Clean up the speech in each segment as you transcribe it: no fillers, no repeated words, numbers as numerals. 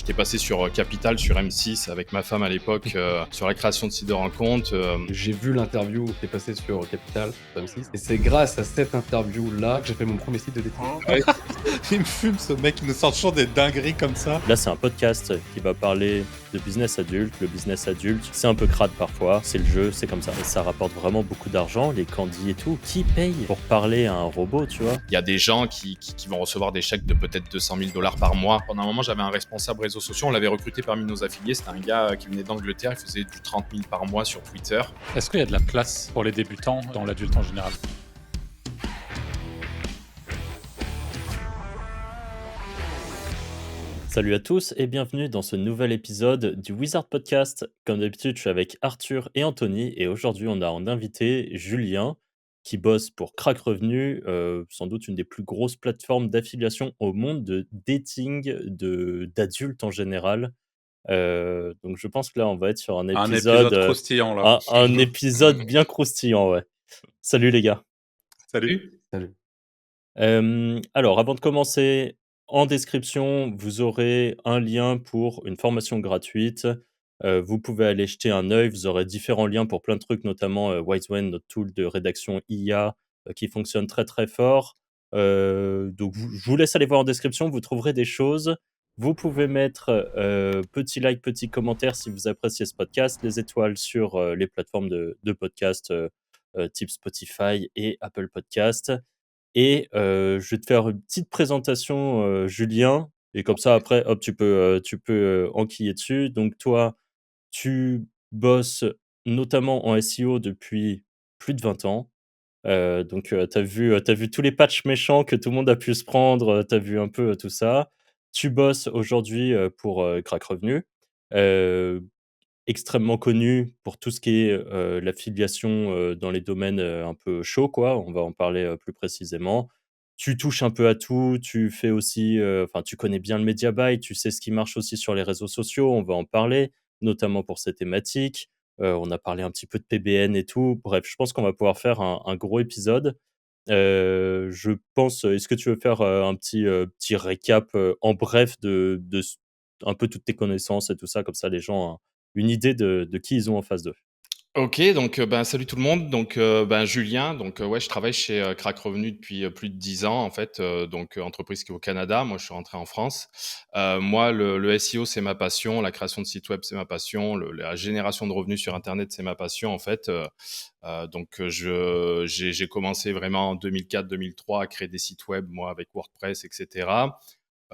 J'étais passé sur Capital, sur M6 avec ma femme à l'époque, sur la création de sites de rencontres. J'ai vu l'interview qui est passée sur Capital, sur M6, et c'est grâce à cette interview-là que j'ai fait mon premier site de dating. Ouais. Il me fume ce mec, il nous sort toujours des dingueries comme ça. Là, c'est un podcast qui va parler de business adulte. Le business adulte, c'est un peu crade parfois, c'est le jeu, c'est comme ça. Et ça rapporte vraiment beaucoup d'argent, les candis et tout. Qui paye pour parler à un robot, tu vois? Il y a des gens qui vont recevoir des chèques de peut-être 200 000 $ par mois. Pendant un moment, j'avais un responsable réseaux sociaux, on l'avait recruté parmi nos affiliés. C'était un gars qui venait d'Angleterre, il faisait du 30 000 par mois sur Twitter. Est-ce qu'il y a de la place pour les débutants dans l'adulte en général? Salut à tous et bienvenue dans ce nouvel épisode du Wizard Podcast. Comme d'habitude, je suis avec Arthur et Anthony et aujourd'hui, on a en invité Julien qui bosse pour Crack Revenu, sans doute une des plus grosses plateformes d'affiliation au monde de dating d'adultes en général. Donc je pense que là, on va être sur un Un épisode, épisode croustillant là. un épisode bien croustillant, ouais. Salut les gars. Salut. Salut. Alors, avant de commencer, en description, vous aurez un lien pour une formation gratuite. Vous pouvez aller jeter un œil. Vous aurez différents liens pour plein de trucs, notamment Wisewen, notre tool de rédaction IA qui fonctionne très très fort. Donc, je vous laisse aller voir en description. Vous trouverez des choses. Vous pouvez mettre petit like, petit commentaire si vous appréciez ce podcast, les étoiles sur les plateformes de podcast type Spotify et Apple Podcast. Et je vais te faire une petite présentation, Julien, et comme ça après, hop, tu peux enquiller dessus. Donc toi, tu bosses notamment en SEO depuis plus de 20 ans. Donc tu vu tous les patchs méchants que tout le monde a pu se prendre, tu as vu un peu tout ça. Tu bosses aujourd'hui, pour, Crack Revenu. Heu Extrêmement connu pour tout ce qui est, l'affiliation, dans les domaines, un peu chauds quoi, on va en parler, plus précisément. Tu touches un peu à tout, tu fais aussi, enfin tu connais bien le media buy, tu sais ce qui marche aussi sur les réseaux sociaux, on va en parler, notamment pour ces thématiques. On a parlé un petit peu de PBN et tout. Bref, je pense qu'on va pouvoir faire un gros épisode. Je pense, est-ce que tu veux faire, un petit récap, en bref de s un peu toutes tes connaissances et tout ça, comme ça les gens ont une idée de qui ils ont en face d'eux. Ok, donc salut tout le monde. Donc Julien, donc ouais, je travaille chez Crack Revenu depuis plus de 10 ans en fait, entreprise qui est au Canada. Moi, je suis rentré en France. Moi, le SEO, c'est ma passion. La création de sites web, c'est ma passion. La génération de revenus sur Internet, c'est ma passion en fait. J'ai commencé vraiment en 2004-2003 à créer des sites web, moi, avec WordPress, etc.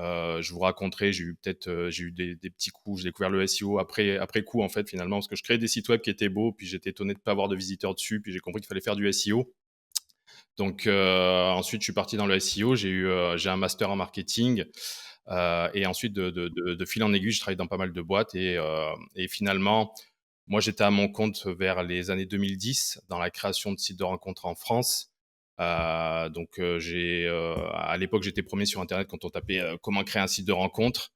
Je vous raconterai, j'ai eu des petits coups. J'ai découvert le SEO après coup, en fait, finalement, parce que je créais des sites web qui étaient beaux, puis j'étais étonné de ne pas avoir de visiteurs dessus, puis j'ai compris qu'il fallait faire du SEO. Donc, ensuite, je suis parti dans le SEO. J'ai un master en marketing. Et ensuite, de fil en aiguille, je travaille dans pas mal de boîtes. Et finalement, moi, j'étais à mon compte vers les années 2010 dans la création de sites de rencontres en France. À l'époque, j'étais premier sur Internet quand on tapait comment créer un site de rencontre.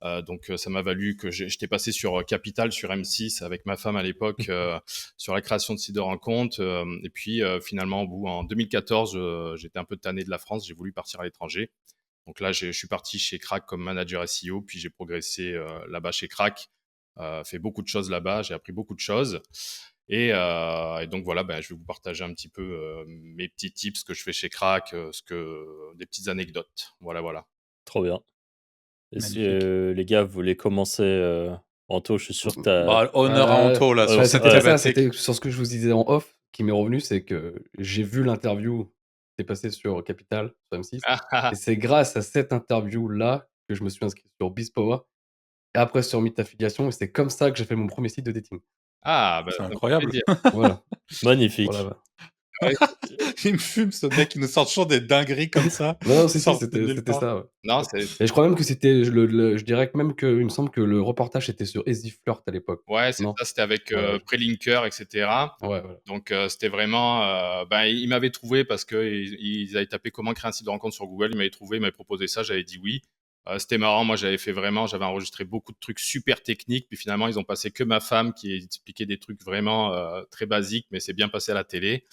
Ça m'a valu que j'étais passé sur Capital, sur M6 avec ma femme à l'époque, sur la création de sites de rencontres. Et puis finalement, en 2014, j'étais un peu tanné de la France, j'ai voulu partir à l'étranger. Donc là, je suis parti chez Crack comme manager SEO, puis j'ai progressé là-bas chez Crack, fait beaucoup de choses là-bas, j'ai appris beaucoup de choses. Et donc voilà, je vais vous partager un petit peu mes petits tips que je fais chez Crack, des petites anecdotes. Voilà, voilà. Trop bien. Et si, Magnifique. les gars, vous voulez commencer, Anto, je suis sûr que tu Bah, honneur à Anto là sur ouais, cette C'était ça, thématique. c'était sur ce que je vous disais en off qui m'est revenu, c'est que j'ai vu l'interview qui est passée sur Capital, sur M6, et c'est grâce à cette interview-là que je me suis inscrit sur BizPower et après sur Meet Affiliation, et c'est comme ça que j'ai fait mon premier site de dating. C'est Ça me fait incroyable. plaisir. Voilà. magnifique. Voilà. Ouais. Il me fume ce mec, il nous sort toujours des dingueries comme ça. Non, Qui si, sortent de nulle c'était part. ça, ouais. Non, Et je crois même que c'était je dirais que même que il me semble que le reportage était sur Easy Flirt à l'époque. ouais, c'est Non? ça, c'était avec Ouais, Prelinker, etc. ouais, voilà. Donc, c'était vraiment. Ils m'avaient trouvé parce qu'ils avaient tapé comment créer un site de rencontre sur Google. Ils m'avaient trouvé, ils m'avaient proposé ça, j'avais dit oui. C'était marrant, moi j'avais enregistré beaucoup de trucs super techniques, puis finalement ils ont passé que ma femme qui expliquait des trucs vraiment très basiques, mais c'est bien passé à la télé.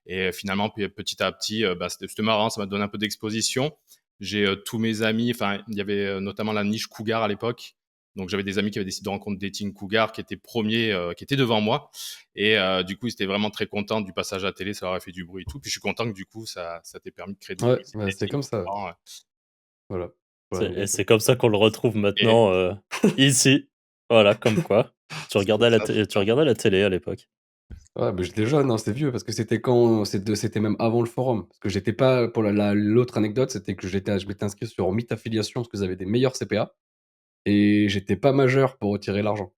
Et finalement, puis, petit à petit, c'était marrant, ça m'a donné un peu d'exposition. J'ai tous mes amis, enfin, il y avait notamment la niche Cougar à l'époque. Donc j'avais des amis qui avaient des sites de rencontres dating Cougar qui étaient premiers, qui étaient devant moi. Et du coup, ils étaient vraiment très contents du passage à la télé, ça leur a fait du bruit et tout. Puis je suis content que du coup, ça t'ait permis de créer des Ouais, sites bah, c'est dating. comme ça. Vraiment, Voilà, pour Et l'anecdote. c'est comme ça qu'on le retrouve Et maintenant ici. Voilà, comme quoi. C'est ça. Tu regardais la télé à l'époque. Ouais, bah, j'étais jeune, hein, c'était vieux parce que c'était quand c'était même avant le forum. Parce que j'étais pas pour l'autre anecdote, c'était que je m'étais inscrit sur Meet Affiliation parce que vous avez des meilleurs CPA et j'étais pas majeur pour retirer l'argent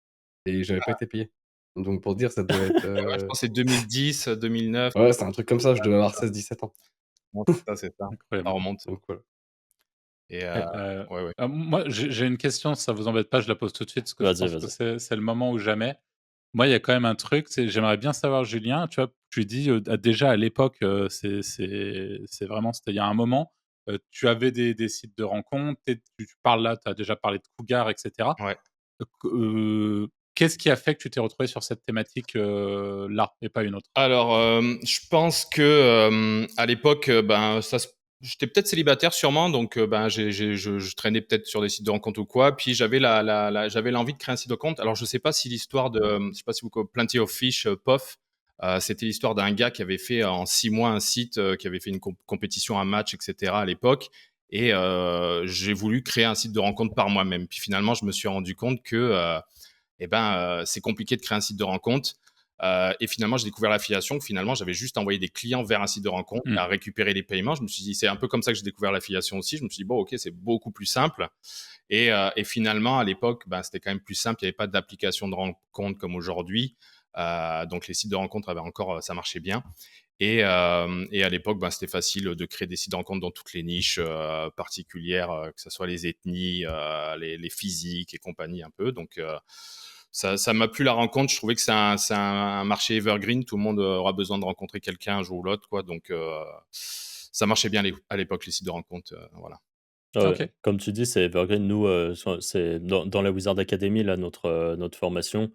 et j'avais pas été payé. Donc pour dire, ça devait être, ouais, je pense que c'est 2010, 2009. ouais, c'est un truc comme ça, je devais avoir 16-17 ans. Non, c'est ça. Ça Incroyable. remonte. Donc voilà. Et Et ouais, ouais. moi, j'ai une question, si ça vous embête pas, je la pose tout de suite parce que je Vas-y, pense que vas-y. c'est le moment ou jamais. Moi, il y a quand même un truc, c'est j'aimerais bien savoir, Julien, tu vois, tu dis, déjà à l'époque, c'est vraiment c'était il y a un moment, tu avais des sites de rencontres, tu parles là, tu as déjà parlé de Cougar et cetera. Ouais. Qu'est-ce qui a fait que tu t'es retrouvé sur cette thématique, là et pas une autre? Alors, je pense que, à l'époque, ben, j'étais peut-être célibataire sûrement, donc ben, je traînais peut-être sur des sites de rencontres ou quoi. Puis j'avais j'avais l'envie de créer un site de compte. Alors, je sais pas si l'histoire de, je sais pas si vous connaissez Plenty of Fish, POF, c'était l'histoire d'un gars qui avait fait en 6 mois un site, qui avait fait une compétition, un match, et cetera, à l'époque. Et j'ai voulu créer un site de rencontre par moi-même. Puis finalement, je me suis rendu compte que, eh ben, c'est compliqué de créer un site de rencontre. Et finalement, j'ai découvert l'affiliation. Finalement, j'avais juste envoyé des clients vers un site de rencontre Mmh. à récupérer les paiements. Je me suis dit, c'est un peu comme ça que j'ai découvert l'affiliation aussi. Je me suis dit, bon, ok, c'est beaucoup plus simple. Et finalement, à l'époque, ben, c'était quand même plus simple. Il n'y avait pas d'application de rencontre comme aujourd'hui. Donc, les sites de rencontre avaient encore, ça marchait bien. Et à l'époque, ben, c'était facile de créer des sites de rencontre dans toutes les niches particulières, que ce soit les ethnies, les physiques et compagnie un peu. Donc, ça m'a plu la rencontre. Je trouvais que c'est un marché evergreen. Tout le monde aura besoin de rencontrer quelqu'un un jour ou l'autre, quoi. Donc, ça marchait bien à l'époque, les sites de rencontre. Voilà. Ouais, OK. comme tu dis, c'est evergreen. Nous, c'est dans la Wizard Academy, là, notre formation,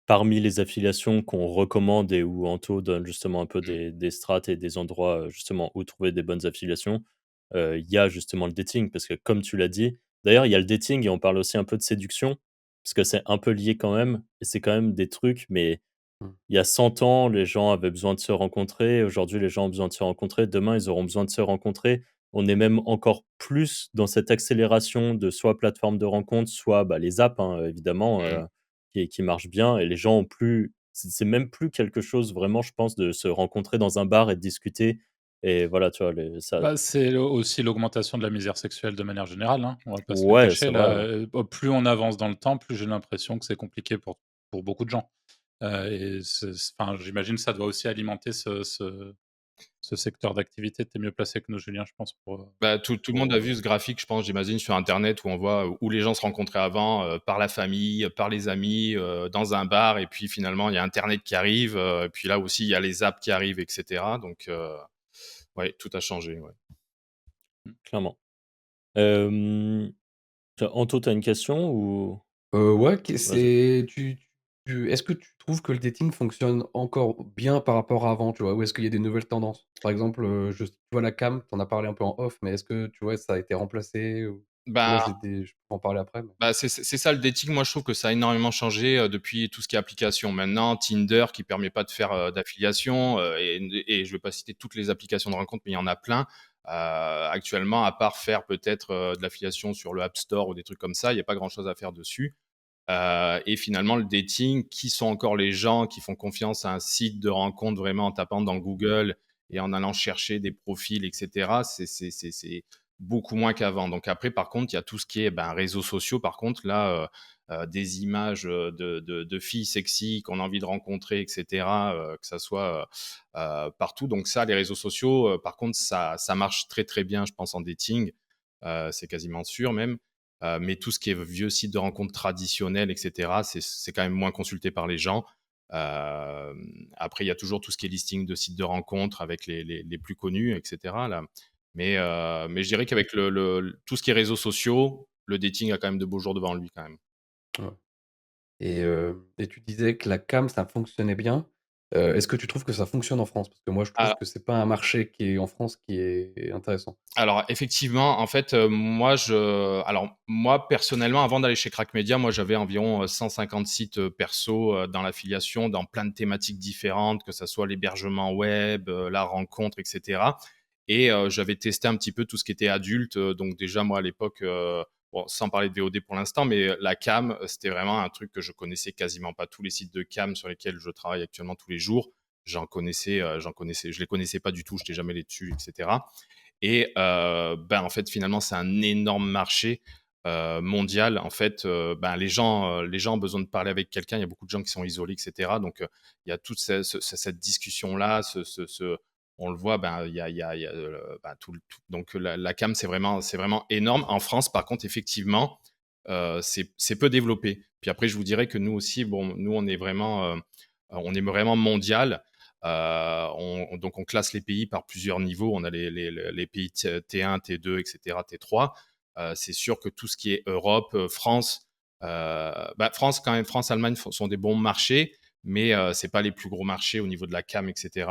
parmi les affiliations qu'on recommande et où Anto donne justement un peu Mm. des strates et des endroits, justement où trouver des bonnes affiliations, il y a justement le dating parce que comme tu l'as dit d'ailleurs, il y a le dating et on parle aussi un peu de séduction, parce que c'est un peu lié quand même et c'est quand même des trucs, mais Mmh. il y a 100 ans, les gens avaient besoin de se rencontrer. Aujourd'hui, les gens ont besoin de se rencontrer. Demain, ils auront besoin de se rencontrer. On est même encore plus dans cette accélération de soit plateforme de rencontre, soit bah, les apps, hein, évidemment, Mm. qui marchent bien. Et les gens ont plus. C'est même plus quelque chose vraiment, je pense, de se rencontrer dans un bar et de discuter. Et voilà, tu vois, ça. Bah, c'est aussi l'augmentation de la misère sexuelle de manière générale, hein, on va pas se le Ouais, cacher c'est vrai, là, ouais. plus on avance dans le temps, plus j'ai l'impression que c'est compliqué pour beaucoup de gens. Et enfin, j'imagine que ça doit aussi alimenter ce secteur d'activité. Tu es mieux placé que nous, Julien, je pense Bah, tout le monde a pour, vu ce graphique, je pense, j'imagine, sur Internet où on voit où les gens se rencontraient avant, par la famille, par les amis, dans un bar. Et puis finalement, il y a Internet qui arrive. Et puis là aussi, il y a les apps qui arrivent, etc. Donc, ouais, tout a changé. Ouais. Clairement. Anto, tu as une question ou. Ouais, Vas-y. est-ce que tu trouves que le dating fonctionne encore bien par rapport à avant, tu vois? Ou est-ce qu'il y a des nouvelles tendances? Par exemple, tu vois la cam, tu en as parlé un peu en off, mais est-ce que tu vois, ça a été remplacé ou moi Bah, je peux en parler après, mais c'est ça le dating. Moi, je trouve que ça a énormément changé depuis tout ce qui est application. Maintenant, Tinder qui permet pas de faire d'affiliation et je vais pas citer toutes les applications de rencontre, mais il y en a plein. Actuellement, à part faire peut-être de l'affiliation sur le App Store ou des trucs comme ça, il n'y a pas grand-chose à faire dessus. Et finalement, le dating, qui sont encore les gens qui font confiance à un site de rencontre vraiment en tapant dans Google et en allant chercher des profils, etc. C'est beaucoup moins qu'avant. Donc après, par contre, il y a tout ce qui est ben, réseaux sociaux. Par contre, là, des images de filles sexy qu'on a envie de rencontrer, etc., que ça soit partout. Donc ça, les réseaux sociaux, par contre, ça marche très très bien, je pense, en dating. C'est quasiment sûr même. Mais tout ce qui est vieux sites de rencontres traditionnels, etc., c'est quand même moins consulté par les gens. Après, il y a toujours tout ce qui est listing de sites de rencontres avec les plus connus, etc. Là. Mais je dirais qu'avec tout ce qui est réseaux sociaux, le dating a quand même de beaux jours devant lui quand même. ouais. Et tu disais que la cam, ça fonctionnait bien. Est-ce que tu trouves que ça fonctionne en France? Parce que moi, je trouve que c'est pas un marché qui est en France qui est intéressant. Alors effectivement, en fait, moi personnellement, avant d'aller chez Crack Media, moi j'avais environ 150 sites perso dans l'affiliation, dans plein de thématiques différentes, que ça soit l'hébergement web, la rencontre, etc. Et j'avais testé un petit peu tout ce qui était adulte. Donc déjà moi à l'époque, bon, sans parler de VOD pour l'instant, mais la cam, c'était vraiment un truc que je connaissais quasiment pas. Tous les sites de cam sur lesquels je travaille actuellement tous les jours, je les connaissais pas du tout, je n'étais jamais allé dessus, etc. Et en fait, finalement, c'est un énorme marché mondial. En fait, les gens ont besoin de parler avec quelqu'un. Il y a beaucoup de gens qui sont isolés, etc. Donc, il y a toute cette discussion-là. On le voit, il y a donc la cam, c'est vraiment énorme. En France, par contre, effectivement, c'est peu développé. Puis après, je vous dirais que nous aussi, bon, nous, on est vraiment mondial. Donc on classe les pays par plusieurs niveaux. On a les pays T1, T2, etc., T3. C'est sûr que tout ce qui est Europe, France, France quand même, France, Allemagne sont des bons marchés, mais c'est pas les plus gros marchés au niveau de la cam, etc.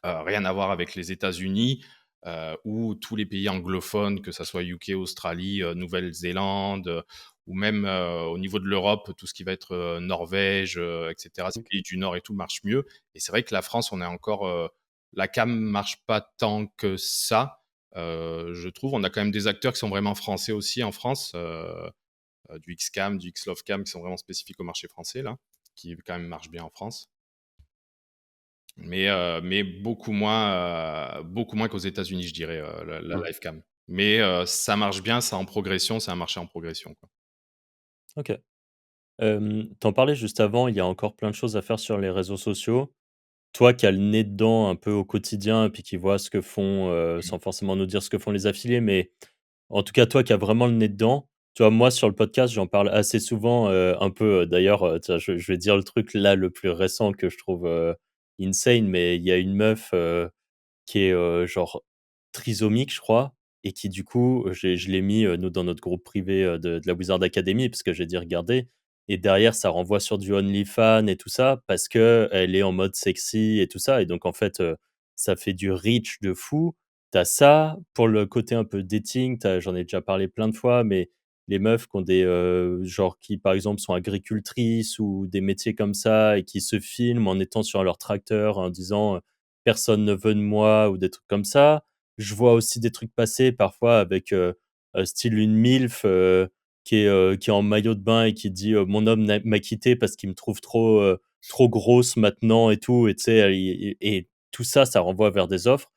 Rien à voir avec les États-Unis ou tous les pays anglophones, que ce soit UK, Australie, Nouvelle-Zélande, ou même au niveau de l'Europe, tout ce qui va être Norvège, etc. Ces pays du Nord et tout marche mieux. Et c'est vrai que la France, on est encore. La cam marche pas tant que ça. Je trouve, on a quand même des acteurs qui sont vraiment français aussi en France, du Xcam, du Xlovecam, qui sont vraiment spécifiques au marché français, là, qui quand même marche bien en France. Mais beaucoup moins qu'aux États-Unis, je dirais, la livecam. Mais ça marche bien, c'est en progression, c'est un marché en progression, quoi. OK. Tu parlais juste avant, il y a encore plein de choses à faire sur les réseaux sociaux. Toi qui as le nez dedans un peu au quotidien et puis qui vois ce que font, Mmh. sans forcément nous dire ce que font les affiliés, mais en tout cas toi qui as vraiment le nez dedans, tu vois? Moi sur le podcast, j'en parle assez souvent, un peu, d'ailleurs, tiens je vais dire le truc là le plus récent que je trouve, insane, mais il y a une meuf, qui est, genre trisomique, je crois et qui du coup, je l'ai mis, nous dans notre groupe privé, de la Wizard Academy parce que j'ai dit: «Regardez» et derrière ça renvoie sur du OnlyFans et tout ça parce que elle est en mode sexy et tout ça et donc en fait, ça fait du reach de fou. T'as ça, pour le côté un peu dating, j'en ai déjà parlé plein de fois, mais les meufs qui ont des, genre qui par exemple sont agricultrices ou des métiers comme ça et qui se filment en étant sur leur tracteur en disant, «Personne ne veut de moi» ou des trucs comme ça. Je vois aussi des trucs passer parfois avec, style une milf, qui est en maillot de bain et qui dit, «Mon homme m'a quitté parce qu'il me trouve trop grosse maintenant» et tout et tu sais, et tout ça, ça renvoie vers des offres.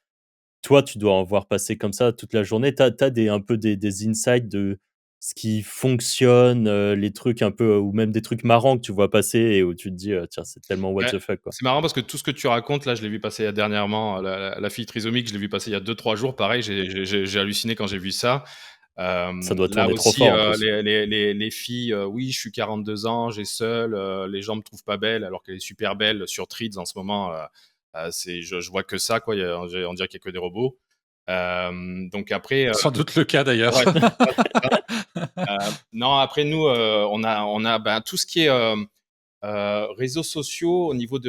Toi, tu dois en voir passer comme ça toute la journée. Tu as des un peu des insights de ce qui fonctionne, les trucs un peu ou même des trucs marrants que tu vois passer et où tu te dis: «Tiens, c'est tellement what Ouais, the fuck, quoi». c'est marrant parce que tout ce que tu racontes, là, je l'ai vu passer dernièrement, la fille trisomique, je l'ai vu passer il y a 2-3 jours. Pareil, j'ai halluciné quand j'ai vu ça. Ça doit Là tourner trop aussi, fort en plus. les filles, «Oui, je suis 42 ans, j'ai seul, les gens me trouvent pas belle», alors qu'elle est super belle sur Threads en ce moment. Je vois que ça, quoi. On dirait qu'il y a que des robots. Donc après, Sans doute le cas d'ailleurs. ouais, non, après nous, tout ce qui est réseaux sociaux au niveau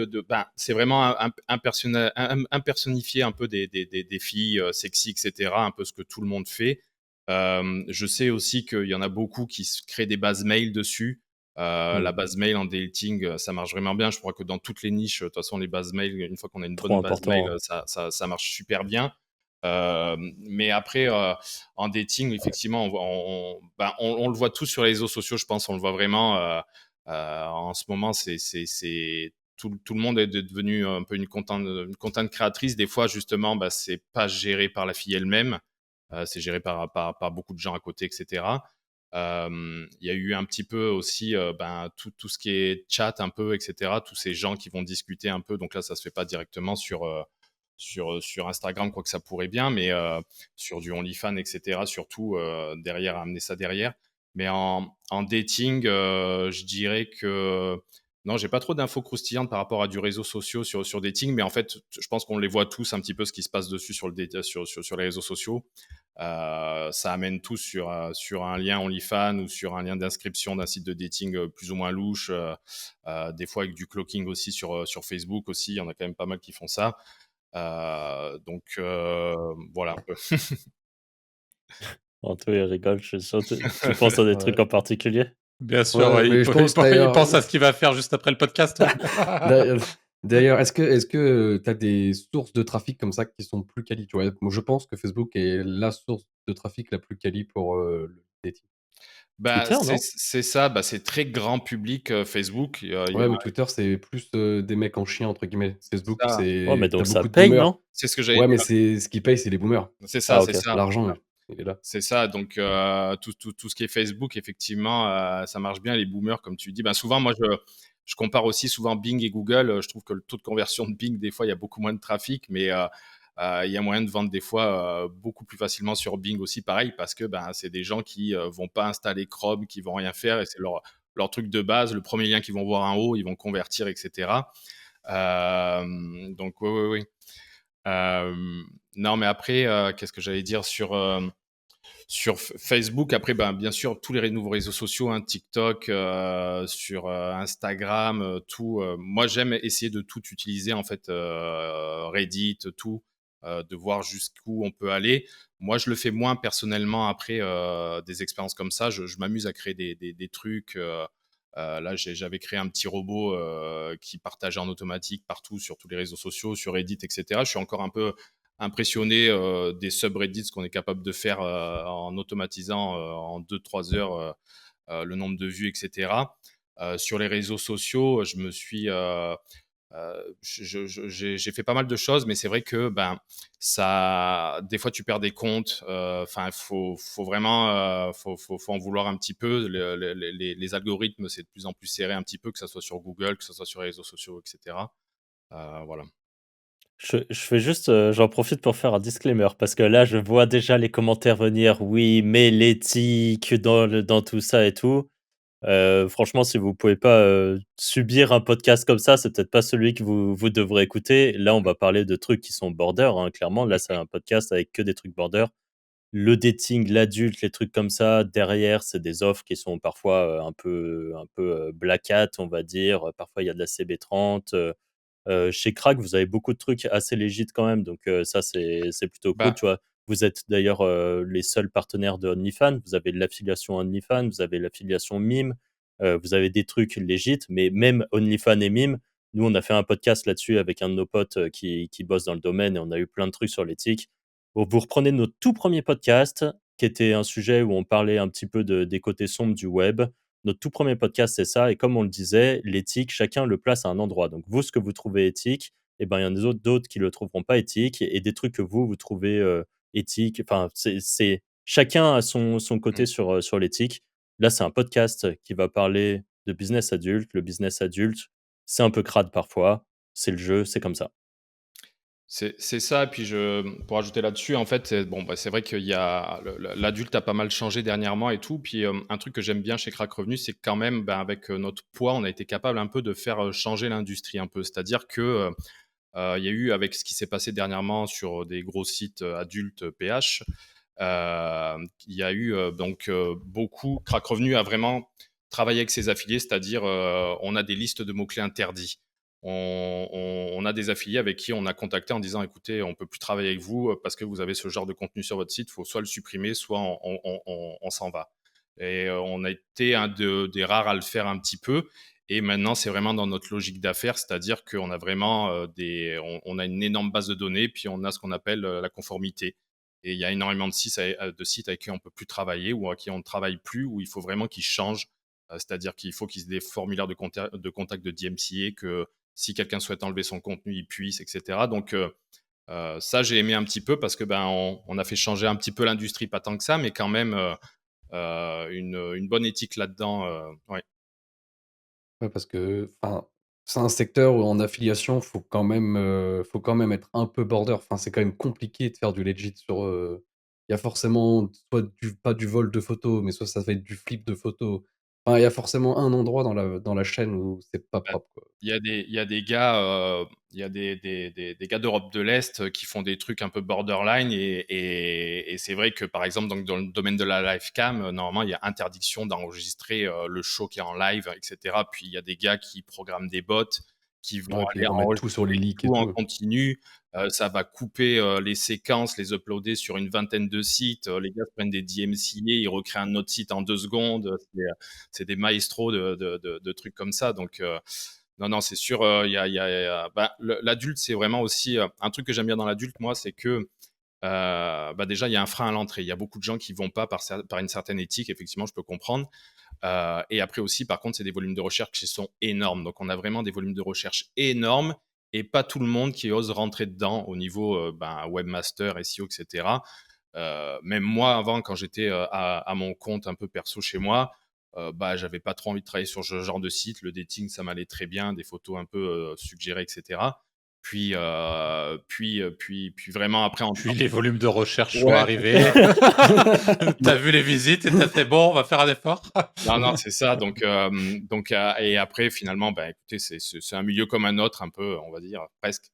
c'est vraiment impersonnifier un peu des filles sexy, etc. Un peu ce que tout le monde fait. Je sais aussi qu'il y en a beaucoup qui se créent des bases mail dessus. La Mmh. base mail en dating, ça marche vraiment bien. Je crois que dans toutes les niches, de toute façon, les bases mail, une fois qu'on a une Trop bonne base mail, important, hein. ça marche super bien. Mais après, en dating, effectivement, on le voit tous sur les réseaux sociaux, je pense. On le voit vraiment. En ce moment, tout le monde est devenu un peu une content créatrice. Des fois, justement, c'est pas géré par la fille elle-même, c'est géré par beaucoup de gens à côté, etc. Il y a eu un petit peu aussi tout ce qui est chat un peu, etc. Tous ces gens qui vont discuter un peu. Donc là, ça se fait pas directement sur Instagram, quoi que ça pourrait bien, mais sur du OnlyFans, etc. Surtout derrière, amener ça derrière. Mais en dating, je dirais que non, j'ai pas trop d'infos croustillantes par rapport à du réseau social sur dating, mais en fait, je pense qu'on les voit tous un petit peu ce qui se passe dessus sur les réseaux sociaux. Ça amène tout sur un lien OnlyFans ou sur un lien d'inscription d'un site de dating plus ou moins louche. Des fois avec du cloaking aussi sur Facebook aussi, il y en a quand même pas mal qui font ça. Donc voilà un peu. Anto, il rigole, je suis sûr. Tu penses à des trucs Ouais. en particulier? Bien sûr, Ouais, ouais, mais je pense il d'ailleurs. pense à ce qu'il va faire juste après le podcast. D'ailleurs, d'ailleurs, est-ce que tu as des sources de trafic comme ça qui sont plus quali, tu vois? Moi, je pense que Facebook est la source de trafic la plus quali pour, le dating. Bah, Twitter, non? c'est ça, bah, c'est très grand public, Facebook. Il y Ouais, a mais Twitter, c'est plus, des mecs en chien entre guillemets. Facebook, ça, Ouais, mais c'est tu donc ça beaucoup de paye, boomers. non? c'est ce que j'allais Ouais, mais dire. c'est ce qui paye, c'est les boomers. C'est ça, Ah, c'est OK. ça. L'argent, il est là. C'est ça, donc tout ce qui est Facebook, effectivement, ça marche bien. Les boomers, comme tu dis, ben, souvent, moi, je compare aussi souvent Bing et Google. Je trouve que le taux de conversion de Bing, des fois, il y a beaucoup moins de trafic, mais il y a moyen de vendre des fois beaucoup plus facilement sur Bing aussi, pareil, parce que ben, c'est des gens qui vont pas installer Chrome, qui vont rien faire, et c'est leur truc de base. Le premier lien qu'ils vont voir en haut, ils vont convertir, etc. Donc, oui, oui, oui. Non, mais après, qu'est-ce que j'allais dire sur Facebook? Après, ben, bien sûr, tous les nouveaux réseaux sociaux, hein, TikTok, sur Instagram, tout. Moi, j'aime essayer de tout utiliser, en fait, Reddit, tout, de voir jusqu'où on peut aller. Moi, je le fais moins personnellement après des expériences comme ça. Je m'amuse à créer des trucs. Là, j'avais créé un petit robot qui partageait en automatique partout sur tous les réseaux sociaux, sur Reddit, etc. Je suis encore un peu impressionné des subreddits qu'on est capable de faire en automatisant en 2-3 heures le nombre de vues, etc. Sur les réseaux sociaux, je me suis j'ai fait pas mal de choses, mais c'est vrai que ben ça, des fois tu perds des comptes. Enfin, faut vraiment, faut en vouloir un petit peu. Les algorithmes, c'est de plus en plus serré un petit peu, que ça soit sur Google, que ça soit sur les réseaux sociaux, etc. Voilà. Je fais juste, j'en profite pour faire un disclaimer parce que là, je vois déjà les commentaires venir: «Oui, mais l'éthique dans tout ça et tout». Franchement, si vous pouvez pas, subir un podcast comme ça, c'est peut-être pas celui que vous devrez écouter. Là, on va parler de trucs qui sont border, hein, clairement. Là, c'est un podcast avec que des trucs border. Le dating, l'adulte, les trucs comme ça, derrière, c'est des offres qui sont parfois, un peu, black hat, on va dire. Parfois, il y a de la CB30. Chez Crack, vous avez beaucoup de trucs assez légit quand même, donc ça, c'est plutôt cool, Bah, tu vois? Vous êtes d'ailleurs, les seuls partenaires de OnlyFans. Vous avez de l'affiliation OnlyFans, vous avez l'affiliation Mime, vous avez des trucs légit, mais même OnlyFans et Mime, nous, on a fait un podcast là-dessus avec un de nos potes, qui bosse dans le domaine et on a eu plein de trucs sur l'éthique. Vous reprenez notre tout premier podcast, qui était un sujet où on parlait un petit peu des côtés sombres du web. Notre tout premier podcast, c'est ça. Et comme on le disait, l'éthique, chacun le place à un endroit. Donc, vous, ce que vous trouvez éthique, eh ben, il y en a d'autres qui le trouveront pas éthique et des trucs que vous trouvez éthiques. Enfin, chacun a son côté mmh. sur l'éthique. Là, c'est un podcast qui va parler de business adulte. Le business adulte, c'est un peu crade parfois. C'est le jeu, c'est comme ça. C'est ça, et puis pour ajouter là-dessus, en fait, bon, bah, c'est vrai qu'il y a l'adulte a pas mal changé dernièrement et tout. Puis un truc que j'aime bien chez Crack Revenu, c'est que quand même, ben, avec notre poids, on a été capable un peu de faire changer l'industrie un peu. C'est-à-dire que il y a eu, avec ce qui s'est passé dernièrement sur des gros sites adultes PH, il y a eu donc beaucoup. Crack Revenu a vraiment travaillé avec ses affiliés, c'est-à-dire on a des listes de mots-clés interdits. On a des affiliés avec qui on a contacté en disant écoutez, on peut plus travailler avec vous parce que vous avez ce genre de contenu sur votre site, il faut soit le supprimer, soit on s'en va. Et on a été des rares à le faire un petit peu. Et maintenant, c'est vraiment dans notre logique d'affaires, c'est-à-dire qu'on a vraiment on a une énorme base de données, puis on a ce qu'on appelle la conformité. Et il y a énormément de sites avec qui on peut plus travailler ou à qui on ne travaille plus, où il faut vraiment qu'ils changent. C'est-à-dire qu'il faut qu'ils aient des formulaires de contact de DMCA, que si quelqu'un souhaite enlever son contenu, il puisse, etc. Donc ça, j'ai aimé un petit peu parce que ben on a fait changer un petit peu l'industrie, pas tant que ça, mais quand même une bonne éthique là-dedans. Ouais. Ouais, parce que, enfin, c'est un secteur où en affiliation, faut quand même être un peu border. Enfin, c'est quand même compliqué de faire du legit sur, il y a forcément soit pas du vol de photos, mais soit ça va être du flip de photos. Enfin, il y a forcément un endroit dans la chaîne où c'est pas Bah, propre, quoi. il y a des gars, il y a des gars d'Europe de l'Est qui font des trucs un peu borderline et c'est vrai que par exemple dans le domaine de la live cam, normalement il y a interdiction d'enregistrer le show qui est en live, etc. Puis il y a des gars qui programment des bots qui vont Ouais, puis ils aller remettent tout sur les enregistrer leaks et tout en tout. continu. Ça va couper les séquences, les uploader sur une vingtaine de sites. Les gars prennent des DMCA, ils recréent un autre site en 2 secondes. C'est des maestros de trucs comme ça. Donc, non, non, c'est sûr, bah, l'adulte, c'est vraiment aussi un truc que j'aime bien dans l'adulte, moi, c'est que bah, déjà, il y a un frein à l'entrée. Il y a beaucoup de gens qui vont pas par une certaine éthique, effectivement, je peux comprendre. Et après aussi, par contre, c'est des volumes de recherche qui sont énormes. Donc, on a vraiment des volumes de recherche énormes et pas tout le monde qui ose rentrer dedans au niveau ben, webmaster, SEO, etc. Même moi, avant, quand j'étais à mon compte un peu perso chez moi, bah, j'avais pas trop envie de travailler sur ce genre de site. Le dating, ça m'allait très bien, des photos un peu suggérées, etc. Puis vraiment après, Puis les volumes de recherche sont ouais, c'est arrivés. ça. T'as vu les visites et t'as fait bon, on va faire un effort. Non, non, c'est ça. Donc et après, finalement, bah, écoutez, c'est un milieu comme un autre, un peu, on va dire, presque.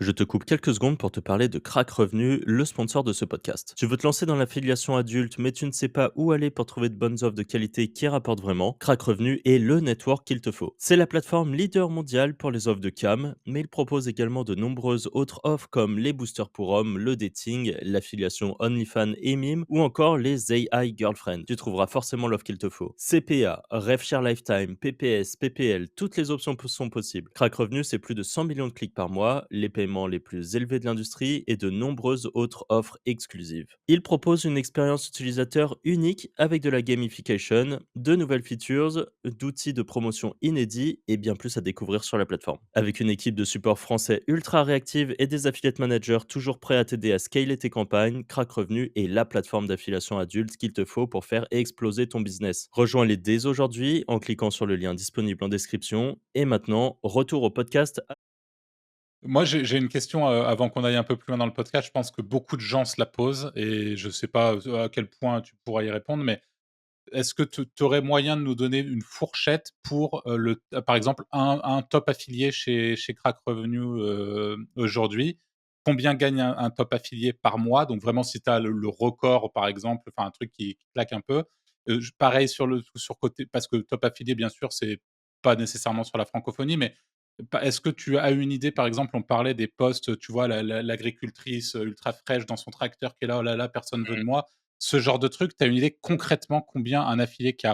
Je te coupe quelques secondes pour te parler de Crack Revenu, le sponsor de ce podcast. Tu veux te lancer dans l'affiliation adulte, mais tu ne sais pas où aller pour trouver de bonnes offres de qualité qui rapportent vraiment. Crack Revenu est le network qu'il te faut. C'est la plateforme leader mondiale pour les offres de cam, mais il propose également de nombreuses autres offres comme les boosters pour hommes, le dating, l'affiliation OnlyFans et Mime, ou encore les AI Girlfriend. Tu trouveras forcément l'offre qu'il te faut. CPA, RevShare Lifetime, PPS, PPL, toutes les options sont possibles. Crack Revenu, c'est plus de 100 millions de clics par mois, les paiements les plus élevés de l'industrie et de nombreuses autres offres exclusives. Il propose une expérience utilisateur unique avec de la gamification, de nouvelles features, d'outils de promotion inédits et bien plus à découvrir sur la plateforme. Avec une équipe de support français ultra réactive et des affiliate managers toujours prêts à t'aider à scaler tes campagnes, Crack Revenu est la plateforme d'affiliation adulte qu'il te faut pour faire exploser ton business. Rejoins-les dès aujourd'hui en cliquant sur le lien disponible en description. Et maintenant, retour au podcast. Moi, j'ai une question avant qu'on aille un peu plus loin dans le podcast. Je pense que beaucoup de gens se la posent et je sais pas à quel point tu pourras y répondre, mais est-ce que tu aurais moyen de nous donner une fourchette pour par exemple, un top affilié chez Crack Revenu aujourd'hui? Combien gagne un top affilié par mois? Donc vraiment, si tu as le record, par exemple, enfin un truc qui claque un peu. Pareil sur côté, parce que top affilié, bien sûr, c'est pas nécessairement sur la francophonie, mais est-ce que tu as une idée, par exemple, on parlait des posts, tu vois, l'agricultrice ultra fraîche dans son tracteur qui est là, oh là là, personne veut de moi. Ce genre de truc, tu as une idée concrètement combien un affilié qui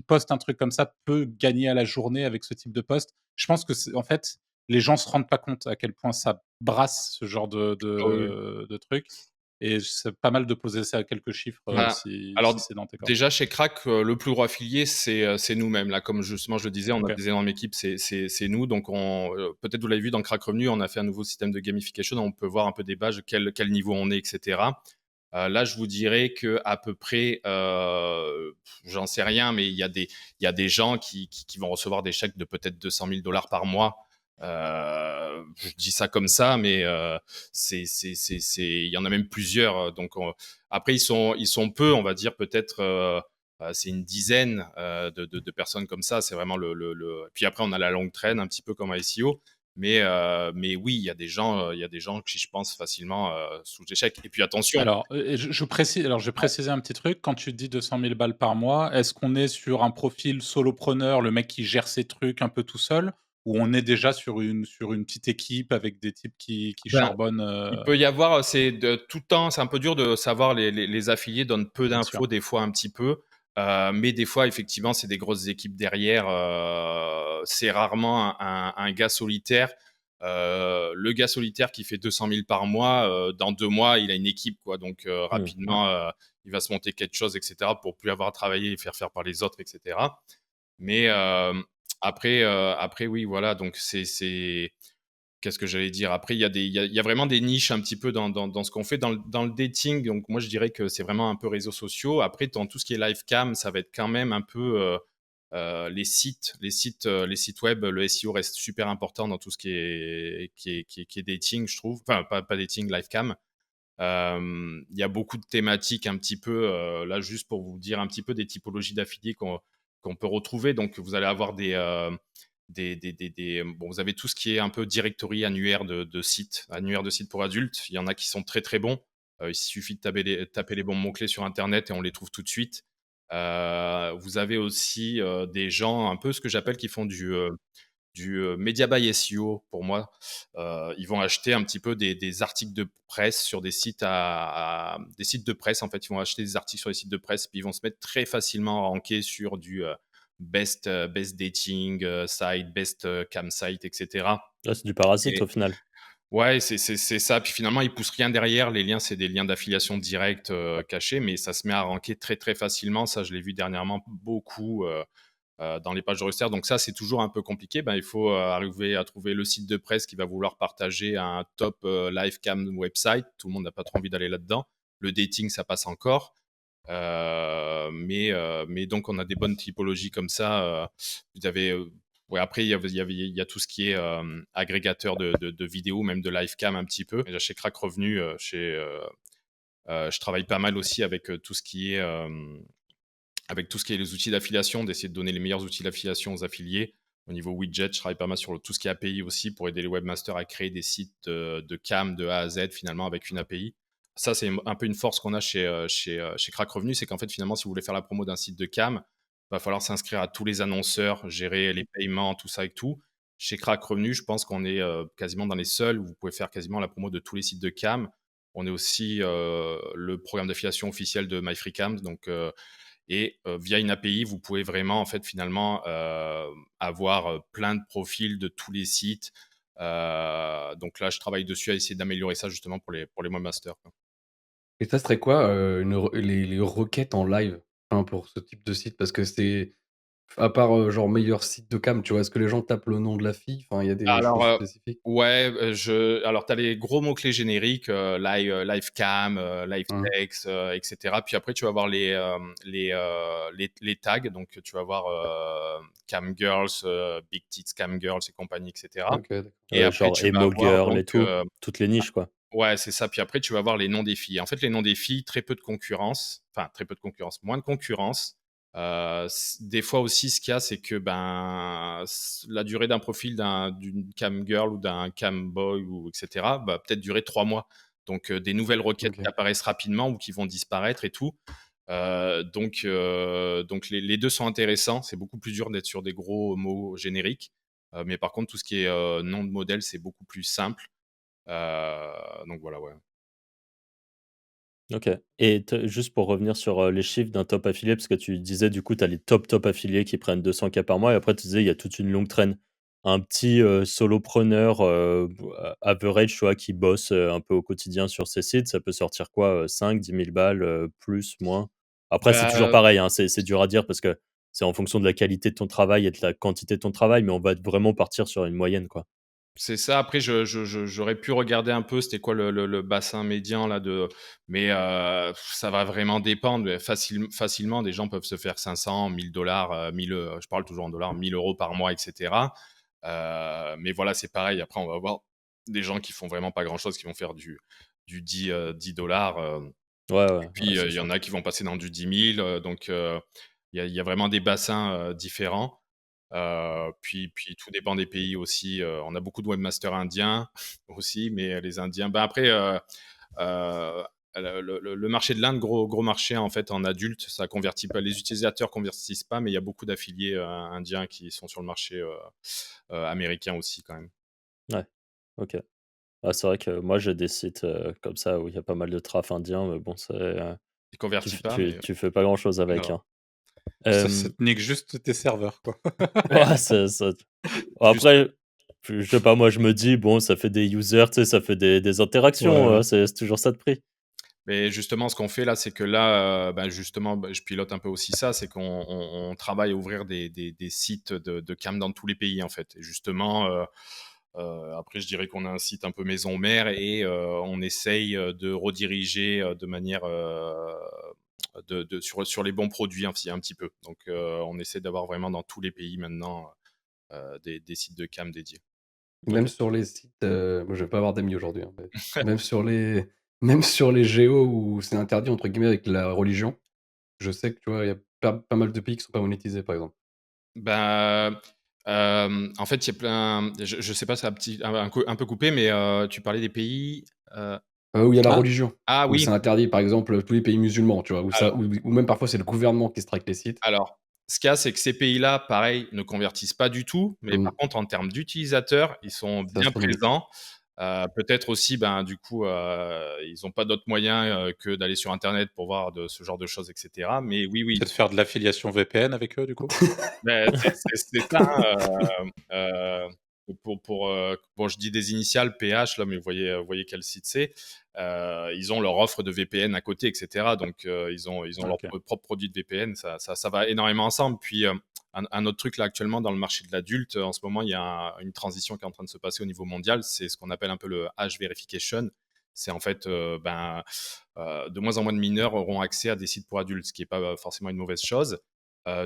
poste un truc comme ça peut gagner à la journée avec ce type de poste? Je pense que en fait, les gens se rendent pas compte à quel point ça brasse ce genre Ah oui. de truc. Et c'est pas mal de poser ça à quelques chiffres Bah, si alors c'est dans tes cordes. déjà chez Crack, le plus gros affilié, c'est nous-mêmes. Là, comme justement je le disais, on a Ok. des énormes équipes, c'est nous. Donc peut-être vous l'avez vu dans Crack Revenu, on a fait un nouveau système de gamification. On peut voir un peu des badges, quel niveau on est, etc. Là, je vous dirais que à peu près, j'en sais rien, mais il y a des gens qui vont recevoir des chèques de peut-être 200 000 $ par mois. Je dis ça comme ça, mais il y en a même plusieurs. Donc après, ils sont peu, on va dire peut-être. C'est une dizaine de personnes comme ça. C'est vraiment Puis après, on a la longue traîne, un petit peu comme à SEO. Mais oui, il y a des gens qui, je pense, facilement sous échec. Et puis attention. Alors, je précise, alors je vais préciser un petit truc. Quand tu dis 200 000 balles par mois, est-ce qu'on est sur un profil solopreneur, le mec qui gère ses trucs un peu tout seul, ou on est déjà sur une petite équipe avec des types qui Ben, charbonnent, il peut y avoir, c'est de tout le temps, c'est un peu dur de savoir, les affiliés donnent peu bien sûr. d'infos, des fois un petit peu, mais des fois, effectivement, c'est des grosses équipes derrière. C'est rarement un gars solitaire. Le gars solitaire qui fait 200 000 par mois, dans 2 mois, il a une équipe, quoi. Donc, rapidement, il va se monter quelque chose, etc., pour plus avoir à travailler et faire par les autres, etc. Mais après, oui, voilà. Donc, qu'est-ce que j'allais dire? Après, il y a vraiment des niches un petit peu dans ce qu'on fait. Dans le dating, donc moi, je dirais que c'est vraiment un peu réseaux sociaux. Après, dans tout ce qui est live cam, ça va être quand même un peu les sites web. Le SEO reste super important dans tout ce qui est dating, je trouve. Enfin, pas dating, live cam. Il y a beaucoup de thématiques un petit peu, là, juste pour vous dire un petit peu des typologies d'affiliés qu'on peut retrouver. Donc, vous allez avoir bon, vous avez tout ce qui est un peu directory annuaire de sites, annuaire de sites pour adultes. Il y en a qui sont très très bons. Il suffit de taper les bons mots-clés sur Internet et on les trouve tout de suite. Vous avez aussi des gens un peu ce que j'appelle qui font du media by SEO pour moi. Ils vont acheter un petit peu des articles de presse sur des sites des sites de presse. En fait, ils vont acheter des articles sur les sites de presse, puis ils vont se mettre très facilement à ranker sur du best dating site, best cam site, etc. Là, c'est du parasite Et au final. ouais, c'est ça. Puis finalement, ils poussent rien derrière. Les liens, c'est des liens d'affiliation directs cachés, mais ça se met à ranker très très facilement. Ça, je l'ai vu dernièrement beaucoup. Dans les pages de recherche. Donc ça, c'est toujours un peu compliqué. Ben, il faut arriver à trouver le site de presse qui va vouloir partager un top live cam website. Tout le monde n'a pas trop envie d'aller là-dedans. Le dating, ça passe encore. Mais donc, on a des bonnes typologies comme ça. Vous avez... ouais, après, il y a tout ce qui est agrégateur de vidéos, même de live cam un petit peu. Et là, chez Crack Revenu, je travaille pas mal aussi avec tout ce qui est les outils d'affiliation, d'essayer de donner les meilleurs outils d'affiliation aux affiliés. Au niveau widget, je travaille pas mal sur tout ce qui est API aussi pour aider les webmasters à créer des sites de cam de A à Z finalement avec une API. Ça, c'est un peu une force qu'on a chez Crack Revenu, c'est qu'en fait, finalement, si vous voulez faire la promo d'un site de cam, il va falloir s'inscrire à tous les annonceurs, gérer les paiements, tout ça et tout. Chez Crack Revenu, je pense qu'on est quasiment dans les seuls où vous pouvez faire quasiment la promo de tous les sites de cam. On est aussi le programme d'affiliation officiel de MyFreeCam, donc et via une API, vous pouvez vraiment, en fait, finalement, avoir plein de profils de tous les sites. Donc là, je travaille dessus à essayer d'améliorer ça justement pour les webmasters, quoi. Et ça serait quoi, les requêtes en live, enfin, pour ce type de site? Parce que c'est à part, genre meilleur site de cam, tu vois? Est-ce que les gens tapent le nom de la fille? Enfin, il y a des Alors, choses spécifiques? ouais, alors tu as les gros mots-clés génériques, live cam, live Mmh. text, et cetera. Puis après, tu vas avoir les tags. Donc, tu vas avoir cam girls, big tits cam girls et compagnie, et cetera. OK, d'accord. Et après, Genre tu vas emo avoir girl donc et tout, toutes les niches, quoi. ouais, c'est ça. Puis après, tu vas avoir les noms des filles. En fait, les noms des filles, très peu de concurrence. Enfin, très peu de concurrence, moins de concurrence. Des fois aussi, ce qu'il y a, c'est que la durée d'un profil d'une cam girl ou d'un cam boy, ou etc., va peut-être durer 3 mois. Donc, des nouvelles requêtes qui OK. apparaissent rapidement ou qui vont disparaître et tout. Donc les deux sont intéressants. C'est beaucoup plus dur d'être sur des gros mots génériques. Mais par contre, tout ce qui est nom de modèle, c'est beaucoup plus simple. Donc voilà, ouais. OK. Et juste pour revenir sur, les chiffres d'un top affilié, parce que tu disais, du coup, tu as les top affiliés qui prennent 200K par mois et après tu disais, il y a toute une longue traîne. Un petit, solopreneur, average, tu vois, qui bosse, un peu au quotidien sur ces sites, ça peut sortir quoi, 5 000 10 000 balles, plus, moins? Après, c'est toujours Bah, pareil, hein, c'est dur à dire parce que c'est en fonction de la qualité de ton travail et de la quantité de ton travail, mais on va vraiment partir sur une moyenne, quoi. c'est ça. Après, j'aurais pu regarder un peu c'était quoi le bassin médian là mais ça va vraiment dépendre. Mais facilement, des gens peuvent se faire 500, 1000 $, 1000, je parle toujours en dollars, 1000 € par mois, et cetera. Mais voilà, c'est pareil. Après, on va avoir des gens qui font vraiment pas grand-chose, qui vont faire du 10 $. Ouais, Et ouais, puis, ouais, c'est il y en sûr. a qui vont passer dans du 10 000. Donc, il y a vraiment des bassins différents. Puis tout dépend des pays aussi. On a beaucoup de webmasters indiens aussi, mais les Indiens, après, euh, le marché de l'Inde, gros marché en fait en adulte, ça convertit pas. Les utilisateurs convertissent pas, mais il y a beaucoup d'affiliés indiens qui sont sur le marché américain aussi quand même. Ouais, OK. Ah, c'est vrai que moi, j'ai des sites, comme ça où il y a pas mal de traf indien, mais bon, c'est, Ils convertissent pas, mais tu fais pas grand-chose avec, non, hein. Ça Hem, te nique juste tes serveurs, quoi. ouais, ça juste. après, je sais pas, moi, je me dis: «Bon, ça fait des users, tu sais, ça fait des Ouais, interactions, ouais. c'est toujours ça de prix». Mais justement, ce qu'on fait là, c'est que là, justement, je pilote un peu aussi ça, c'est qu'on travaille à ouvrir des sites de cam dans tous les pays, en fait. Et justement, après, je dirais qu'on a un site un peu maison mère et on essaye de rediriger de manière sur les bons produits un petit peu. Donc, on essaie d'avoir vraiment dans tous les pays maintenant des sites de cam dédiés. Même OK. sur les sites, moi je vais pas avoir d'amis aujourd'hui, hein, mais même sur les même sur les géos où c'est «interdit» entre guillemets avec la religion, je sais que, tu vois, il y a pas mal de pays qui sont pas monétisés, par exemple? Ben, en fait, il y a plein je sais pas, ça a un peu coupé, mais tu parlais des pays, heu Où il y a la Ah, religion, ah où oui, c'est interdit, par exemple, tous les pays musulmans, tu vois? Où ça alors où même parfois c'est le gouvernement qui strike les sites. alors, ce qu'il y a, c'est que ces pays-là, pareil, ne convertissent pas du tout, mais Mmh, par contre, en termes d'utilisateurs, ils sont c'est bien astronomique. présents. Peut-être aussi, ben, du coup, ils ont pas d'autres moyens, que d'aller sur internet pour voir de ce genre de choses et cetera. Mais oui, oui, peut-être faire de l'affiliation VPN avec eux, du coup? beh, c'est ça, hein, bon, je dis des initiales PH là, mais vous voyez quel site c'est. Ils ont leur offre de VPN à côté et cetera, donc ils ont leur OK. propre produit de VPN, ça va énormément ensemble. Puis, un autre truc là actuellement dans le marché de l'adulte, en ce moment, il y a une transition qui est en train de se passer au niveau mondial, c'est ce qu'on appelle un peu le age verification. C'est en fait, de moins en moins de mineurs auront accès à des sites pour adultes, ce qui est pas, forcément une mauvaise chose.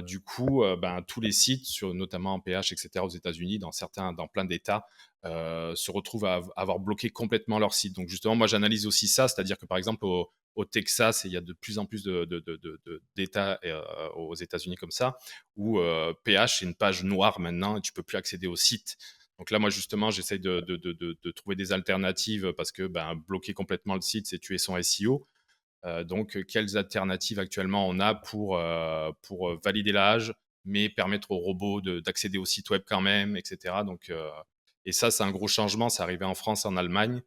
Du coup, ben, tous les sites, notamment en PH, etc., aux États-Unis, dans plein d'États, se retrouvent à avoir bloqué complètement leur site. Donc justement, moi, j'analyse aussi ça, c'est-à-dire que par exemple au Texas, et il y a de plus en plus d'États aux États-Unis comme ça, où PH c'est une page noire maintenant, et tu peux plus accéder au site. Donc là, moi, justement, j'essaye de trouver des alternatives parce que ben, bloquer complètement le site, c'est tuer son SEO. Donc, quelles alternatives actuellement on a pour valider l'âge, mais permettre aux robots d'accéder au site web quand même, etc. Donc, et ça, c'est un gros changement. C'est arrivé en France et en Allemagne.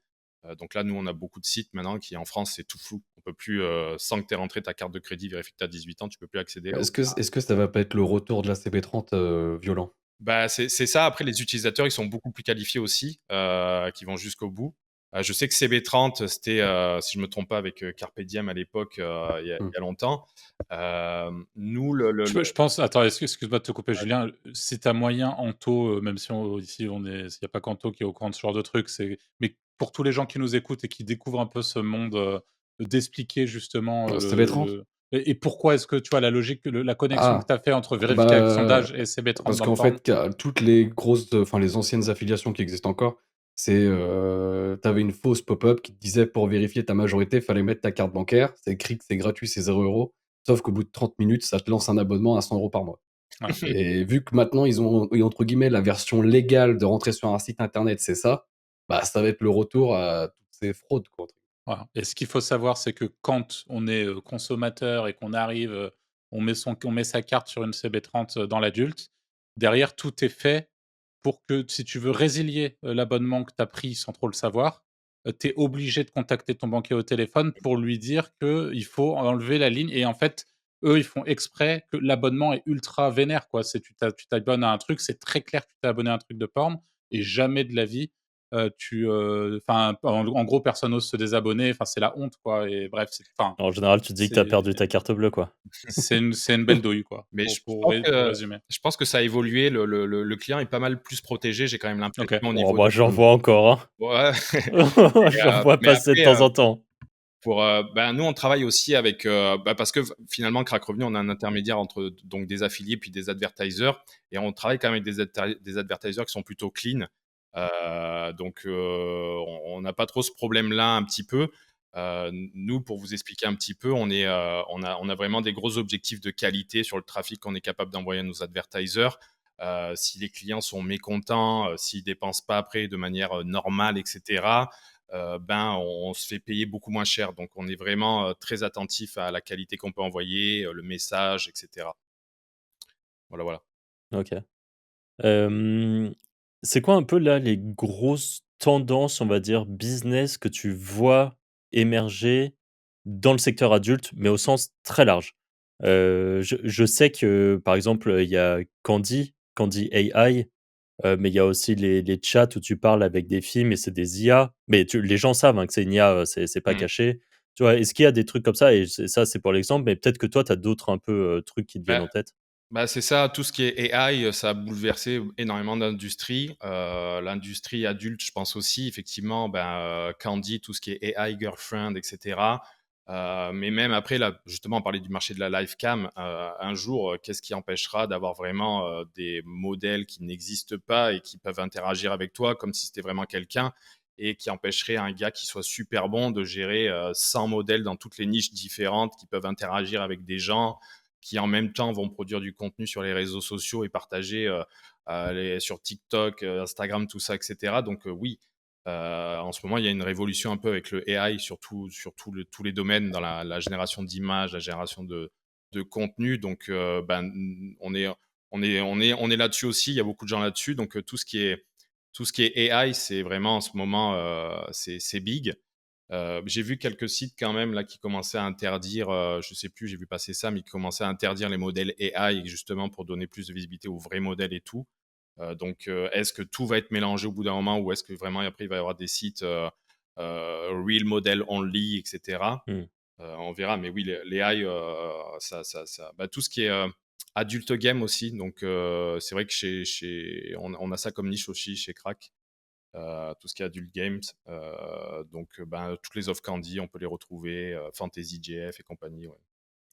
Donc là, nous, on a beaucoup de sites maintenant qui, en France, c'est tout flou. On peut plus, sans que tu aies rentré ta carte de crédit, vérifier que tu as 18 ans, tu peux plus accéder Est-ce que ça va pas être le retour de la CB30, violent? Bah, c'est ça. Après, les utilisateurs, ils sont beaucoup plus qualifiés aussi, qui vont jusqu'au bout. Je sais que CB30, c'était, si je me trompe pas, avec Carpe Diem à l'époque, Mmh. il y a longtemps. Nous, Je pense attends, excuse-moi de te couper, Julien. Si tu as moyen Anto, même si ici on est il y a pas qu'Anto qui est au courant de ce genre de truc, mais pour tous les gens qui nous écoutent et qui découvrent un peu ce monde, d'expliquer justement, CB30? et pourquoi est-ce que tu vois la logique, la connexion que Ah! tu as fait entre vérification Bah, d'âge et CB30 parce dans le qu'en porn? fait, toutes les grosses, enfin les anciennes affiliations qui existent encore, c'est, tu une fausse pop-up qui te disait: «Pour vérifier ta majorité, fallait mettre ta carte bancaire». C'est écrit que c'est gratuit, c'est 0 €, sauf qu'au bout de 30 minutes, ça te lance un abonnement à 100 € par mois. Voilà, Et vu que maintenant ils ont entre guillemets «la version légale» de rentrer sur un site internet, c'est ça, bah, ça va être le retour à toutes ces fraudes, quoi. voilà, et ce qu'il faut savoir, c'est que quand on est, consommateur et qu'on arrive, on met sa carte sur une CB30, dans l'adulte, derrière tout est fait pour que si tu veux résilier, l'abonnement que tu as pris sans trop le savoir, tu es obligé de contacter ton banquier au téléphone pour lui dire qu'il faut enlever la ligne, et en fait, eux, ils font exprès que l'abonnement est ultra vénère, quoi. C'est tu t'abonnes à un truc, c'est très clair que tu t'es abonné à un truc de porn, et jamais de la vie, enfin, en gros, personne n'ose se désabonner, enfin, c'est la honte, quoi, et bref, En général, tu te dis que tu as c'est perdu ta carte bleue, quoi. c'est une belle douille, quoi, Mais pour résumer. je pense que ça a évolué. Le client est pas mal plus protégé, j'ai quand même OK. l'impression au Oh niveau bah, de j'en vois encore, hein. ouais, J'en vois mais passer de après, temps en temps. ben, nous, on travaille aussi avec, parce que finalement, Crack Revenu, on a un intermédiaire entre donc des affiliés puis des advertisers, et on travaille quand même avec des advertisers qui sont plutôt clean. Donc, on n'a pas trop ce problème-là un petit peu. Nous, pour vous expliquer un petit peu, on a vraiment des gros objectifs de qualité sur le trafic qu'on est capable d'envoyer à nos advertisers. Si les clients sont mécontents, s'ils dépensent pas après de manière normale, etc., ben, on se fait payer beaucoup moins cher. Donc, on est vraiment très attentif à la qualité qu'on peut envoyer, le message, etc. Voilà, voilà. OK. Hem, c'est quoi un peu là les grosses tendances, on va dire, business que tu vois émerger dans le secteur adulte, mais au sens très large? Je sais que, par exemple, il y a Candy AI, mais il y a aussi les chats où tu parles avec des films et c'est des IA, mais les gens savent, hein, que c'est une IA, c'est pas Mmh. caché. Tu vois? Est-ce qu'il y a des trucs comme ça? Et c'est pour l'exemple, mais peut-être que toi, tu as d'autres un peu, trucs qui te viennent Bah, en tête? c'est ça, tout ce qui est AI, ça a bouleversé énormément d'industries. L'industrie adulte, je pense aussi, effectivement, ben, Candy, tout ce qui est AI girlfriend, et cetera. Mais même après, là, justement, on parlait du marché de la live cam. Un jour, qu'est-ce qui empêchera d'avoir vraiment, des modèles qui n'existent pas et qui peuvent interagir avec toi comme si c'était vraiment quelqu'un, et qui empêcherait un gars qui soit super bon de gérer, 100 modèles dans toutes les niches différentes qui peuvent interagir avec des gens? qui en même temps vont produire du contenu sur les réseaux sociaux et partager sur TikTok, Instagram, tout ça, etc. Donc oui, en ce moment, il y a une révolution un peu avec le AI sur tous les domaines, dans la génération d'images, la génération de contenu. Donc, on est là-dessus aussi. Il y a beaucoup de gens là-dessus. Donc, tout ce qui est AI, c'est vraiment en ce moment, c'est big. J'ai vu quelques sites quand même là qui commençaient à interdire, je sais plus, j'ai vu passer ça, mais qui commençaient à interdire les modèles AI justement pour donner plus de visibilité aux vrais modèles et tout. Donc, est-ce que tout va être mélangé au bout d'un moment ou est-ce que vraiment après il va y avoir des sites real model only, etc. Mmh. On verra, mais oui, l'AI, tout ce qui est adulte game aussi. Donc, c'est vrai que on a ça comme niche aussi chez Crack. Tout ce qui est adult games. Donc, toutes les off candy, on peut les retrouver, Fantasy GF et compagnie. Ouais.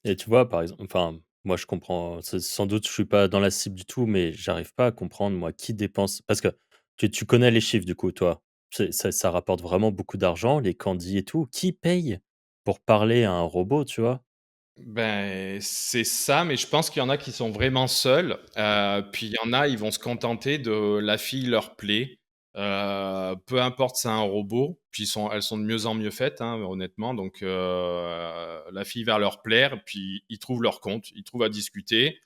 Et tu vois, par exemple, enfin, moi, je comprends, sans doute, je suis pas dans la cible du tout, mais j'arrive pas à comprendre, moi, qui dépense parce que tu connais les chiffres, du coup, toi? Ça rapporte vraiment beaucoup d'argent, les candies et tout. Qui paye pour parler à un robot, tu vois? Ben, c'est ça, mais je pense qu'il y en a qui sont vraiment seuls. Puis il y en a, ils vont se contenter de la fille leur plaît. Peu importe, c'est un robot. Puis elles sont de mieux en mieux faites, hein, honnêtement. Donc la fille va leur plaire, puis ils trouvent leur compte, ils trouvent à discuter.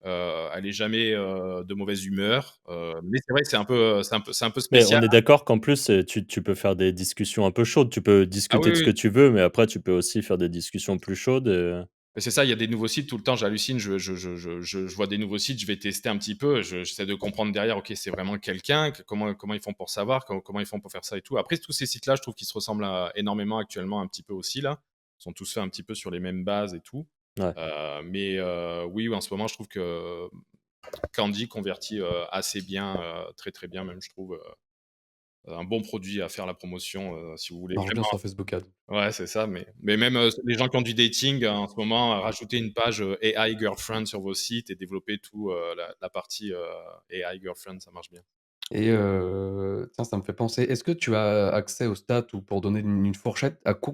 Elle est jamais de mauvaise humeur. Mais c'est vrai que c'est un peu Mais on spécial. est d'accord qu'en plus, tu peux faire des discussions un peu chaudes. Tu peux Ah discuter oui, de ce oui. que tu veux, mais après tu peux aussi faire des discussions plus chaudes, Mais c'est ça, il y a des nouveaux sites tout le temps, j'hallucine, je vois des nouveaux sites, je vais tester un petit peu, j'essaie de comprendre derrière, ok, c'est vraiment quelqu'un, comment ils font pour savoir, comment ils font pour faire ça et tout. Après, tous ces sites-là, je trouve qu'ils se ressemblent énormément actuellement, un petit peu aussi là. Ils sont tous faits un petit peu sur les mêmes bases et tout. ouais. Mais oui, en ce moment, je trouve que Candy convertit assez bien, très très bien même, je trouve. Un bon produit à faire la promotion, si vous voulez Marche bien vraiment. sur Facebook Ads. Ouais, c'est ça, mais même les gens qui ont du dating en ce moment, rajouter une page AI Girlfriend sur vos sites et développer tout la partie AI Girlfriend, ça marche bien. Et tiens, ça me fait penser, est-ce que tu as accès aux stats ou pour donner une fourchette, à quoi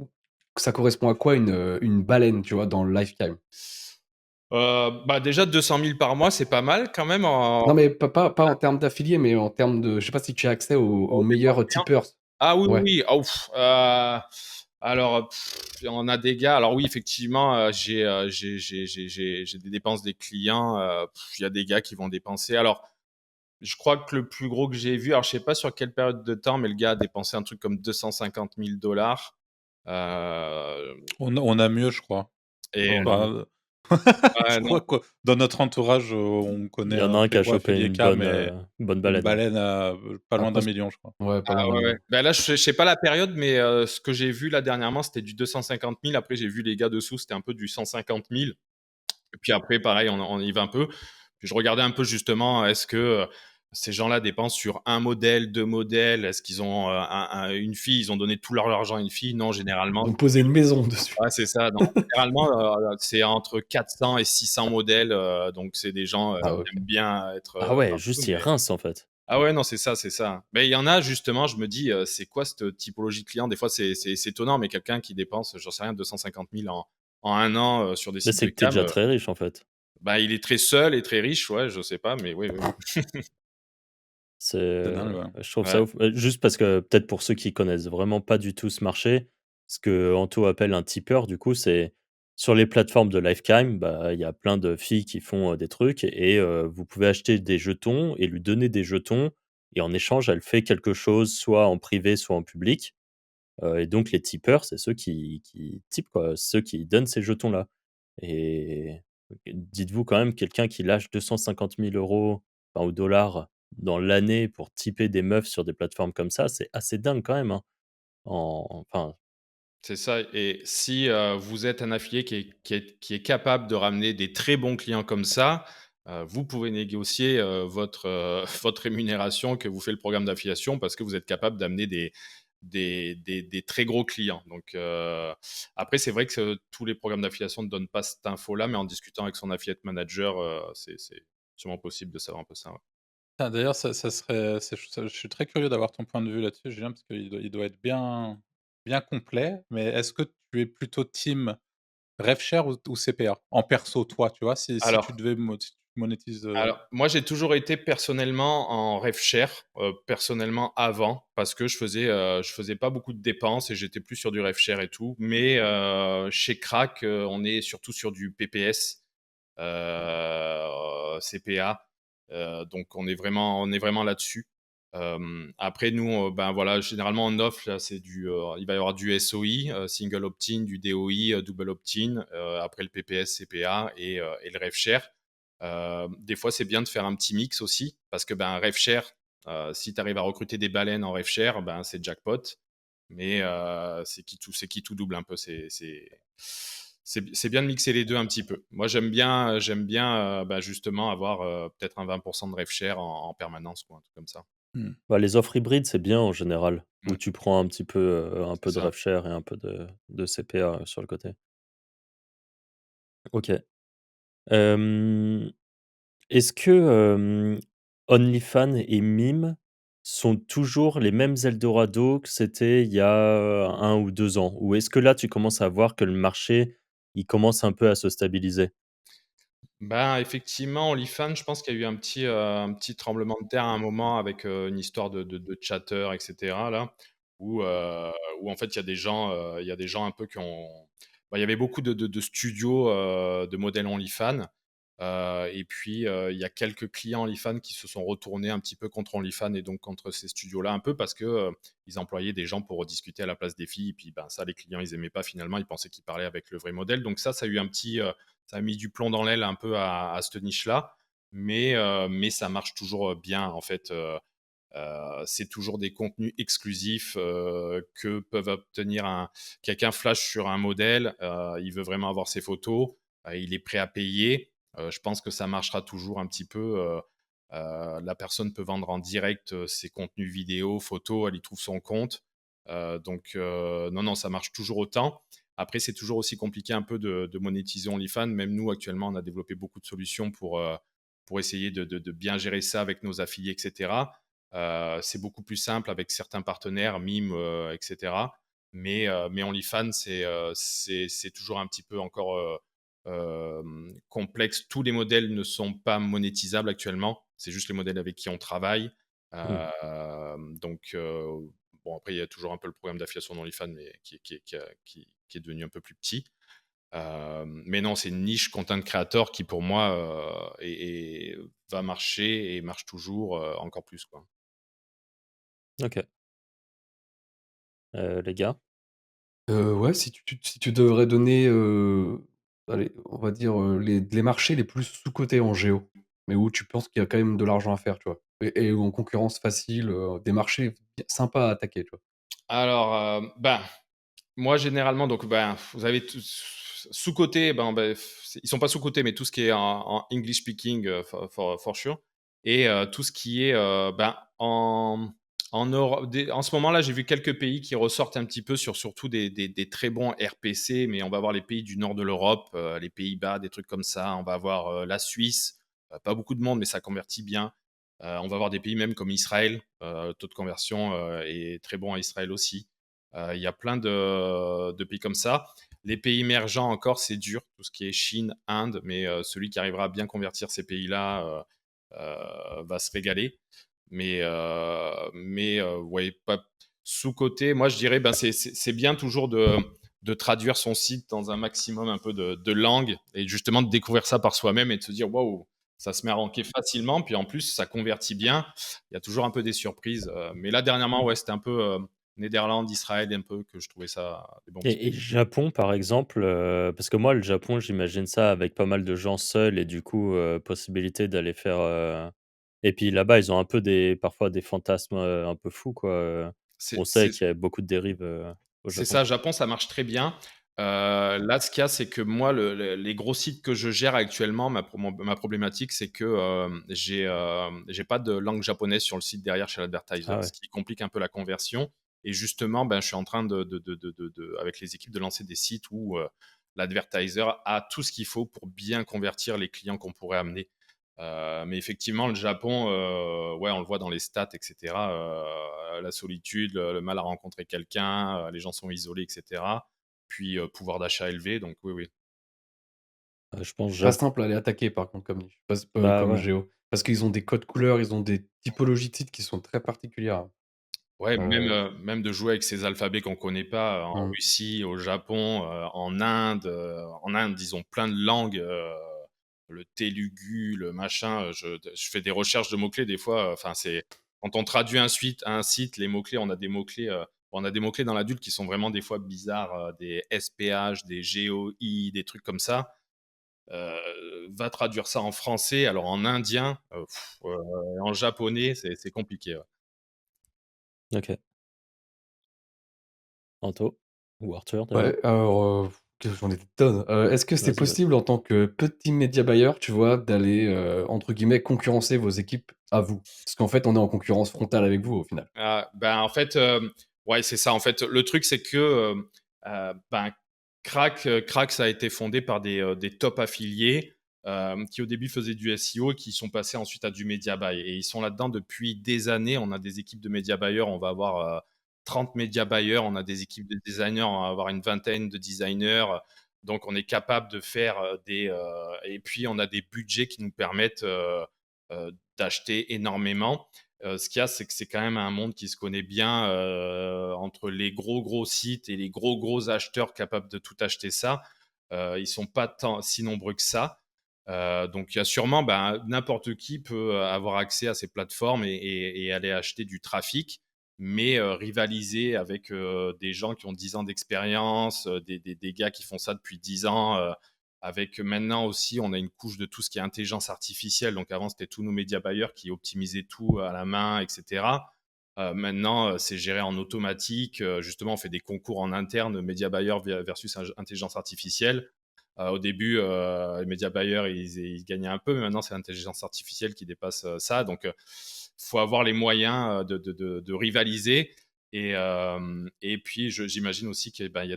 ça correspond à quoi une baleine, tu vois, dans le lifetime? Déjà 200 000 par mois, c'est pas mal quand même Non, mais pas en termes d'affiliés, mais en termes de je sais pas si tu as accès aux au dépenses meilleurs clients. tipeurs? Ah oui, oui, Ouais. oui. Ah, ouf, alors, on a des gars. Alors oui, effectivement, j'ai des dépenses des clients. Il y a des gars qui vont dépenser. Alors, je crois que le plus gros que j'ai vu, alors je sais pas sur quelle période de temps, mais le gars a dépensé un truc comme 250 000 dollars. Euh, On a mieux, je crois. et Oh là là. Enfin, je ouais, non. crois que dans notre entourage, on Il connaît y en a un un qui très a gros chopé affilié une K, mais bonne une baleine, ouais. baleine à pas loin Après d'un c million, je crois. Ouais, pas Ah loin d'un ouais, ouais. million. Ben là, je sais pas la période, mais ce que j'ai vu là dernièrement, c'était du 250 000. Après, j'ai vu les gars dessous, c'était un peu du 150 000. Et puis après, pareil, on y va un peu. Puis je regardais un peu justement, est-ce que ces gens-là dépensent sur un modèle, deux modèles? Est-ce qu'ils ont une fille? Ils ont donné tout leur argent à une fille? Non, généralement. Ils ont posé une maison dessus. Ouais, c'est ça. Non, généralement, c'est entre 400 et 600 modèles. Donc, c'est des gens Ah qui OK. aiment bien être Ah ouais, un peu. juste ils rincent, en fait. Ah ouais, non, c'est ça, c'est ça. Mais il y en a justement, je me dis, c'est quoi cette typologie de client? Des fois, c'est étonnant, mais quelqu'un qui dépense, j'en sais rien, 250 000 en un an sur des Mais sites c'est de que tu es cam, déjà très riche, en fait. il est très seul et très riche, ouais, je sais pas, mais oui, oui, oui. C'est dingue, ouais. Je trouve ça Ouais, ouf. Juste parce que peut-être pour ceux qui connaissent vraiment pas du tout ce marché, ce que Anto appelle un tipeur, du coup, c'est sur les plateformes de Lifetime, bah, il y a plein de filles qui font, des trucs et vous pouvez acheter des jetons et lui donner des jetons et en échange, elle fait quelque chose, soit en privé, soit en public, et donc les tipeurs, c'est ceux qui tipent, quoi, ceux qui donnent ces jetons-là et dites-vous quand même, quelqu'un qui lâche 250 000 €, enfin, ou dollars dans l'année pour tiper des meufs sur des plateformes comme ça, c'est assez dingue quand même, hein. Enfin, c'est ça. Et si vous êtes un affilié qui est capable de ramener des très bons clients comme ça, vous pouvez négocier votre, votre rémunération que vous fait le programme d'affiliation parce que vous êtes capable d'amener des très gros clients. Donc, après, c'est vrai que tous les programmes d'affiliation ne donnent pas cette info-là, mais en discutant avec son affiliate manager, c'est sûrement possible de savoir un peu ça. Ouais. Ah, d'ailleurs, ça serait je suis très curieux d'avoir ton point de vue là-dessus, Julien, parce qu'il doit être bien complet. Mais est-ce que tu es plutôt team, RevShare ou CPA? En perso, toi, tu vois, si tu Alors devais si tu monétises, Alors, moi, j'ai toujours été personnellement en RevShare, personnellement avant, parce que je faisais pas beaucoup de dépenses et j'étais plus sur du RevShare et tout. Mais chez Crack, on est surtout sur du PPS, CPA. Donc, on est vraiment là-dessus. Après, nous, ben voilà, généralement en offre, là, il va y avoir du SOI, single opt-in, du DOI, double opt-in, après le PPS, CPA et le RevShare. Des fois, c'est bien de faire un petit mix aussi, parce que ben, RevShare, si tu arrives à recruter des baleines en RevShare, ben, c'est jackpot. Mais c'est qui tout double un peu. C'est bien de mixer les deux un petit peu. Moi, j'aime bien ben, justement avoir peut-être un 20% de RevShare en permanence, quoi, un truc comme ça. mmh, Bah, les offres hybrides, c'est bien en général, où Ouais, tu prends un c'est peu de ça. RevShare et un peu de CPA, sur le côté. OK. Hem, est-ce que, OnlyFans et Mime sont toujours les mêmes eldorado que c'était il y a 1 ou 2 ans? Ou est-ce que là, tu commences à voir que le marché, il commence un peu à se stabiliser? Ben, effectivement, OnlyFans, je pense qu'il y a eu un petit tremblement de terre à un moment avec une histoire de chatter, etc. là, où, où en fait il y a des gens un peu qui ont. Ben, il y avait beaucoup de studios de modèles OnlyFans. Et puis il y a quelques clients OnlyFans qui se sont retournés un petit peu contre OnlyFans et donc contre ces studios-là un peu parce que ils employaient des gens pour discuter à la place des filles. Et puis ben, ça, les clients, ils aimaient pas finalement. Ils pensaient qu'ils parlaient avec le vrai modèle. Donc ça a eu ça a mis du plomb dans l'aile un peu à cette niche-là, mais ça marche toujours bien en fait. C'est toujours des contenus exclusifs que peuvent obtenir quelqu'un flash sur un modèle, il veut vraiment avoir ses photos, il est prêt à payer. Je pense que ça marchera toujours un petit peu. La personne peut vendre en direct ses contenus vidéo, photos, elle y trouve son compte. Donc non, non, ça marche toujours autant. Après, c'est toujours aussi compliqué un peu de monétiser OnlyFans. Même nous, actuellement, on a développé beaucoup de solutions pour essayer de bien gérer ça avec nos affiliés, etc. C'est beaucoup plus simple avec certains partenaires, Mime, etc. Mais OnlyFans, c'est toujours un petit peu encore complexe. Tous les modèles ne sont pas monétisables actuellement. C'est juste les modèles avec qui on travaille. Mmh. Donc, bon, après, il y a toujours un peu le programme d'affiliation d'OnlyFans, mais qui est devenu un peu plus petit. Mais non, c'est une niche content creator qui, pour moi, va marcher et marche toujours encore plus, quoi. OK. Les gars? Ouais, si tu devrais donner, allez, on va dire, les marchés les plus sous-cotés en géo, mais où tu penses qu'il y a quand même de l'argent à faire, tu vois? Et où en concurrence facile, des marchés bien sympas à attaquer, tu vois? Alors, ben, moi, généralement, donc, ben, vous avez sous-coté, ils sont pas sous-cotés, mais tout ce qui est en English speaking, for sure. Et tout ce qui est ben, en Europe. En ce moment-là, j'ai vu quelques pays qui ressortent un petit peu sur surtout des très bons RPC, mais on va avoir les pays du nord de l'Europe, les Pays-Bas, des trucs comme ça. On va avoir la Suisse, pas beaucoup de monde, mais ça convertit bien. On va avoir des pays même comme Israël, le taux de conversion est très bon à Israël aussi. Il y a plein de pays comme ça. Les pays émergents encore, c'est dur, tout ce qui est Chine, Inde, mais celui qui arrivera à bien convertir ces pays-là va se régaler. Mais ouais, pas sous-côté. Moi, je dirais, ben, c'est bien toujours de traduire son site dans un maximum un peu de langues et justement de découvrir ça par soi-même et de se dire, waouh, ça se met à ranker facilement. Puis en plus, ça convertit bien. Il y a toujours un peu des surprises. Mais là, dernièrement, ouais, c'était un peu Néderlande, Israël, un peu que je trouvais ça des bons petits Et pays. Japon, par exemple, parce que moi, le Japon, j'imagine ça avec pas mal de gens seuls et du coup, possibilité d'aller faire, et puis là-bas, ils ont un peu parfois des fantasmes, un peu fous, quoi, C'est on sait c'est qu'il y a beaucoup de dérives, au C'est Japon. ça, Japon, ça marche très bien. Là, ce qu'il y a, c'est que moi, les gros sites que je gère actuellement, ma problématique, c'est que j'ai pas de langue japonaise sur le site derrière chez l'advertiser, Ah ce ouais. qui complique un peu la conversion. Et justement, ben, je suis en train avec les équipes de lancer des sites où l'advertiser a tout ce qu'il faut pour bien convertir les clients qu'on pourrait amener. Mais effectivement, le Japon, ouais, on le voit dans les stats, etc. La solitude, le mal à rencontrer quelqu'un, les gens sont isolés, etc. Puis pouvoir d'achat élevé, donc oui, oui. Je pense Pas Jap simple à aller attaquer par contre comme niche, bah, comme ouais. géo. Parce qu'ils ont des codes couleurs, ils ont des typologies de sites qui sont très particulières. Ouais, Heu, même de jouer avec ces alphabets qu'on connaît pas, en mmh. Russie, au Japon, en Inde, ils ont plein de langues, le télugu, le machin, je fais des recherches de mots-clés des fois, enfin c'est quand on traduit un site, les mots-clés, on a des mots-clés dans l'adulte qui sont vraiment des fois bizarres, des SPH, des GOI, des trucs comme ça. Va traduire ça en français, alors en indien, en japonais, c'est compliqué, ouais. OK. Anto ou Arthur d'ailleurs? Ouais, alors, j'en ai des tonnes. Est-ce que c'est Vas-y, vas-y. possible en tant que petit média buyer, tu vois, d'aller, entre guillemets «concurrencer» vos équipes à vous? Parce qu'en fait, on est en concurrence frontale avec vous au final. Ben, en fait, ouais, c'est ça. En fait, le truc, c'est que, ben, Crack, ça a été fondé par des top affiliés, qui au début faisaient du SEO et qui sont passés ensuite à du media buy et ils sont là-dedans depuis des années. On a des équipes de media buyers, on va avoir, 30 media buyers, on a des équipes de designers, on va avoir une vingtaine de designers, donc on est capable de faire, et puis on a des budgets qui nous permettent, d'acheter énormément. Ce qu'il y a, c'est que c'est quand même un monde qui se connaît bien entre les gros sites et les gros acheteurs capables de tout acheter ça. Ils sont pas tant si nombreux que ça. Donc il y a sûrement, ben, n'importe qui peut avoir accès à ces plateformes et aller acheter du trafic, mais rivaliser avec des gens qui ont 10 ans d'expérience, des gars qui font ça depuis 10 ans. Avec maintenant aussi, on a une couche de tout ce qui est intelligence artificielle. Donc avant, c'était tous nos médias buyers qui optimisaient tout à la main, etc. Maintenant, c'est géré en automatique. Justement, on fait des concours en interne, média buyer versus intelligence artificielle. Au début, les médias buyers, ils gagnaient un peu, mais maintenant, c'est l'intelligence artificielle qui dépasse ça. Donc, il faut avoir les moyens de rivaliser. Et puis, j'imagine aussi qu'il ben,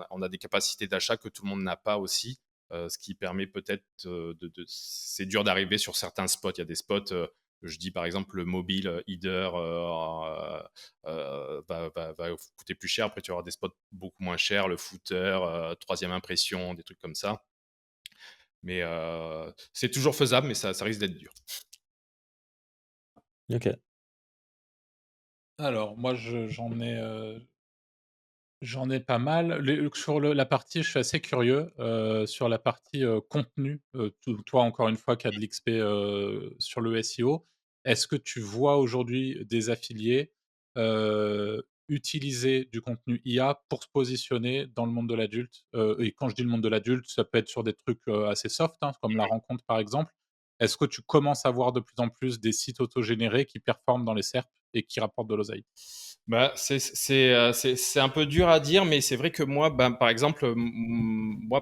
on a des capacités d'achat que tout le monde n'a pas aussi, ce qui permet peut-être c'est dur d'arriver sur certains spots. Il y a des spots, je dis par exemple le mobile, Header, va coûter plus cher. Après, tu vas avoir des spots beaucoup moins chers, le footer, troisième impression, des trucs comme ça. Mais c'est toujours faisable, mais ça risque d'être dur. OK. Alors moi j'en ai pas mal. Sur la partie, je suis assez curieux, sur la partie, contenu, toi encore une fois qui a de l'XP, sur le SEO. Est-ce que tu vois aujourd'hui des affiliés, utiliser du contenu IA pour se positionner dans le monde de l'adulte? Et quand je dis le monde de l'adulte, ça peut être sur des trucs, assez soft, hein, comme la rencontre par exemple. Est-ce que tu commences à voir de plus en plus des sites autogénérés qui performent dans les SERP et qui rapportent de l'oseille? Bah, c'est un peu dur à dire, mais c'est vrai que moi, ben, par exemple,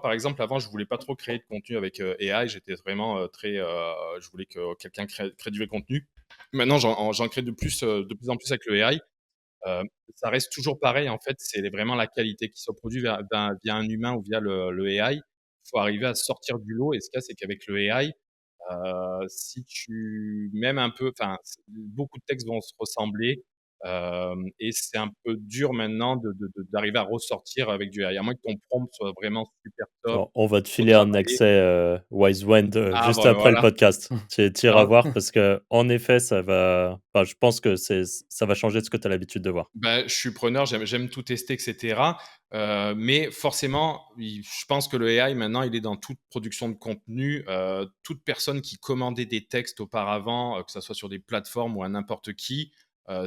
par exemple, avant, je voulais pas trop créer de contenu avec AI. J'étais vraiment je voulais que quelqu'un crée du contenu. Maintenant, j'en crée de plus en plus avec le AI. Euh, Ça reste toujours pareil, en fait, c'est vraiment la qualité qui soit produite via un humain ou via le AI. Il faut arriver à sortir du lot. Et ce qu'il y a, c'est qu'avec le AI, si tu même un peu, enfin, beaucoup de textes vont se ressembler, et c'est un peu dur maintenant d'arriver à ressortir avec du AI, à moins que ton prompt soit vraiment super top, On va te trop filer un travaillé. accès, Wisewend, Ah juste bah, après le voilà. podcast. Tu iras Non, voir parce que en effet, ça va enfin, je pense que ça va changer de ce que tu as l'habitude de voir. bah, je suis preneur, j'aime tout tester, et cetera. Mais forcément, je pense que le AI maintenant, il est dans toute production de contenu. Toute personne qui commandait des textes auparavant, que ça soit sur des plateformes ou à n'importe qui,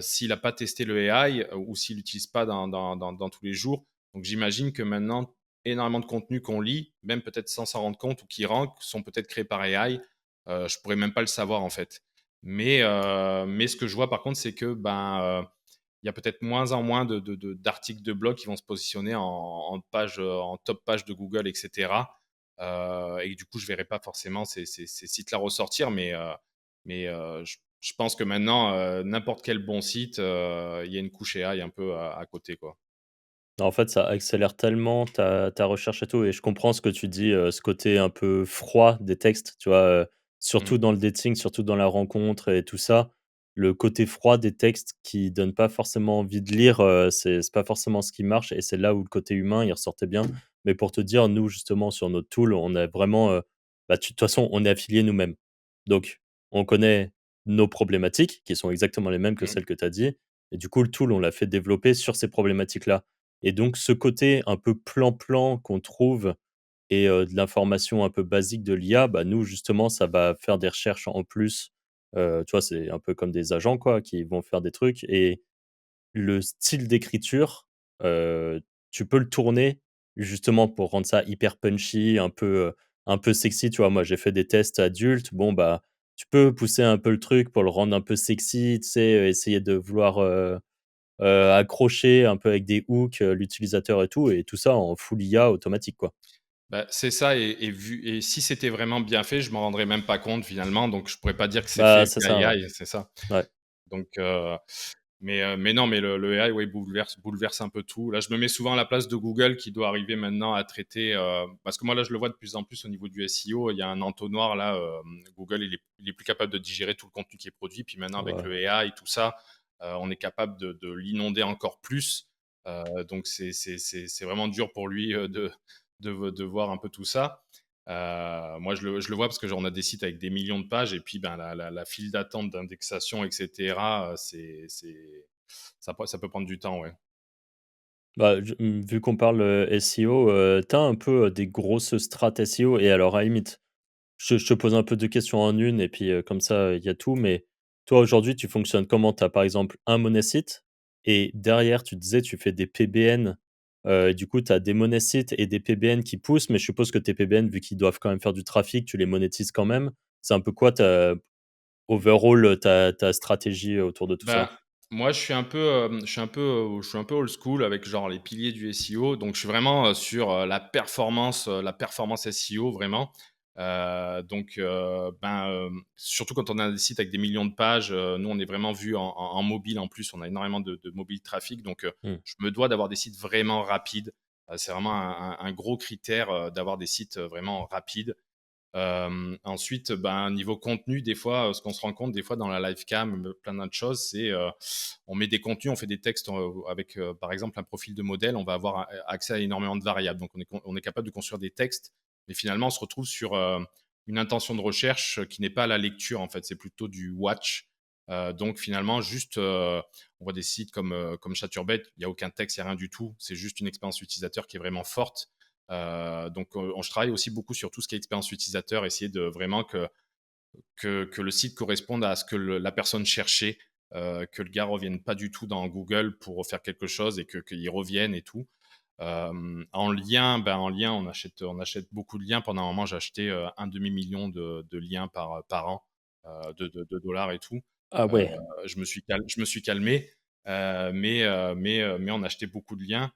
s'il a pas testé le AI, ou s'il l'utilise pas dans tous les jours. Donc j'imagine que maintenant, énormément de contenus qu'on lit, même peut-être sans s'en rendre compte ou qui rankent, sont peut-être créés par AI. Je pourrais même pas le savoir en fait. Mais ce que je vois par contre, c'est que ben, il y a peut-être moins en moins d'articles de blog qui vont se positionner en top page de Google, etc. Et du coup, je ne verrai pas forcément ces sites-là ressortir, mais je pense que maintenant, n'importe quel bon site, il y a une couche AI un peu à côté, quoi. En fait, ça accélère tellement ta recherche et tout et je comprends ce que tu dis, ce côté un peu froid des textes, tu vois? Mm. Surtout dans le dating, surtout dans la rencontre et tout ça. Le côté froid des textes qui donne pas forcément envie de lire, c'est pas forcément ce qui marche et c'est là où le côté humain, il ressortait bien. Mais pour te dire, nous, justement, sur notre tool, on a vraiment, de toute façon, on est affiliés nous-mêmes. Donc, on connaît nos problématiques, qui sont exactement les mêmes que Mmh. celles que tu as dit. Et du coup, le tool, on l'a fait développer sur ces problématiques-là. Et donc, ce côté un peu plan-plan qu'on trouve et de l'information un peu basique de l'IA, bah, nous, justement, ça va faire des recherches en plus. Tu vois, c'est un peu comme des agents, quoi, qui vont faire des trucs. Et le style d'écriture, tu peux le tourner justement pour rendre ça hyper punchy, un peu sexy, tu vois? Moi, j'ai fait des tests adultes, bon, bah, tu peux pousser un peu le truc pour le rendre un peu sexy, tu sais, essayer de vouloir, accrocher un peu avec des hooks, l'utilisateur et tout ça en full IA automatique, quoi. Bah, c'est ça et si c'était vraiment bien fait, je m'en rendrais même pas compte finalement, donc je pourrais pas dire que c'est Bah, fait c'est via ça, ouais. AI, c'est ça. Ouais. Donc mais non, mais le AI, ouais, bouleverse un peu tout. Là, je me mets souvent à la place de Google qui doit arriver maintenant à traiter, parce que moi, là, je le vois de plus en plus au niveau du SEO, il y a un entonnoir là, Google, il est plus capable de digérer tout le contenu qui est produit, puis maintenant avec Ouais. le AI, tout ça, on est capable de l'inonder encore plus. Donc c'est vraiment dur pour lui, de voir un peu tout ça. Moi, je le vois parce que on a des sites avec des millions de pages et puis ben, la file d'attente d'indexation, etc., ça peut prendre du temps, ouais. Bah, vu qu'on parle, SEO, tu un peu, des grosses strats SEO et alors à la limite, je te pose un peu 2 questions en une et puis, comme ça, il y a tout. Mais toi, aujourd'hui, tu fonctionnes comment? Tu as, par exemple, un monécite et derrière, tu disais, tu fais des PBN, du coup, tu as des monécites et des PBN qui poussent, mais je suppose que tes PBN, vu qu'ils doivent quand même faire du trafic, tu les monétises quand même? C'est un peu quoi ta overall, ta stratégie autour de tout Ben, ça? moi, je suis un peu old school avec genre les piliers du SEO. Donc, je suis vraiment sur la performance SEO vraiment. Surtout quand on a des sites avec des millions de pages, nous, on est vraiment vu en mobile en plus. On a énormément de mobile trafic. Donc, Mmh. je me dois d'avoir des sites vraiment rapides. C'est vraiment un gros critère d'avoir des sites vraiment rapides. Ensuite, ben, niveau contenu, des fois, ce qu'on se rend compte, des fois, dans la live cam, plein d'autres choses, c'est on met des contenus, on fait des textes avec, par exemple, un profil de modèle, on va avoir accès à énormément de variables. Donc, on est capable de construire des textes, mais finalement, on se retrouve sur une intention de recherche qui n'est pas la lecture, en fait, c'est plutôt du watch. Donc, finalement, juste, on voit des sites comme Chaturbate, il n'y a aucun texte, il n'y a rien du tout. C'est juste une expérience utilisateur qui est vraiment forte. Je travaille aussi beaucoup sur tout ce qui est expérience utilisateur, essayer de vraiment que le site corresponde à ce que la personne cherchait, que le gars revienne pas du tout dans Google pour faire quelque chose et qu'il revienne et tout. En lien, on achète beaucoup de liens. Pendant un moment, j'ai acheté un demi-million de liens par an, de dollars et tout. Ah Euh, ouais. je me suis calmé, mais on achetait beaucoup de liens.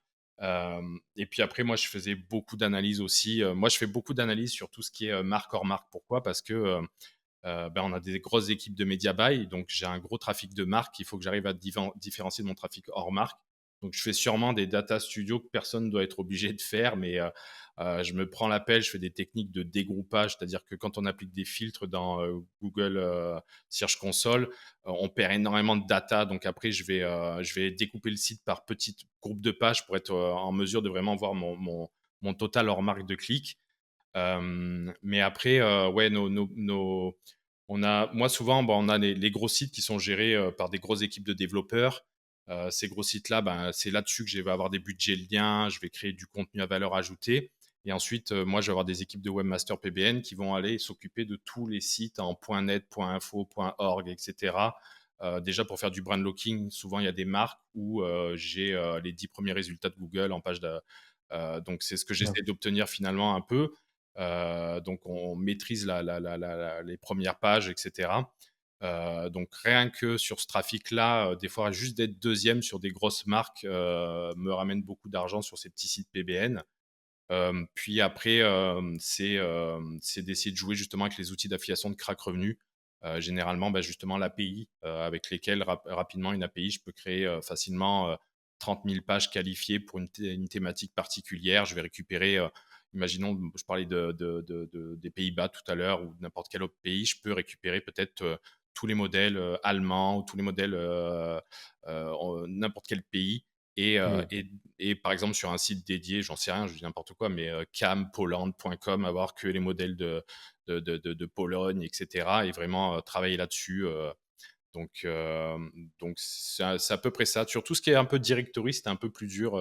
Et puis après, moi, je faisais beaucoup d'analyses aussi. Moi, je fais beaucoup d'analyses sur tout ce qui est marque hors marque. Pourquoi? Parce que on a des grosses équipes de media buy, donc j'ai un gros trafic de marque. Il faut que j'arrive à différencier de mon trafic hors marque. Donc, je fais sûrement des data studios que personne ne doit être obligé de faire, mais je me prends l'appel, je fais des techniques de dégroupage, c'est-à-dire que quand on applique des filtres dans Google Search Console, on perd énormément de data. Donc après, je vais découper le site par petits groupes de pages pour être en mesure de vraiment voir mon total hors marque de clics. Mais après, ouais, moi souvent, ben, on a les gros sites qui sont gérés par des grosses équipes de développeurs. Ces gros sites-là, ben, c'est là-dessus que je vais avoir des budgets liens, je vais créer du contenu à valeur ajoutée. Et ensuite, moi, je vais avoir des équipes de webmaster PBN qui vont aller s'occuper de tous les sites en .net, .info, .org, etc. Déjà pour faire du brand looking, souvent il y a des marques où j'ai les 10 premiers résultats de Google en page de. Donc c'est ce que Ouais. j'essaie d'obtenir finalement un peu. Donc on maîtrise les premières pages, etc. Donc rien que sur ce trafic-là, des fois juste d'être deuxième sur des grosses marques me ramène beaucoup d'argent sur ces petits sites PBN. Puis après, c'est d'essayer de jouer justement avec les outils d'affiliation de Crack Revenu. Généralement, bah, justement l'API avec lesquels rapidement une API, je peux créer facilement 30 000 pages qualifiées pour une thématique particulière. Je vais récupérer, imaginons, je parlais des Pays-Bas tout à l'heure ou n'importe quel autre pays, je peux récupérer peut-être tous les modèles allemands ou tous les modèles n'importe quel pays Et, Ouais. et par exemple, sur un site dédié, j'en sais rien, je dis n'importe quoi, mais campoland.com, avoir que les modèles de Pologne, etc. Et vraiment travailler là-dessus. Donc, c'est à peu près ça. Sur tout ce qui est un peu directory, c'était un peu plus dur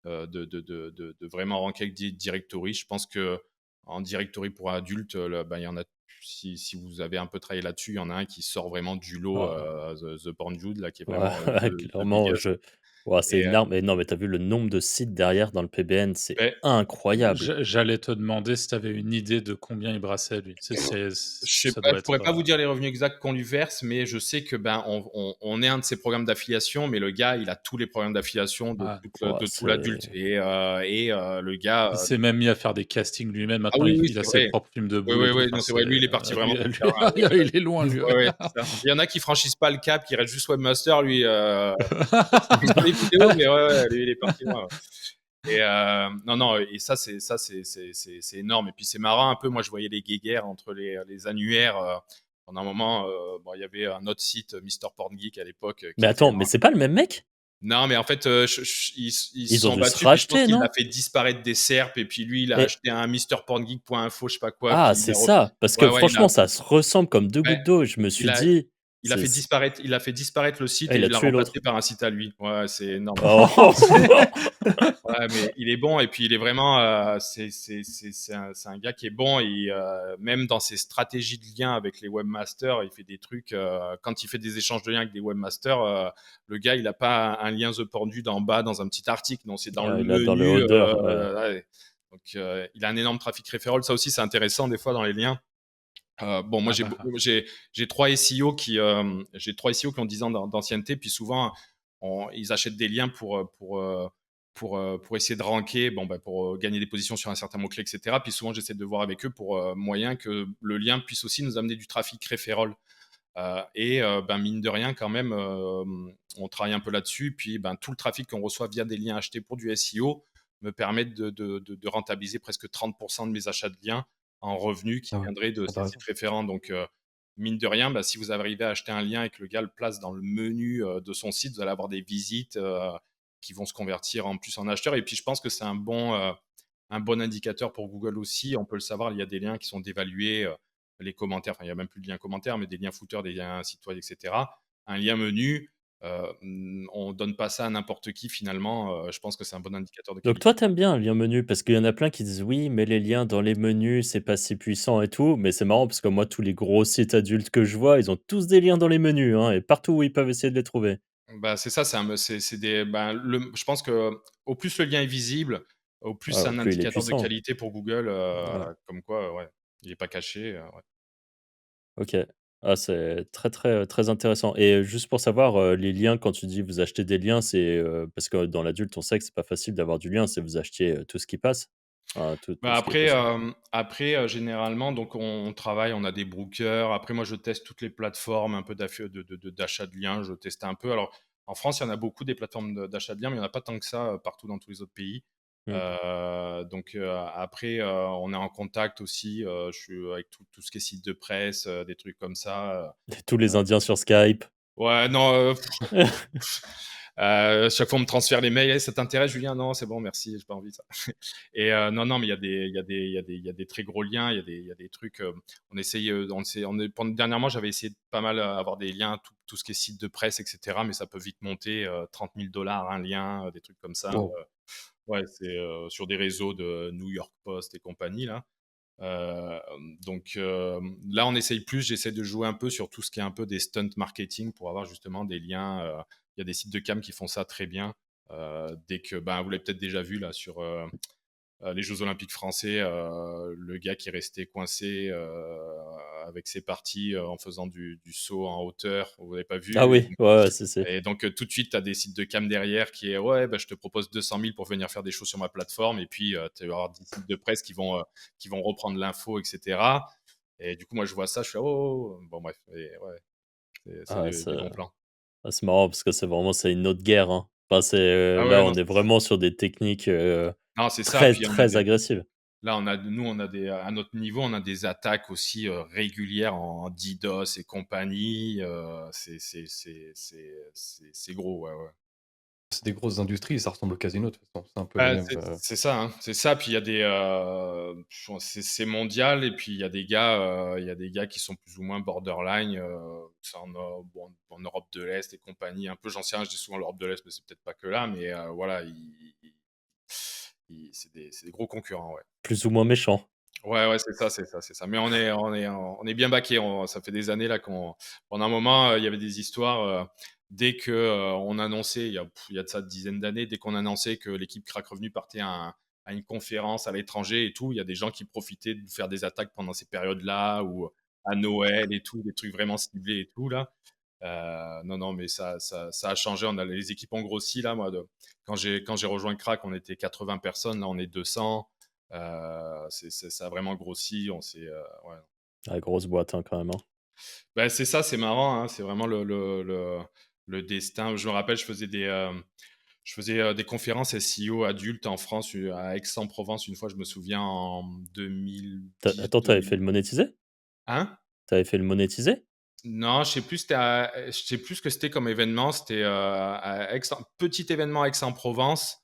de vraiment ranker avec directory. Je pense que en directory pour adultes, il y en a. Si vous avez un peu travaillé là-dessus, il y en a un qui sort vraiment du lot, Ah, The Porn Dude, là, qui est ouais, vraiment the clairement, biggest. ouais, c'est Et une arme. Mais non, mais t'as vu le nombre de sites derrière dans le PBN, c'est ben, incroyable. J'allais te demander si tu avais une idée de combien il brassait, lui. je sais Ça pas, doit je pourrais être. pas vous dire les revenus exacts qu'on lui verse, mais je sais que on est un de ses programmes d'affiliation, mais le gars, il a tous les programmes d'affiliation Ah, Ouais, de tout l'adulte. c'est. Le gars, il s'est même mis à faire des castings lui-même. ah Maintenant, oui, oui, il a c'est ses vrai. propres films de Oui, boules et oui, tout. oui, Enfin, non, c'est vrai. Lui, il est parti vraiment pour faire. il est loin, lui. Ouais, ouais, c'est ça. Il y en a qui franchissent pas le cap, qui restent juste webmaster. Lui, c'est plus sur les vidéos, mais ouais, ouais, lui, il est parti loin. Ouais. Et non, non, et c'est énorme. Et puis c'est marrant un peu. Moi, je voyais les guéguerres entre les annuaires. Pendant un moment, bon, il y avait un autre site, Mister Porn Geek à l'époque, Mais qui était. attends, mais c'est pas le même mec? Non, mais en fait, ils se Ils ont sont dû se battus. Puis je pense racheter, qu'il a non? fait disparaître des SERPs. Et puis lui, il a Mais acheté un MrPornGeek.info, je sais pas quoi. ah, Puis il c'est a ça, parce que ouais, ouais, franchement, ça se ressemble comme 2 ouais, gouttes d'eau. Je me il suis a, dit, fait c'est il a fait disparaître le site ah, et il a il l'a tué remplacé l'autre. par un site à lui. Ouais, c'est énorme. Oh! Ouais, mais il est bon et puis il est vraiment, c'est un gars qui est bon et même dans ses stratégies de lien avec les webmasters, il fait des trucs. Quand il fait des échanges de liens avec des webmasters, le gars, il a pas un lien The Porn Dude en bas dans un petit article, non, c'est dans le Ouais, là, dans le menu. holder, ouais. Ouais. Donc, il a un énorme trafic referral. Ça aussi, c'est intéressant des fois dans les liens. Bon, moi Ah bah, j'ai trois SEO qui ont 10 ans d'ancienneté, puis souvent ils achètent des liens pour essayer de ranker, bon, bah, pour gagner des positions sur un certain mot-clé, etc. Puis souvent j'essaie de voir avec eux pour moyen que le lien puisse aussi nous amener du trafic referral. Ben, mine de rien, quand même, on travaille un peu là-dessus. Puis ben, tout le trafic qu'on reçoit via des liens achetés pour du SEO me permet de rentabiliser presque 30% de mes achats de liens en revenus qui ah ouais, viendraient de ces intéressant. sites référents. Donc, mine de rien, bah, si vous arrivez à acheter un lien et que le gars le place dans le menu de son site, vous allez avoir des visites qui vont se convertir en plus en acheteurs. Et puis, je pense que c'est un bon indicateur pour Google aussi. On peut le savoir, il y a des liens qui sont dévalués, les commentaires, enfin, il n'y a même plus de liens commentaires, mais des liens footers, des liens site web, etc. Un lien menu, on ne donne pas ça à n'importe qui finalement. Je pense que c'est un bon indicateur de Donc qualité. toi, t'aimes bien un lien menu parce qu'il y en a plein qui disent: «Oui, mais les liens dans les menus, c'est pas si puissant et tout». Mais c'est marrant parce que moi, tous les gros sites adultes que je vois, ils ont tous des liens dans les menus, hein, et partout où ils peuvent essayer de les trouver. Bah, c'est ça, c'est des, ben, je pense que au plus le lien est visible, au plus c'est Ouais, un plus il est indicateur de puissant. qualité pour Google, Ouais, comme quoi, ouais, il n'est pas caché. Ouais. OK. Ah, c'est très, très, très intéressant et juste pour savoir, les liens, quand tu dis vous achetez des liens, c'est, parce que dans l'adulte, on sait que c'est pas facile d'avoir du lien, c'est vous achetez, tout ce qui passe? Enfin, tout Bah, ce qui est après, possible. généralement, donc on travaille, on a des brokers. Après, moi, je teste toutes les plateformes un peu d'achat de liens. Je teste un peu. Alors, en France, il y en a beaucoup des plateformes d'achat de liens, mais il n'y en a pas tant que ça partout dans tous les autres pays. Mmh. Donc, après, on est en contact aussi. Je suis avec tout ce qui est site de presse, des trucs comme ça. Tous les Indiens sur Skype. Ouais, non, chaque fois, on me transfère les mails. «Eh, ça t'intéresse, Julien?» «Non, c'est bon, merci, j'ai pas envie de ça». Et non, non, mais il y a des très gros liens, il y a des trucs. On essaye, dernièrement, j'avais essayé de pas mal avoir des liens, tout ce qui est site de presse, etc. Mais ça peut vite monter, $30 000 un lien, des trucs comme ça. Wow. Ouais, c'est sur des réseaux de New York Post et compagnie là. Euh, donc là, on essaye plus. J'essaie de jouer un peu sur tout ce qui est un peu des stunt marketing pour avoir justement des liens. Il y a des sites de cam qui font ça très bien. Dès que, ben, vous l'avez peut-être déjà vu là sur les Jeux Olympiques français, le gars qui est resté coincé avec ses parties en faisant du saut en hauteur. Vous l'avez pas Ah vu? oui, ouais, ouais, c'est Et donc, tout de suite, tu as des sites de cam derrière qui est ouais, bah, je te propose 200 000 pour venir faire des shows sur ma plateforme. Et puis, tu vas avoir 10 sites de presse qui vont reprendre l'info, etc. Et du coup, moi, je vois ça, je fais oh, oh, oh. Bon, bref, et ouais, c'est ah, des bons plans. c'est marrant parce que c'est une autre guerre, hein. Enfin, c'est, Ah ouais, là, non, on est vraiment sur des techniques, non, c'est ça. très, Puis, très agressives. là, on a à notre niveau, on a des attaques aussi régulières en DDoS et compagnie. C'est gros, ouais, ouais. C'est des grosses industries, ça ressemble au casino de toute façon, c'est un peu les Bah, mêmes, c'est ça, hein, c'est ça. Puis il y a des, c'est mondial et puis il y a des gars qui sont plus ou moins borderline, ça en a bon, en Europe de l'Est et compagnie, un peu, j'en sais rien, je dis souvent l'Europe de l'Est, mais c'est peut-être pas que là, mais voilà, c'est des gros concurrents, ouais. Plus ou moins méchant. Ouais, ouais, c'est ça, c'est ça, c'est ça. Mais on est bien baqués. Ça fait des années là qu'on, pendant un moment, il y avait des histoires. Dès que on annonçait, il y a de ça une dizaine d'années, dès qu'on annonçait que l'équipe Crack Revenu partait à une conférence à l'étranger et tout, il y a des gens qui profitaient de faire des attaques pendant ces périodes-là ou à Noël et tout, des trucs vraiment ciblés et tout là. Non, non, mais ça a changé. Les équipes ont grossi là. Moi, quand j'ai rejoint Crack, on était 80 personnes. Là, on est 200. Ça a vraiment grossi. Ouais. Ah, grosse boîte, hein, quand même, hein. Ben, c'est ça, c'est marrant, hein, c'est vraiment le destin. Je me rappelle, je faisais des conférences SEO adultes en France, à Aix-en-Provence, une fois, je me souviens, en Attends, 2010, t'avais fait 2000. le monétiser? Hein? T'avais fait le monétiser? Non, je sais plus ce que c'était comme événement. C'était à petit événement à Aix-en-Provence.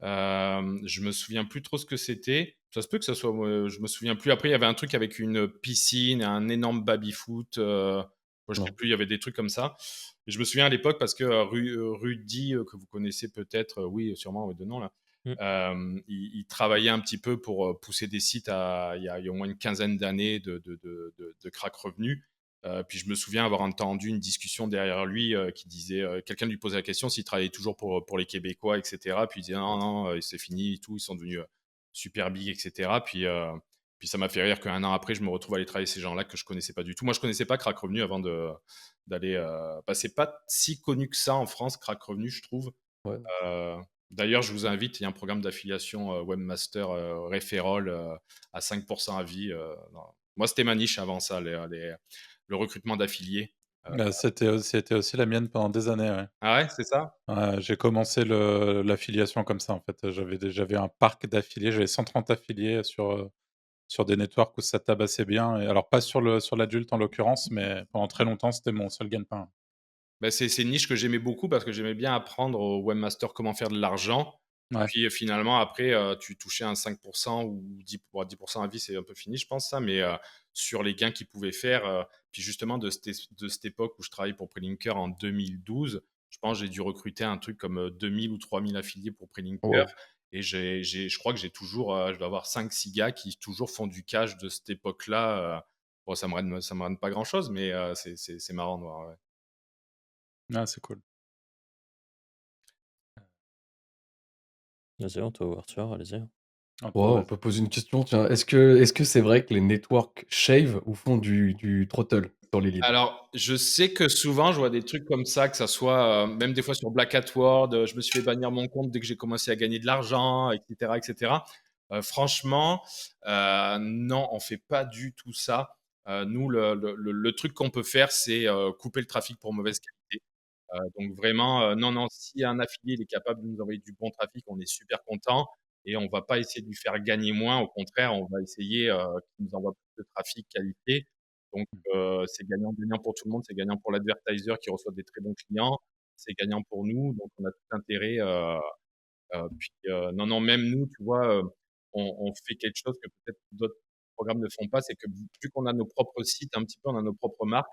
Je me souviens plus trop ce que c'était. Ça se peut que ça soit, je me souviens plus. Après, il y avait un truc avec une piscine, un énorme baby-foot. Moi, je sais non. plus. Il y avait des trucs comme ça. Et je me souviens à l'époque parce que Rudy, que vous connaissez peut-être, oui, sûrement, ouais, de nom là. Mmh. Il travaillait un petit peu pour pousser des sites il y a au moins une quinzaine d'années de crack revenu. Puis je me souviens avoir entendu une discussion derrière lui qui disait, quelqu'un lui posait la question s'il travaillait toujours pour les Québécois, etc. Puis il disait non, non, c'est fini et tout, ils sont devenus super big, etc. Puis ça m'a fait rire qu'un an après, je me retrouve à aller travailler avec ces gens-là que je connaissais pas du tout. Moi, je connaissais pas Crack Revenu avant d'aller. Bah, c'est pas si connu que ça en France, Crack Revenu, je trouve. Ouais. Euh, D'ailleurs, je vous invite, il y a un programme d'affiliation Webmaster Referral à 5% à vie. Moi, c'était ma niche avant ça, le recrutement d'affiliés. Euh, C'était aussi la mienne pendant des années, ouais. Ah ouais, c'est ça? Ouais, j'ai commencé l'affiliation comme ça, en fait. J'avais un parc d'affiliés, j'avais 130 affiliés sur des networks où ça tabassait bien et alors pas sur l'adulte en l'occurrence, mais pendant très longtemps, c'était mon seul gagne-pain. Bah, c'est une niche que j'aimais beaucoup parce que j'aimais bien apprendre au webmaster comment faire de l'argent. Ouais. Puis finalement, après, tu touchais un 5% ou 10% à vie, c'est un peu fini, je pense, ça. Mais sur les gains qu'ils pouvaient faire, puis justement, de cette époque où je travaillais pour Prelinker en 2012, je pense que j'ai dû recruter un truc comme 2000 ou 3000 affiliés pour Prelinker. Wow. Et je crois que j'ai toujours, je dois avoir 5-6 gars qui toujours font du cash de cette époque-là. Bon, ça me rend pas grand-chose, mais c'est marrant de voir. Ouais. Ah, c'est cool. Vas-y, on t'a ouverture, allez-y, hein. Un peu, Ouais, on ouais. peut poser une question, tiens. Est-ce que c'est vrai que les networks shave ou font du throttle sur les leads? Alors, je sais que souvent, je vois des trucs comme ça, que ça soit même des fois sur Black Hat World, je me suis fait bannir mon compte dès que j'ai commencé à gagner de l'argent, etc., etc. Franchement, non, on fait pas du tout ça. Nous, le truc qu'on peut faire, c'est couper le trafic pour mauvaise qualité. Donc vraiment, non, non, si un affilié il est capable de nous envoyer du bon trafic, on est super content et on va pas essayer de lui faire gagner moins. Au contraire, on va essayer qu'il nous envoie plus de trafic qualité. Donc c'est gagnant-gagnant pour tout le monde. C'est gagnant pour l'advertiser qui reçoit des très bons clients. C'est gagnant pour nous. Donc on a tout intérêt. Puis non, non, même nous, tu vois, on fait quelque chose que peut-être d'autres programmes ne font pas, c'est que vu qu'on a nos propres sites, un petit peu, on a nos propres marques,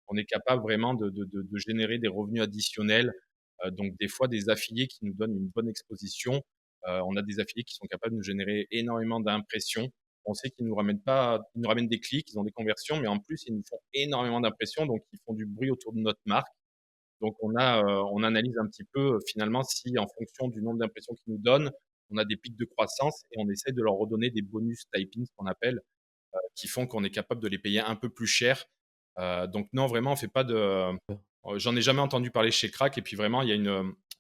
on est capable vraiment de générer des revenus additionnels. Donc des fois, des affiliés qui nous donnent une bonne exposition. On a des affiliés qui sont capables de nous générer énormément d'impressions. On sait qu'ils nous ramènent pas, ils nous ramènent des clics, ils ont des conversions, mais en plus, ils nous font énormément d'impressions, donc ils font du bruit autour de notre marque. Donc on analyse un petit peu finalement si en fonction du nombre d'impressions qu'ils nous donnent, on a des pics de croissance et on essaie de leur redonner des bonus typing, ce qu'on appelle, qui font qu'on est capable de les payer un peu plus cher. Donc non, vraiment, on fait pas de. J'en ai jamais entendu parler chez Crack. Et puis vraiment,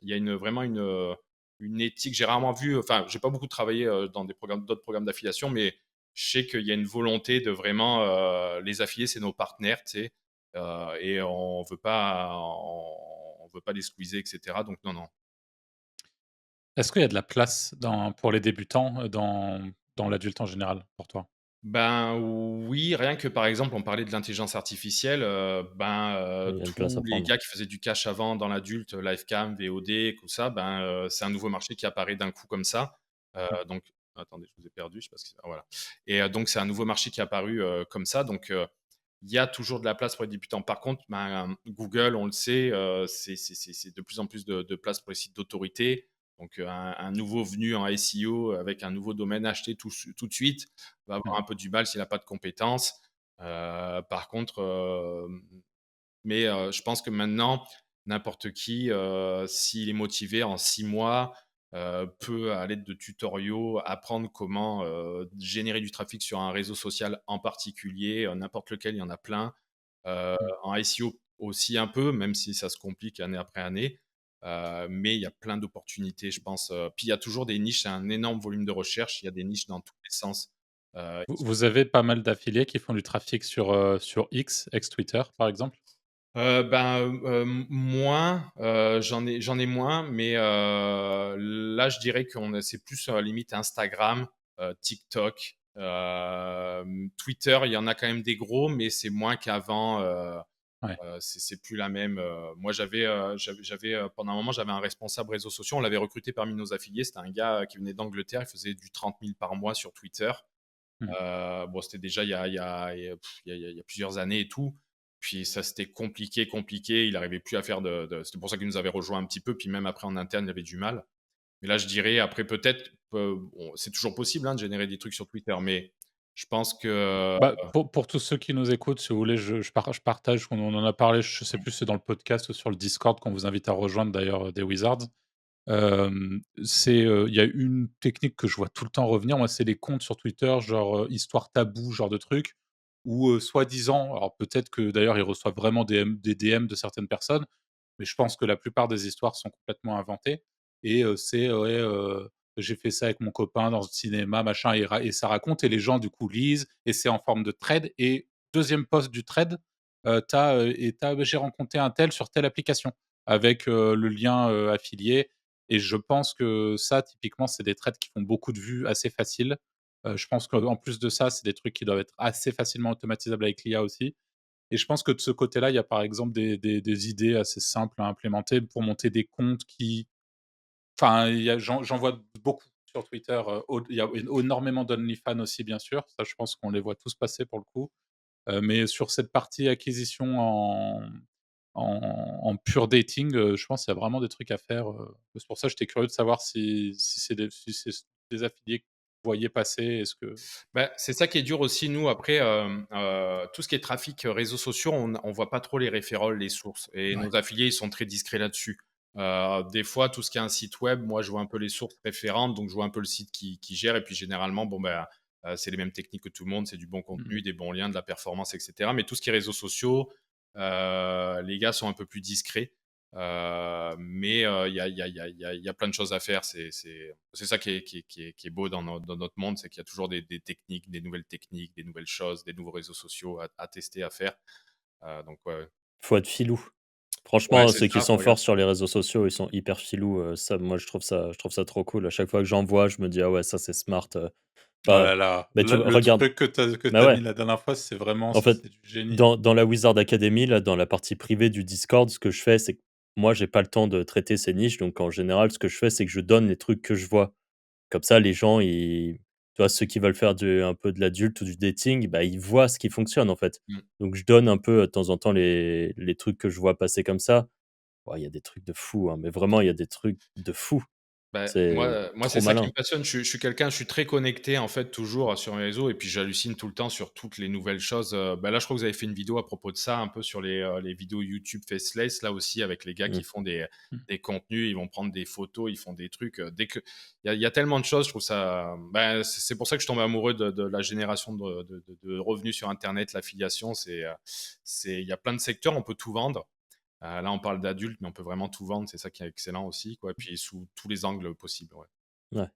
vraiment une éthique. J'ai rarement vu. Enfin, j'ai pas beaucoup travaillé dans d'autres programmes d'affiliation, mais je sais qu'il y a une volonté de vraiment les affiliés, c'est nos partenaires, tu sais, et on veut pas les squeezer, etc. Donc non, non. Est-ce qu'il y a de la place pour les débutants, dans l'adulte en général, pour toi? Ben oui, rien que par exemple, on parlait de l'intelligence artificielle, Il y a une place à tous les prendre. gars qui faisaient du cash avant dans l'adulte, Livecam, VOD, tout ça, c'est un nouveau marché qui apparaît d'un coup comme ça. Donc attendez, je vous ai perdu, je sais pas ce qui voilà et donc c'est un nouveau marché qui est apparu, comme ça donc il y a toujours de la place pour les débutants. Par contre, Google, on le sait, c'est de plus en plus de place pour les sites d'autorité. Donc, un nouveau venu en SEO avec un nouveau domaine acheté tout de suite va avoir Mmh. un peu du mal s'il n'a pas de compétences. Par contre, je pense que maintenant, n'importe qui, s'il est motivé en 6 mois, peut, à l'aide de tutoriaux, apprendre comment générer du trafic sur un réseau social en particulier, n'importe lequel, il y en a plein. Mmh. En SEO aussi un peu, même si ça se complique année après année. Mais il y a plein d'opportunités, je pense. Puis il y a toujours des niches, c'est un énorme volume de recherche. Il y a des niches dans tous les sens. Vous avez pas mal d'affiliés qui font du trafic sur X, ex-Twitter, par exemple? Moins, j'en ai moins, mais là, je dirais c'est plus, limite Instagram, TikTok, Twitter, il y en a quand même des gros, mais c'est moins qu'avant, Ouais. c'est plus la même, moi pendant un moment, j'avais un responsable réseaux sociaux, on l'avait recruté parmi nos affiliés, c'était un gars qui venait d'Angleterre, il faisait du 30 000 par mois sur Twitter. Mmh. Bon, c'était déjà il y a plusieurs années et tout. Puis ça, c'était compliqué, compliqué. Il n'arrivait plus à faire c'était pour ça qu'il nous avait rejoint un petit peu. Puis même après, en interne, il avait du mal. Mais là, je dirais, après, peut-être, c'est toujours possible hein, de générer des trucs sur Twitter. Mais je pense que. Bah, pour tous ceux qui nous écoutent, si vous voulez, je partage, on en a parlé, je sais plus si c'est dans le podcast ou sur le Discord qu'on vous invite à rejoindre d'ailleurs, des Wizards. Il y a une technique que je vois tout le temps revenir, moi, c'est les comptes sur Twitter, genre, histoire tabou, genre de truc, où, soi-disant alors peut-être que d'ailleurs ils reçoivent vraiment des DM de certaines personnes, mais je pense que la plupart des histoires sont complètement inventées et c'est ouais, j'ai fait ça avec mon copain dans le cinéma, machin et ça raconte et les gens du coup lisent et c'est en forme de thread et deuxième post du thread, j'ai rencontré un tel sur telle application avec, le lien, affilié et je pense que ça, typiquement, c'est des threads qui font beaucoup de vues assez faciles. Je pense qu'en plus de ça, c'est des trucs qui doivent être assez facilement automatisables avec l'IA aussi et je pense que de ce côté-là, il y a par exemple des idées assez simples à implémenter pour monter des comptes qui enfin, il y a j'en vois beaucoup sur Twitter, il y a énormément d'OnlyFans aussi, bien sûr. Ça, je pense qu'on les voit tous passer pour le coup. Mais sur cette partie acquisition en pur dating, je pense qu'il y a vraiment des trucs à faire, c'est pour ça que j'étais curieux de savoir si c'est des affiliés que vous voyez passer. Est-ce que C'est ça qui est dur aussi, nous, après, tout ce qui est trafic, réseaux sociaux, on voit pas trop les référoles, les sources et ouais. nos affiliés, ils sont très discrets là-dessus. Des fois, tout ce qui est un site web, moi, je vois un peu les sources référentes, donc je vois un peu le site qui gère et puis généralement, c'est les mêmes techniques que tout le monde, c'est du bon Mmh contenu, mh. des bons liens, de la performance et cetera. Mais tout ce qui est réseaux sociaux, les gars sont un peu plus discrets. Mais il y a plein de choses à faire. C'est ça qui est beau dans notre monde, c'est qu'il y a toujours des techniques, des nouvelles techniques, des nouvelles choses, des nouveaux réseaux sociaux à tester, à faire. Donc ouais. Faut être filou. Ouais, Franchement, c'est ceux qui ça, sont faut regarder. forts sur les réseaux sociaux, ils sont hyper filous, ça, moi, je trouve ça trop cool. À chaque fois que j'en vois, je me dis: «Ah ouais, ça, c'est smart», Oh bah là là, bah, tu vois, le regarde, truc que bah tu ouais. mis la dernière fois, c'est vraiment En fait, c'est du génie. dans la Wizard Academy, là, dans la partie privée du Discord, ce que je fais, c'est que moi, j'ai pas le temps de traiter ces niches, donc en général, ce que je fais, c'est que je donne les trucs que je vois. Comme ça, les gens, tu vois, ceux qui veulent faire un peu de l'adulte ou du dating, bah, ils voient ce qui fonctionne, en fait. Mmh. Donc je donne un peu, de temps en temps, les trucs que je vois passer comme ça. Ouais, il y a des trucs de fou, hein, mais vraiment, il y a des trucs de fou. C'est Moi, c'est trop ça qui malin. me passionne. Je suis très connecté, en fait, toujours sur mes réseaux et puis j'hallucine tout le temps sur toutes les nouvelles choses. Là, je crois que vous avez fait une vidéo à propos de ça, un peu sur les vidéos YouTube Faceless, là aussi, avec les gars qui Mmh. font des Mmh. des contenus, ils vont prendre des photos, ils font des trucs, dès que il y a tellement de choses, je trouve ça c'est pour ça que je tombe amoureux de la génération de revenus sur internet, l'affiliation, il y a plein de secteurs, on peut tout vendre. Là, on parle d'adultes, mais on peut vraiment tout vendre. C'est ça qui est excellent aussi, quoi. Et puis sous tous les angles possibles, ouais. Ouais.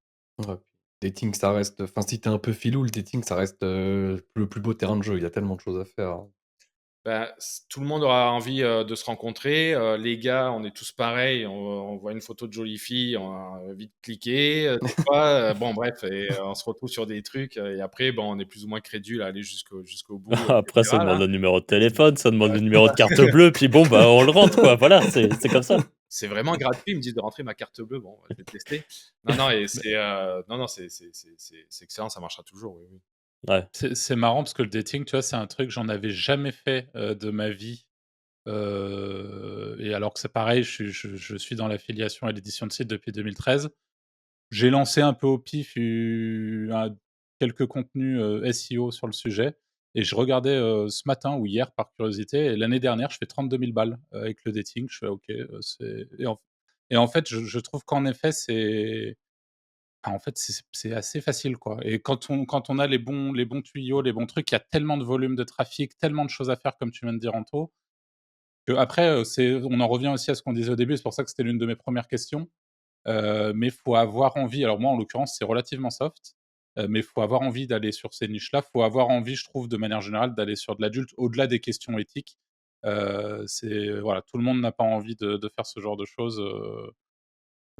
Ouais, dating, ça reste enfin, si tu un peu filou, le dating, ça reste, le plus beau terrain de jeu. Il y a tellement de choses à faire, hein. tout le monde aura envie de se rencontrer. Les gars, on est tous pareils. On voit une photo de jolie fille, on a vite cliquer. Des fois, bon, bref, et on se retrouve sur des trucs. Et après, bon, on est plus ou moins crédule à aller jusqu'au bout, Après, ça etc. demande Là. le numéro de téléphone, ça demande le numéro de carte bleue, puis bon, bah, on le rentre, quoi. Voilà, c'est comme ça. C'est vraiment gratuit. Ils me disent de rentrer ma carte bleue. Bon, je vais tester. Non, et c'est c'est excellent. Ça marchera toujours. Oui, oui. Ouais. C'est marrant parce que le dating, tu vois, c'est un truc, j'en avais jamais fait de ma vie. Et alors que c'est pareil, je suis dans l'affiliation et l'édition de site depuis 2013. J'ai lancé un peu au pif quelques contenus SEO sur le sujet. Et je regardais ce matin ou hier par curiosité. Et l'année dernière, je fais 32 000 balles avec le dating. Je fais OK. Et en fait, je trouve qu'en effet, c'est assez facile, quoi. Et quand on a les bons tuyaux, les bons trucs, il y a tellement de volume de trafic, tellement de choses à faire, comme tu viens de dire, Anto, qu'après, on en revient aussi à ce qu'on disait au début. C'est pour ça que c'était l'une de mes premières questions. Mais il faut avoir envie. Alors moi, en l'occurrence, c'est relativement soft, mais il faut avoir envie d'aller sur ces niches-là. Il faut avoir envie, je trouve, de manière générale, d'aller sur de l'adulte, au-delà des questions éthiques. Voilà, tout le monde n'a pas envie de faire ce genre de choses.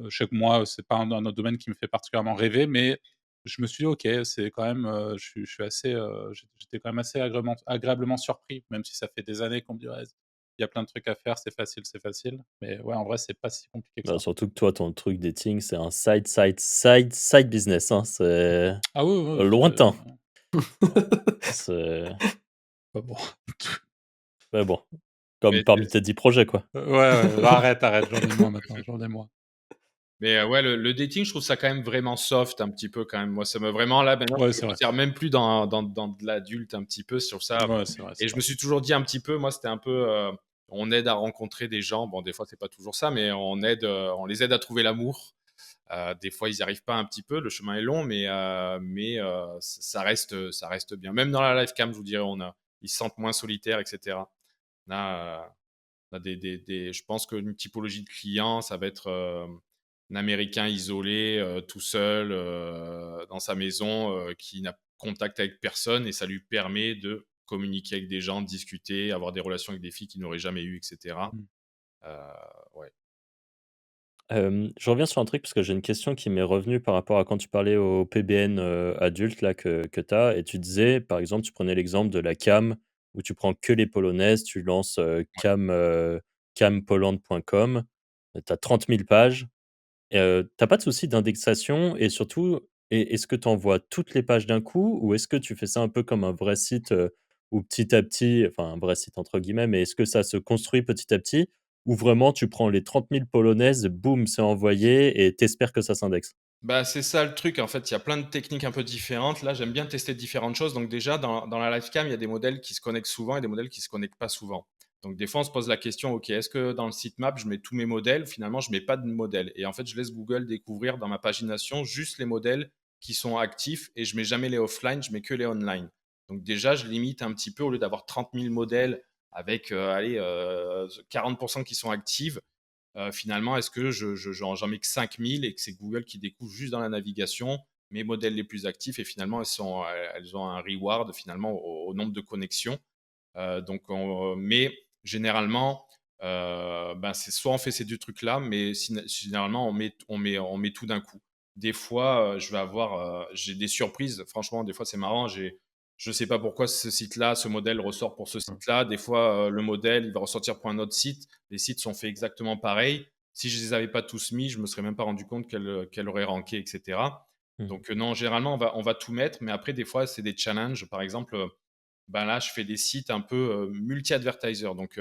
Je sais que moi, c'est pas un autre domaine qui me fait particulièrement rêver, mais je me suis dit: «OK, c'est quand même, je suis assez, j'étais quand même assez agréablement surpris», même si ça fait des années qu'on me dit: «Ouais, il y a plein de trucs à faire, c'est facile, c'est facile». Mais ouais, en vrai, c'est pas si compliqué que Bah, ça. surtout que toi, ton truc dating, c'est un side business, hein. C'est Ah oui, oui, lointain. ouais, C'est bah, bon. mais bon, comme Mais parmi tes 10 projets, quoi. Ouais, ouais, arrête, j'en ai moins maintenant, j'en ai moins. Mais ouais, le dating, je trouve ça quand même vraiment soft un petit peu quand même. Moi, ça me vraiment là, maintenant, Ouais, je c'est me vrai. considère même plus dans de l'adulte un petit peu sur ça. Ouais, c'est vrai, Et c'est je vrai. me suis toujours dit un petit peu, moi, c'était un peu, on aide à rencontrer des gens. Bon, des fois, c'est pas toujours ça, mais on les aide à trouver l'amour. Des fois, ils n'y arrivent pas un petit peu. Le chemin est long, mais ça reste bien. Même dans la live cam, je vous dirais, ils se sentent moins solitaires, etc. Là, on a je pense qu'une typologie de client, ça va être un Américain isolé, tout seul, dans sa maison, qui n'a contact avec personne et ça lui permet de communiquer avec des gens, de discuter, avoir des relations avec des filles qu'il n'aurait jamais eues, etc. Mmh. Euh, ouais. Je reviens sur un truc parce que j'ai une question qui m'est revenue par rapport à quand tu parlais au PBN, adulte là que tu as et tu disais, par exemple, tu prenais l'exemple de la cam où tu prends que les polonaises, tu lances, campoland.com, tu as 30 000 pages. Tu pas de souci d'indexation et surtout, est-ce que tu envoies toutes les pages d'un coup ou est-ce que tu fais ça un peu comme un vrai site, où petit à petit enfin un vrai site entre guillemets, mais est-ce que ça se construit petit à petit? Ou vraiment tu prends les 30 000 polonaises, boum, c'est envoyé et tu que ça s'indexe? Bah, c'est ça le truc, en fait, il y a plein de techniques un peu différentes. Là, j'aime bien tester différentes choses. Donc déjà, dans la live cam, il y a des modèles qui se connectent souvent et des modèles qui se connectent pas souvent. Donc des fois, on se pose la question, OK, est-ce que dans le sitemap, je mets tous mes modèles? Finalement, je mets pas de modèles. Et en fait, je laisse Google découvrir dans ma pagination juste les modèles qui sont actifs et je mets jamais les offline, je mets que les online. Donc déjà, je limite un petit peu au lieu d'avoir 30 000 modèles avec, allez, 40% qui sont actifs. Finalement, est-ce que j'en mets que 5000 et que c'est Google qui découvre juste dans la navigation mes modèles les plus actifs et finalement, elles ont un reward finalement au nombre de connexions. Mais généralement, c'est soit on fait ces deux trucs-là, mais généralement, on met tout d'un coup. Des fois, j'ai des surprises. Franchement, des fois, c'est marrant. Je ne sais pas pourquoi ce site-là, ce modèle ressort pour ce site-là. Des fois, le modèle, il va ressortir pour un autre site. Les sites sont faits exactement pareil. Si je les avais pas tous mis, je me serais même pas rendu compte qu'elle aurait ranké, etc. Mmh. Donc non, généralement, on va tout mettre. Mais après, des fois, c'est des challenges. Par exemple, ben là, je fais des sites un peu multi-advertiser. Donc,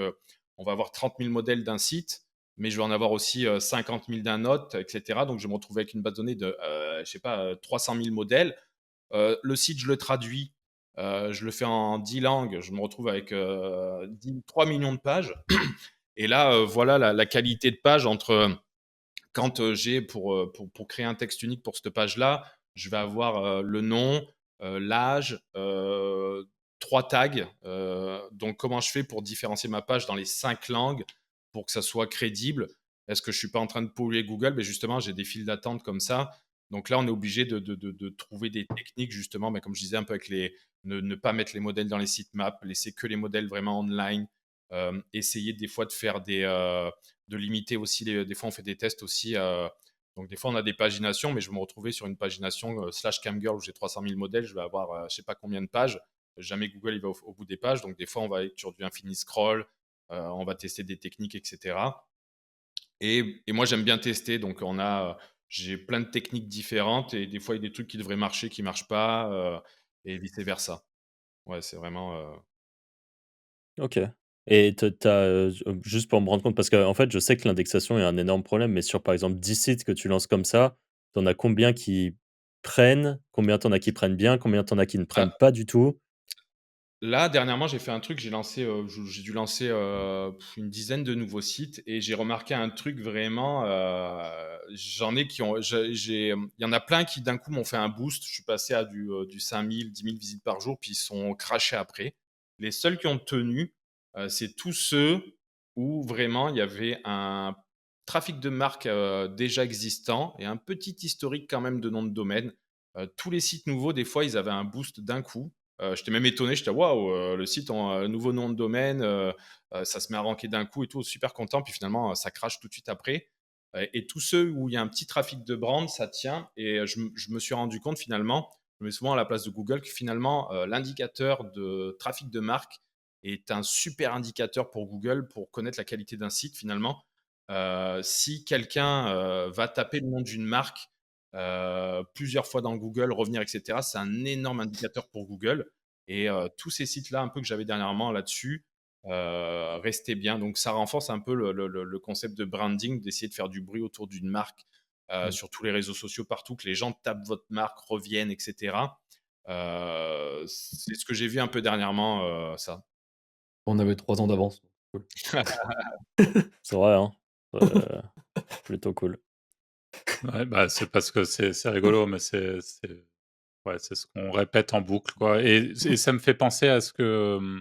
on va avoir 30 000 modèles d'un site, mais je vais en avoir aussi 50 000 d'un autre, etc. Donc, je vais me retrouver avec une base de données de, je sais pas, 300 000 modèles. Le site, je le traduis, je le fais en 10 langues, je me retrouve avec 3 millions de pages. Et là, voilà la qualité de page entre quand j'ai pour créer un texte unique pour cette page-là, je vais avoir le nom, l'âge, 3 tags. Donc, comment je fais pour différencier ma page dans les 5 langues pour que ça soit crédible? Est-ce que je suis pas en train de polluer Google? Mais justement, j'ai des files d'attente comme ça. Donc là, on est obligé de trouver des techniques, justement, mais comme je disais, un peu avec ne pas mettre les modèles dans les sitemaps, laisser que les modèles vraiment online, essayer des fois de limiter aussi, des fois on fait des tests aussi, donc des fois on a des paginations, mais je vais me retrouver sur une pagination slash camgirl où j'ai 300 000 modèles, je vais avoir je sais pas combien de pages, jamais Google il va au bout des pages, donc des fois on va être sur du infini scroll, on va tester des techniques, etc. Et moi, j'aime bien tester. Donc, j'ai plein de techniques différentes et des fois, il y a des trucs qui devraient marcher qui marchent pas, et vice-versa. Ouais, c'est vraiment. OK. Et tu as, juste pour me rendre compte, parce qu'en fait, je sais que l'indexation est un énorme problème, mais sur, par exemple, 10 sites que tu lances comme ça, tu en as combien qui prennent? Combien tu en as qui prennent bien? Combien tu en as qui ne prennent Ah, pas du tout? là, dernièrement, j'ai fait un truc. J'ai dû lancer une dizaine de nouveaux sites et j'ai remarqué un truc vraiment. J'en ai qui ont. Il y en a plein qui d'un coup m'ont fait un boost. Je suis passé à du 5000, 10 000 visites par jour, puis ils sont crashés après. Les seuls qui ont tenu, c'est tous ceux où vraiment il y avait un trafic de marque déjà existant et un petit historique quand même de nom de domaine. Tous les sites nouveaux, des fois, ils avaient un boost d'un coup. J'étais même étonné, j'étais waouh, le site en nouveau nom de domaine, ça se met à ranker d'un coup et tout, super content. Puis finalement, ça crache tout de suite après. Et tous ceux où il y a un petit trafic de brand, ça tient. Et je me suis rendu compte finalement, je me mets souvent à la place de Google, que finalement, l'indicateur de trafic de marque est un super indicateur pour Google pour connaître la qualité d'un site finalement. Si quelqu'un va taper le nom d'une marque plusieurs fois dans Google, revenir, etc. C'est un énorme indicateur pour Google. Et tous ces sites-là, un peu que j'avais dernièrement là-dessus, restaient bien. Donc ça renforce un peu le concept de branding, d'essayer de faire du bruit autour d'une marque Mmh. sur tous les réseaux sociaux, partout, que les gens tapent votre marque, reviennent, etc. C'est ce que j'ai vu un peu dernièrement, ça. On avait 3 ans d'avance, cool. C'est vrai, hein? Heu, Plutôt cool. Ouais, bah, c'est parce que c'est rigolo, mais ouais, c'est ce qu'on répète en boucle, quoi. Et ça me fait penser à ce que,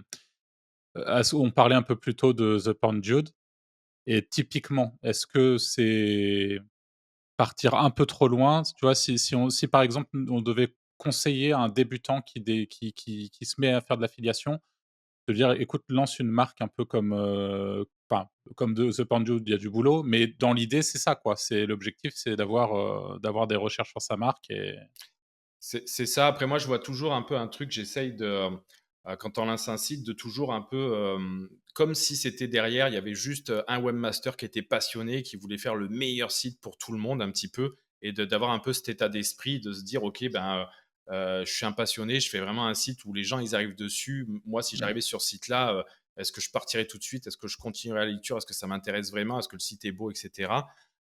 on parlait un peu plus tôt de The Porn Dude. Et typiquement, est-ce que c'est partir un peu trop loin? Tu vois, si par exemple, on devait conseiller à un débutant qui se met à faire de l'affiliation, de dire: «Écoute, lance une marque un peu comme, enfin, comme de The Porn Dude, il y a du boulot», mais dans l'idée, c'est ça, quoi. C'est l'objectif, c'est d'avoir des recherches sur sa marque. Et C'est ça. Après, moi, je vois toujours un peu un truc. J'essaye quand on lance un site, de toujours un peu, comme si c'était derrière, il y avait juste un webmaster qui était passionné, qui voulait faire le meilleur site pour tout le monde, un petit peu, et d'avoir un peu cet état d'esprit, de se dire, OK, ben, je suis un passionné, je fais vraiment un site où les gens, ils arrivent dessus. Moi, si mmh, j'arrivais sur ce site-là, est-ce que je partirais tout de suite? Est-ce que je continuerai la lecture? Est-ce que ça m'intéresse vraiment? Est-ce que le site est beau, etc.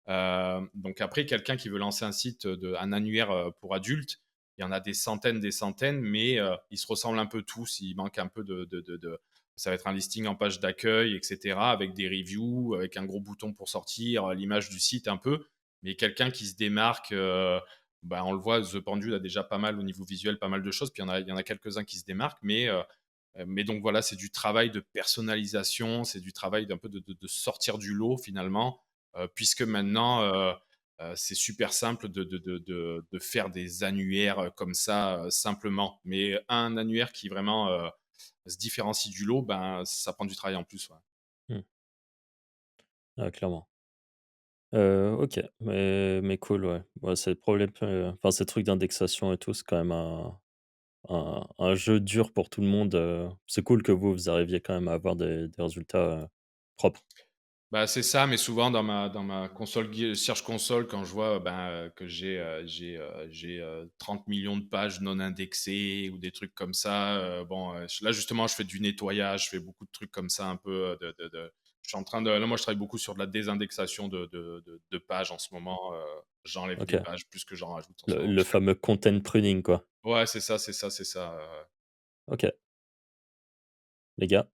Donc après, quelqu'un qui veut lancer un site, un annuaire pour adultes, il y en a des centaines, mais ils se ressemblent un peu tous. Il manque un peu ça va être un listing en page d'accueil, etc., avec des reviews, avec un gros bouton pour sortir, l'image du site un peu. Mais quelqu'un qui se démarque, bah, on le voit, The Pendule a déjà pas mal au niveau visuel, pas mal de choses. Puis il y en a quelques-uns qui se démarquent, mais donc voilà, c'est du travail de personnalisation, c'est du travail d'un peu de sortir du lot finalement, puisque maintenant, c'est super simple de faire des annuaires comme ça, simplement. Mais un annuaire qui vraiment se différencie du lot, ben, ça prend du travail en plus. Ouais. Mmh. Ah, clairement. OK, mais cool, ouais. Ouais, c'est le problème, enfin, ces trucs d'indexation et tout, c'est quand même un jeu dur pour tout le monde. C'est cool que vous arriviez quand même à avoir des résultats, propres. Bah, c'est ça, mais souvent dans ma console Search Console, quand je vois, ben, que j'ai 30 millions de pages non indexées ou des trucs comme ça, bon, là justement, je fais du nettoyage, je fais beaucoup de trucs comme ça un peu, je suis en train de là, moi, je travaille beaucoup sur de la désindexation de pages en ce moment, j'enlève des OK. pages plus que j'en rajoute en ce moment. Le fameux content pruning, quoi. Ouais, c'est ça, c'est ça, c'est ça, OK. Les gars?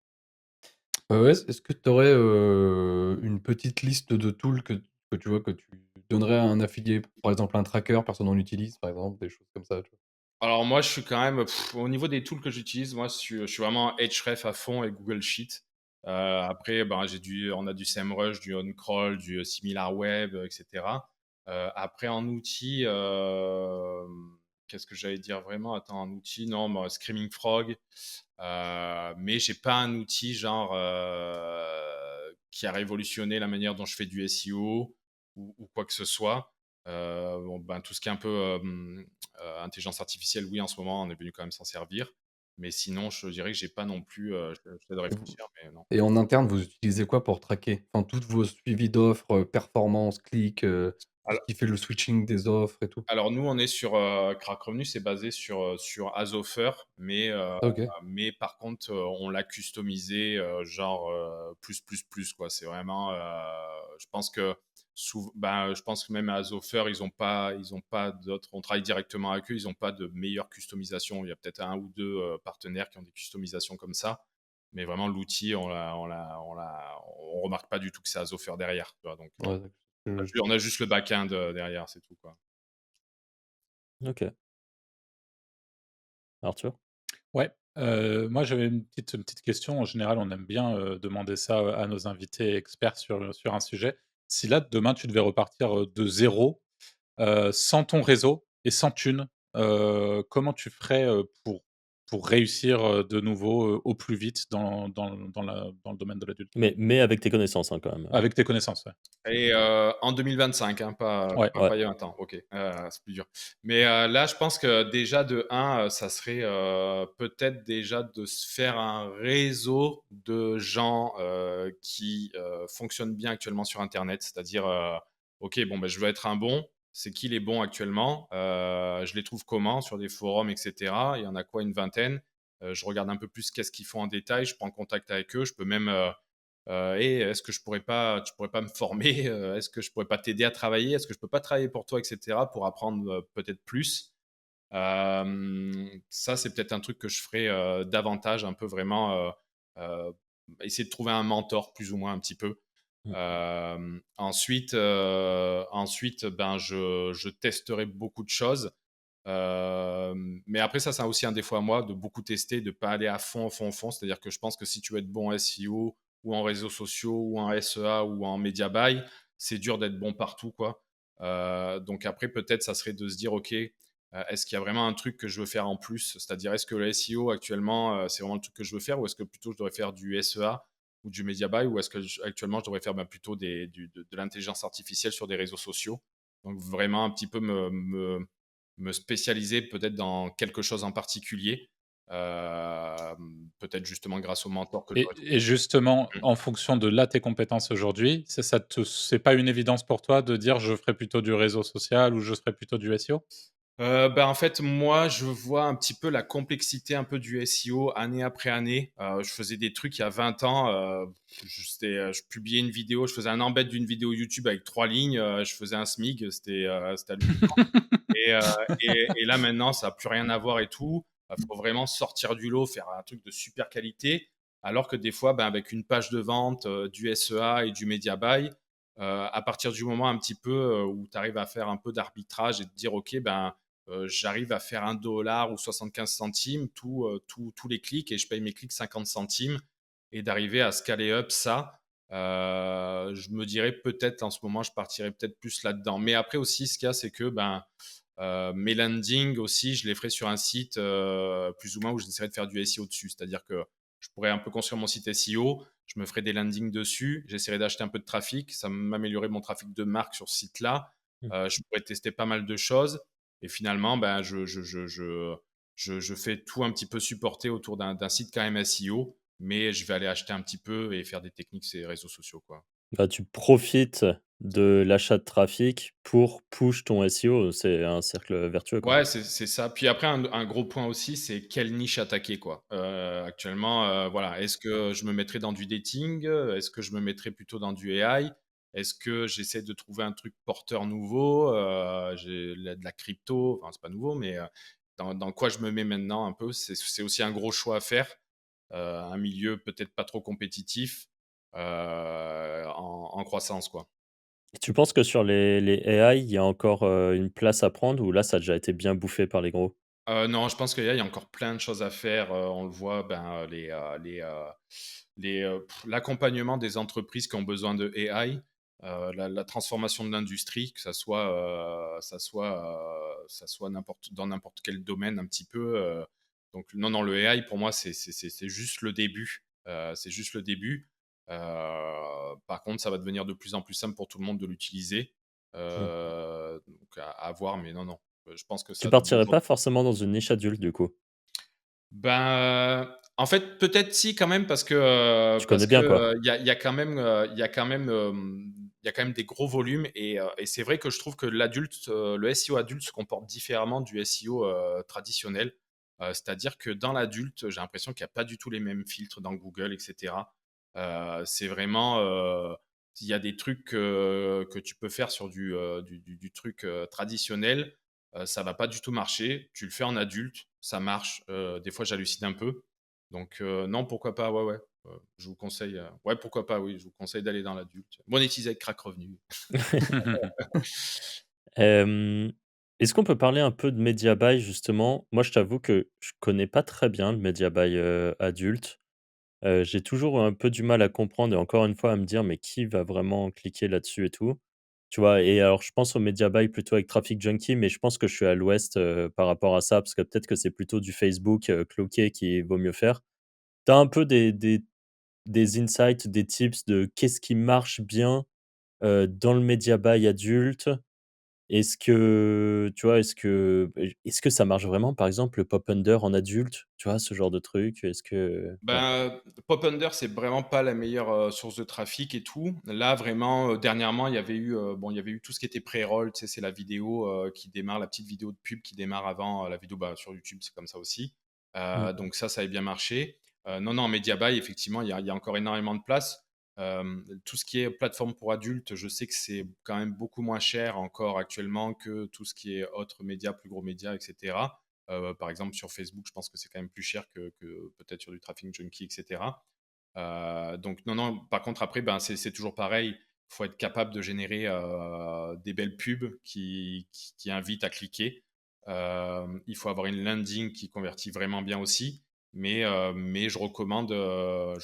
Ouais, est-ce que tu aurais, une petite liste de tools que tu vois, que tu donnerais à un affilié? Par exemple, un tracker, personne n'en utilise, par exemple, des choses comme ça, tu vois? Alors moi, je suis quand même, au niveau des tools que j'utilise, moi, je suis vraiment Href à fond et Google Sheet. Après, ben, on a du SEMrush, du OnCrawl, du SimilarWeb, etc. Après, en outil, qu'est-ce que j'allais dire vraiment? Attends, un outil, non, moi, Screaming Frog. Mais j'ai pas un outil genre qui a révolutionné la manière dont je fais du SEO ou quoi que ce soit. Bon, ben, tout ce qui est un peu intelligence artificielle, oui, en ce moment, on est venu quand même s'en servir. Mais sinon, je dirais que j'ai pas non plus. J'essaie de Et vous réfléchir, mais non. et en interne, vous utilisez quoi pour traquer? Enfin, toutes vos suivis d'offres, performance, clics, tout ce qui fait le switching des offres et tout? Alors nous, on est sur Crack Revenu, c'est basé sur Azoffer, OK. mais par contre, on l'a customisé genre plus quoi. C'est vraiment, je pense que ben, je pense que même à Azoffer, ils ont pas d'autres. On travaille directement avec eux, ils n'ont pas de meilleure customisation. Il y a peut-être un ou deux partenaires qui ont des customisations comme ça, mais vraiment l'outil, on remarque pas du tout que c'est Azoffer derrière. Tu vois. Donc, Ouais, d'accord. Je on a juste le back-end derrière, c'est tout quoi. OK. Arthur? Ouais, moi j'avais une petite question. En général, on aime bien, demander ça, à nos invités experts sur un sujet. Si là, demain, tu devais repartir, de zéro, sans ton réseau et sans thune, comment tu ferais, pour réussir, de nouveau, au plus vite dans le domaine de l'adulte? Mais avec tes connaissances, hein, quand même. Avec tes connaissances, ouais. Et en 2025, hein, pas, Ouais, pas, Ouais. pas il y a 20 ans. Ok, c'est plus dur. Mais là, je pense que déjà de un, ça serait peut-être déjà de se faire un réseau de gens qui fonctionnent bien actuellement sur Internet. C'est-à-dire, ok, bon, ben, je veux être un bon. C'est qui les bons actuellement? Je les trouve comment sur des forums, etc. Il y en a quoi, une vingtaine? Je regarde un peu plus qu'est-ce qu'ils font en détail. Je prends contact avec eux. Je peux même et est-ce que tu pourrais pas me former? Est-ce que je pourrais pas t'aider à travailler? Est-ce que je peux pas travailler pour toi, etc. pour apprendre peut-être plus? Ça, c'est peut-être un truc que je ferais davantage, un peu vraiment essayer de trouver un mentor plus ou moins un petit peu. Mmh. Ensuite, ben, je testerai beaucoup de choses. Mais après, ça, c'est aussi un défaut à moi de beaucoup tester, de pas aller à fond, au fond, au fond. C'est-à-dire que je pense que si tu veux être bon en SEO ou en réseaux sociaux ou en SEA ou en media buy, c'est dur d'être bon partout, quoi. Donc après, peut-être, ça serait de se dire, OK, est-ce qu'il y a vraiment un truc que je veux faire en plus? C'est-à-dire, est-ce que le SEO actuellement, c'est vraiment le truc que je veux faire ou est-ce que plutôt je devrais faire du SEA ou du media buy ou est-ce que actuellement je devrais faire plutôt de l'intelligence artificielle sur des réseaux sociaux? Donc vraiment un petit peu me spécialiser peut-être dans quelque chose en particulier, peut-être justement grâce au mentor que j'aurais Et justement, trouvé. en fonction de là, tes compétences aujourd'hui, c'est pas une évidence pour toi de dire: «Je ferai plutôt du réseau social» ou «Je ferai plutôt du SEO»? Bah, en fait, moi, je vois un petit peu la complexité un peu du SEO année après année. Je faisais des trucs il y a 20 ans, je publiais une vidéo, je faisais un embed d'une vidéo YouTube avec 3 lignes, je faisais un SMIG, c'était hallucinant. Et, euh, et là maintenant, ça n'a plus rien à voir et tout. Il faut vraiment sortir du lot, faire un truc de super qualité. Alors que des fois, ben, avec une page de vente, du SEA et du media buy, à partir du moment un petit peu où tu arrives à faire un peu d'arbitrage et de dire, OK, ben, j'arrive à faire 1 $ ou 75 centimes tous les clics et je paye mes clics 50 centimes et d'arriver à scaler up ça. Je me dirais peut-être en ce moment, je partirais peut-être plus là-dedans. Mais après aussi, ce qu'il y a, c'est que ben, mes landings aussi, je les ferai sur un site plus ou moins où j'essaierai de faire du SEO dessus. C'est-à-dire que je pourrais un peu construire mon site SEO, je me ferai des landings dessus, j'essaierai d'acheter un peu de trafic, ça m'améliorerait mon trafic de marque sur ce site-là. Mmh. Je pourrais tester pas mal de choses et finalement, ben, je fais tout un petit peu supporter autour d'un site quand même SEO, mais je vais aller acheter un petit peu et faire des techniques sur les réseaux sociaux, quoi. Bah, tu profites de l'achat de trafic pour push ton SEO, c'est un cercle vertueux, quoi. Ouais, c'est ça. Puis après, un gros point aussi, c'est quelle niche attaquer, quoi. Actuellement, voilà, est-ce que je me mettrais dans du dating? Est-ce que je me mettrais plutôt dans du AI? Est-ce que j'essaie de trouver un truc porteur nouveau? J'ai de la crypto, enfin, c'est pas nouveau, mais dans quoi je me mets maintenant un peu? C'est aussi un gros choix à faire. Un milieu peut-être pas trop compétitif, en croissance, quoi. Tu penses que sur les AI, il y a encore, une place à prendre ou là, ça a déjà été bien bouffé par les gros? Non, je pense qu'il y a encore plein de choses à faire. On le voit, ben, l'accompagnement des entreprises qui ont besoin de AI. la transformation de l'industrie, que ça soit dans n'importe quel domaine un petit peu. Donc non, le AI pour moi c'est juste le début. C'est juste le début. Par contre, ça va devenir de plus en plus simple pour tout le monde de l'utiliser. Donc à voir, mais non. Je pense que Tu ça, partirais pas forcément dans une niche adulte, du coup? ben, en fait, peut-être si quand même Tu connais bien, quoi. il y a quand même, il y a quand même des gros volumes et c'est vrai que je trouve que le SEO adulte se comporte différemment du SEO traditionnel. C'est-à-dire que dans l'adulte, j'ai l'impression qu'il y a pas du tout les mêmes filtres dans Google, et cetera. C'est vraiment, il y a des trucs que tu peux faire sur du truc traditionnel, ça va pas du tout marcher. Tu le fais en adulte, ça marche. Des fois, j'hallucine un peu. Donc, non, pourquoi pas, ouais. Je vous conseille, ouais, pourquoi pas, oui, je vous conseille d'aller dans l'adulte. Monétiser avec Crack Revenu. Hem, Est-ce qu'on peut parler un peu de Media Buy, justement? Moi, je t'avoue que je connais pas très bien le Media Buy, adulte. J'ai toujours un peu du mal à comprendre et encore une fois à me dire: «Mais qui va vraiment cliquer là-dessus et tout?» Tu vois? Et alors je pense au Media Buy plutôt avec Traffic Junkie, mais je pense que je suis à l'ouest, par rapport à ça, parce que peut-être que c'est plutôt du Facebook, cloqué qui vaut mieux faire. Tu as un peu des insights, des tips de qu'est-ce qui marche bien, dans le Media Buy adulte? Est-ce que, tu vois, est-ce que ça marche vraiment, par exemple, le pop under en adulte? Tu vois, ce genre de truc? Est-ce que ouais. Ben, Pop Under, c'est vraiment pas la meilleure source de trafic et tout. Là, vraiment, dernièrement, il y avait eu tout ce qui était pré-roll, tu sais, c'est la vidéo qui démarre, la petite vidéo de pub qui démarre avant la vidéo, sur YouTube, c'est comme ça aussi. Mmh. Donc ça avait bien marché. Non, Media Buy, effectivement, il y a encore énormément de place. Tout ce qui est plateforme pour adultes, je sais que c'est quand même beaucoup moins cher encore actuellement que tout ce qui est autres médias, plus gros médias, etc. Par exemple, sur Facebook, je pense que c'est quand même plus cher que peut-être sur du Traffic Junkie, etc. Donc, non, par contre, après, c'est toujours pareil. Il faut être capable de générer des belles pubs qui invitent à cliquer. Il faut avoir une landing qui convertit vraiment bien aussi. Mais je recommande de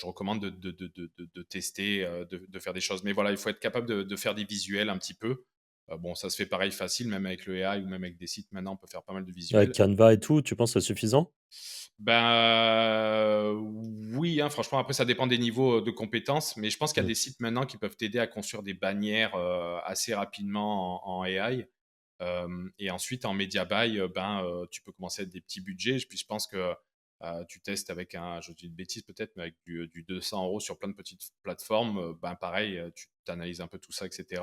tester, de faire des choses. Mais voilà, il faut être capable de faire des visuels un petit peu. Bon, ça se fait pareil facile, même avec le AI ou même avec des sites. Maintenant, on peut faire pas mal de Avec visuels. Canva et tout, tu penses que c'est suffisant? Oui, hein, franchement, après, ça dépend des niveaux de compétences, mais je pense qu'il y a Mmh. des sites maintenant qui peuvent t'aider à construire des bannières assez rapidement en AI. Et ensuite, en media buy, tu peux commencer avec des petits budgets. Puis je pense que tu testes avec je dis une bêtise peut-être, mais avec du 200 € sur plein de petites plateformes, pareil, tu analyses un peu tout ça, etc.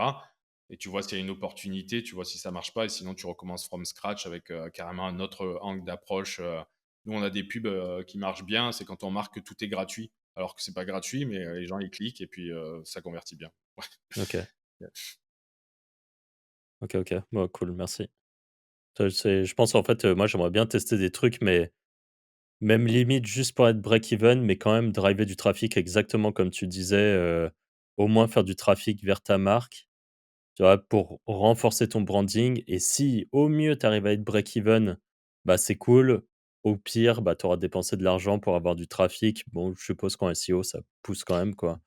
Et tu vois s'il y a une opportunité, tu vois si ça marche pas, et sinon tu recommences from scratch avec carrément un autre angle d'approche. Nous, on a des pubs qui marchent bien, c'est quand on marque que tout est gratuit, alors que c'est pas gratuit, mais les gens ils cliquent et puis ça convertit bien. OK. OK. Bah, cool, merci. Je pense, en fait, moi, j'aimerais bien tester des trucs, mais même limite juste pour être break even, mais quand même driver du trafic exactement comme tu disais, au moins faire du trafic vers ta marque, tu vois? Pour renforcer ton branding et si, au mieux, tu arrives à être break even, bah, c'est cool. Au pire, bah, tu auras dépensé de l'argent pour avoir du trafic. Bon, je suppose qu'en SEO, ça pousse quand même, quoi.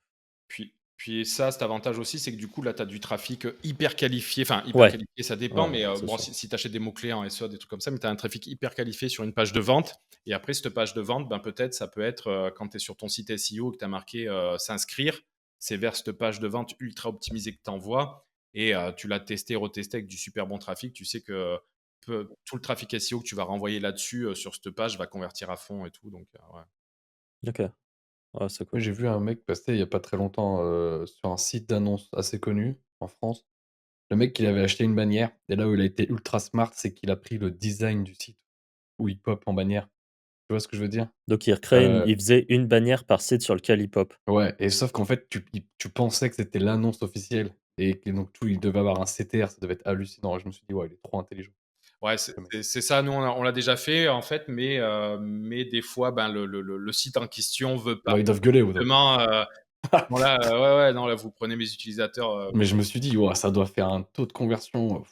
Puis ça, cet avantage aussi, c'est que du coup, là, tu as du trafic hyper qualifié. Enfin, hyper Ouais, qualifié, ça dépend, Ouais, mais c'est bon, sûr. si tu achètes des mots-clés en SEO, des trucs comme ça, mais tu as un trafic hyper qualifié sur une page de vente. Et après, cette page de vente, peut-être, ça peut être quand tu es sur ton site SEO et que tu as marqué s'inscrire, c'est vers cette page de vente ultra optimisée que tu envoies. Et tu l'as testé, retesté avec du super bon trafic. Tu sais que tout le trafic SEO que tu vas renvoyer là-dessus, sur cette page, va convertir à fond et tout. Donc, ouais. OK. Ouais, c'est Moi, cool. j'ai vu un mec passer il y a pas très longtemps, sur un site d'annonces assez connu en France. Le mec, il avait acheté une bannière et là où il a été ultra smart, c'est qu'il a pris le design du site où il pop en bannière. Tu vois ce que je veux dire? Donc il faisait une bannière par site sur lequel il pop. Ouais, et sauf qu'en fait, tu pensais que c'était l'annonce officielle et que donc tout il devait avoir un CTR, ça devait être hallucinant. Je me suis dit: «Ouais, il est trop intelligent, Ouais, le mec». c'est ça. Nous, on l'a déjà fait, en fait, mais des fois, le site en question veut pas. Bah, ils doivent gueuler au bout Justement, bon là, ouais, non, là, vous prenez mes utilisateurs. mais je me suis dit: «Ouah, ça doit faire un taux de conversion,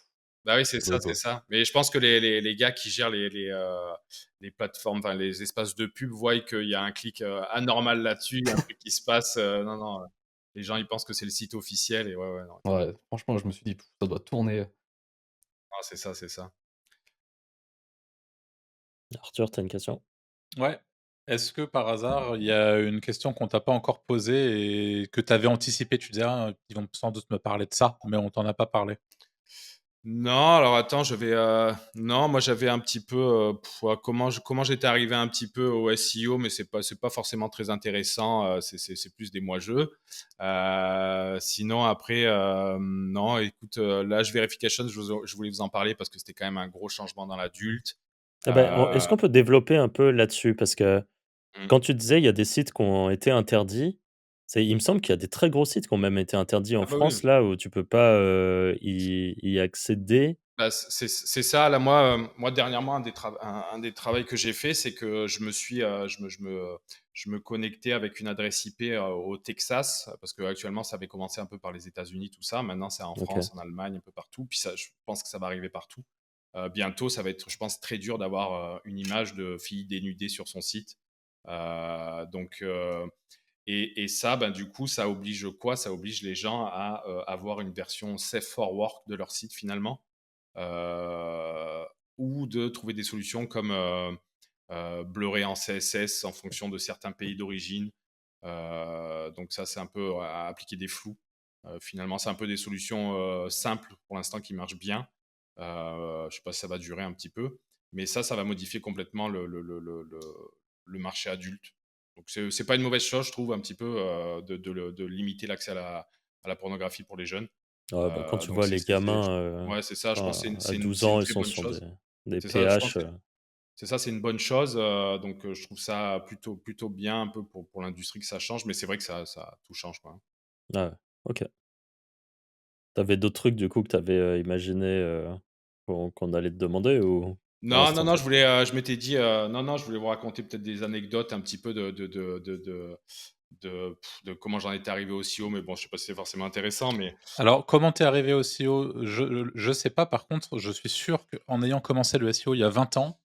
Bah oui, c'est ça doit ça, être c'est ouf». ça. Mais je pense que les gars qui gèrent les plateformes, enfin, les espaces de pub voient qu'il y a un clic anormal là-dessus, il y a un truc qui se passe. Non. les gens ils pensent que c'est le site officiel et ouais, non. Ouais, franchement, je me suis dit: «Ça doit tourner». Ah, c'est ça, c'est ça. Arthur, tu as une question? Ouais. Est-ce que par hasard, il y a une question qu'on t'a pas encore posée et que tu avais anticipée? Tu disais: «Ah, ils vont sans doute me parler de ça», mais on t'en a pas parlé. Non, alors attends, non, moi j'avais un petit peu, ouais, comment j'étais arrivé un petit peu au SEO, mais c'est pas forcément très intéressant, c'est plus des moi-jeux. Sinon après, non, écoute, l'âge verification, je voulais vous en parler parce que c'était quand même un gros changement dans l'adulte. Eh ben, est-ce qu'on peut développer un peu là-dessus? Parce que Mmh. quand tu disais, il y a des sites qui ont été interdits, il me semble qu'il y a des très gros sites qui ont même été interdits en Ah bah oui. France, là, où tu peux pas, y accéder. Bah, c'est ça. Là, moi dernièrement, un des travaux que j'ai fait, c'est que je me connectais avec une adresse IP au Texas, parce que actuellement, ça avait commencé un peu par les États-Unis, tout ça. Maintenant, c'est en OK. France, en Allemagne, un peu partout. Puis ça, je pense que ça va arriver partout. Bientôt, ça va être, je pense, très dur d'avoir une image de fille dénudée sur son site. Donc, et ça, ben, du coup, ça oblige quoi? Ça oblige les gens à avoir une version safe for work de leur site finalement, euh, ou de trouver des solutions comme blurrer en CSS en fonction de certains pays d'origine. Donc ça, c'est un peu à appliquer des flous. Finalement, c'est un peu des solutions simples pour l'instant qui marchent bien. Je sais pas si ça va durer un petit peu, mais ça va modifier complètement le marché adulte. Donc c'est pas une mauvaise chose, je trouve, un petit peu de limiter l'accès à la pornographie pour les jeunes. Ouais, bah, quand tu Donc vois les gamins, ouais, c'est ça, je pense que à 12 c'est une ans, ils très sont bonne sur chose. des C'est ça, je pense PH, que c'est ça, c'est une bonne chose. Donc je trouve ça plutôt bien un peu pour l'industrie que ça change, mais c'est vrai que ça tout change, quoi, hein. ah ouais, OK. T'avais d'autres trucs du coup que t'avais avais, imaginé, qu'on allait te demander ou pour Non, non, l'instant non, c'est tout? je m'étais dit, non, non, je voulais vous raconter peut-être des anecdotes un petit peu de comment j'en étais arrivé aussi haut, mais bon, je sais pas si c'est forcément intéressant, mais Alors, comment t'es arrivé au SEO? Je sais pas. Par contre, je suis sûr qu'en ayant commencé le SEO il y a 20 ans,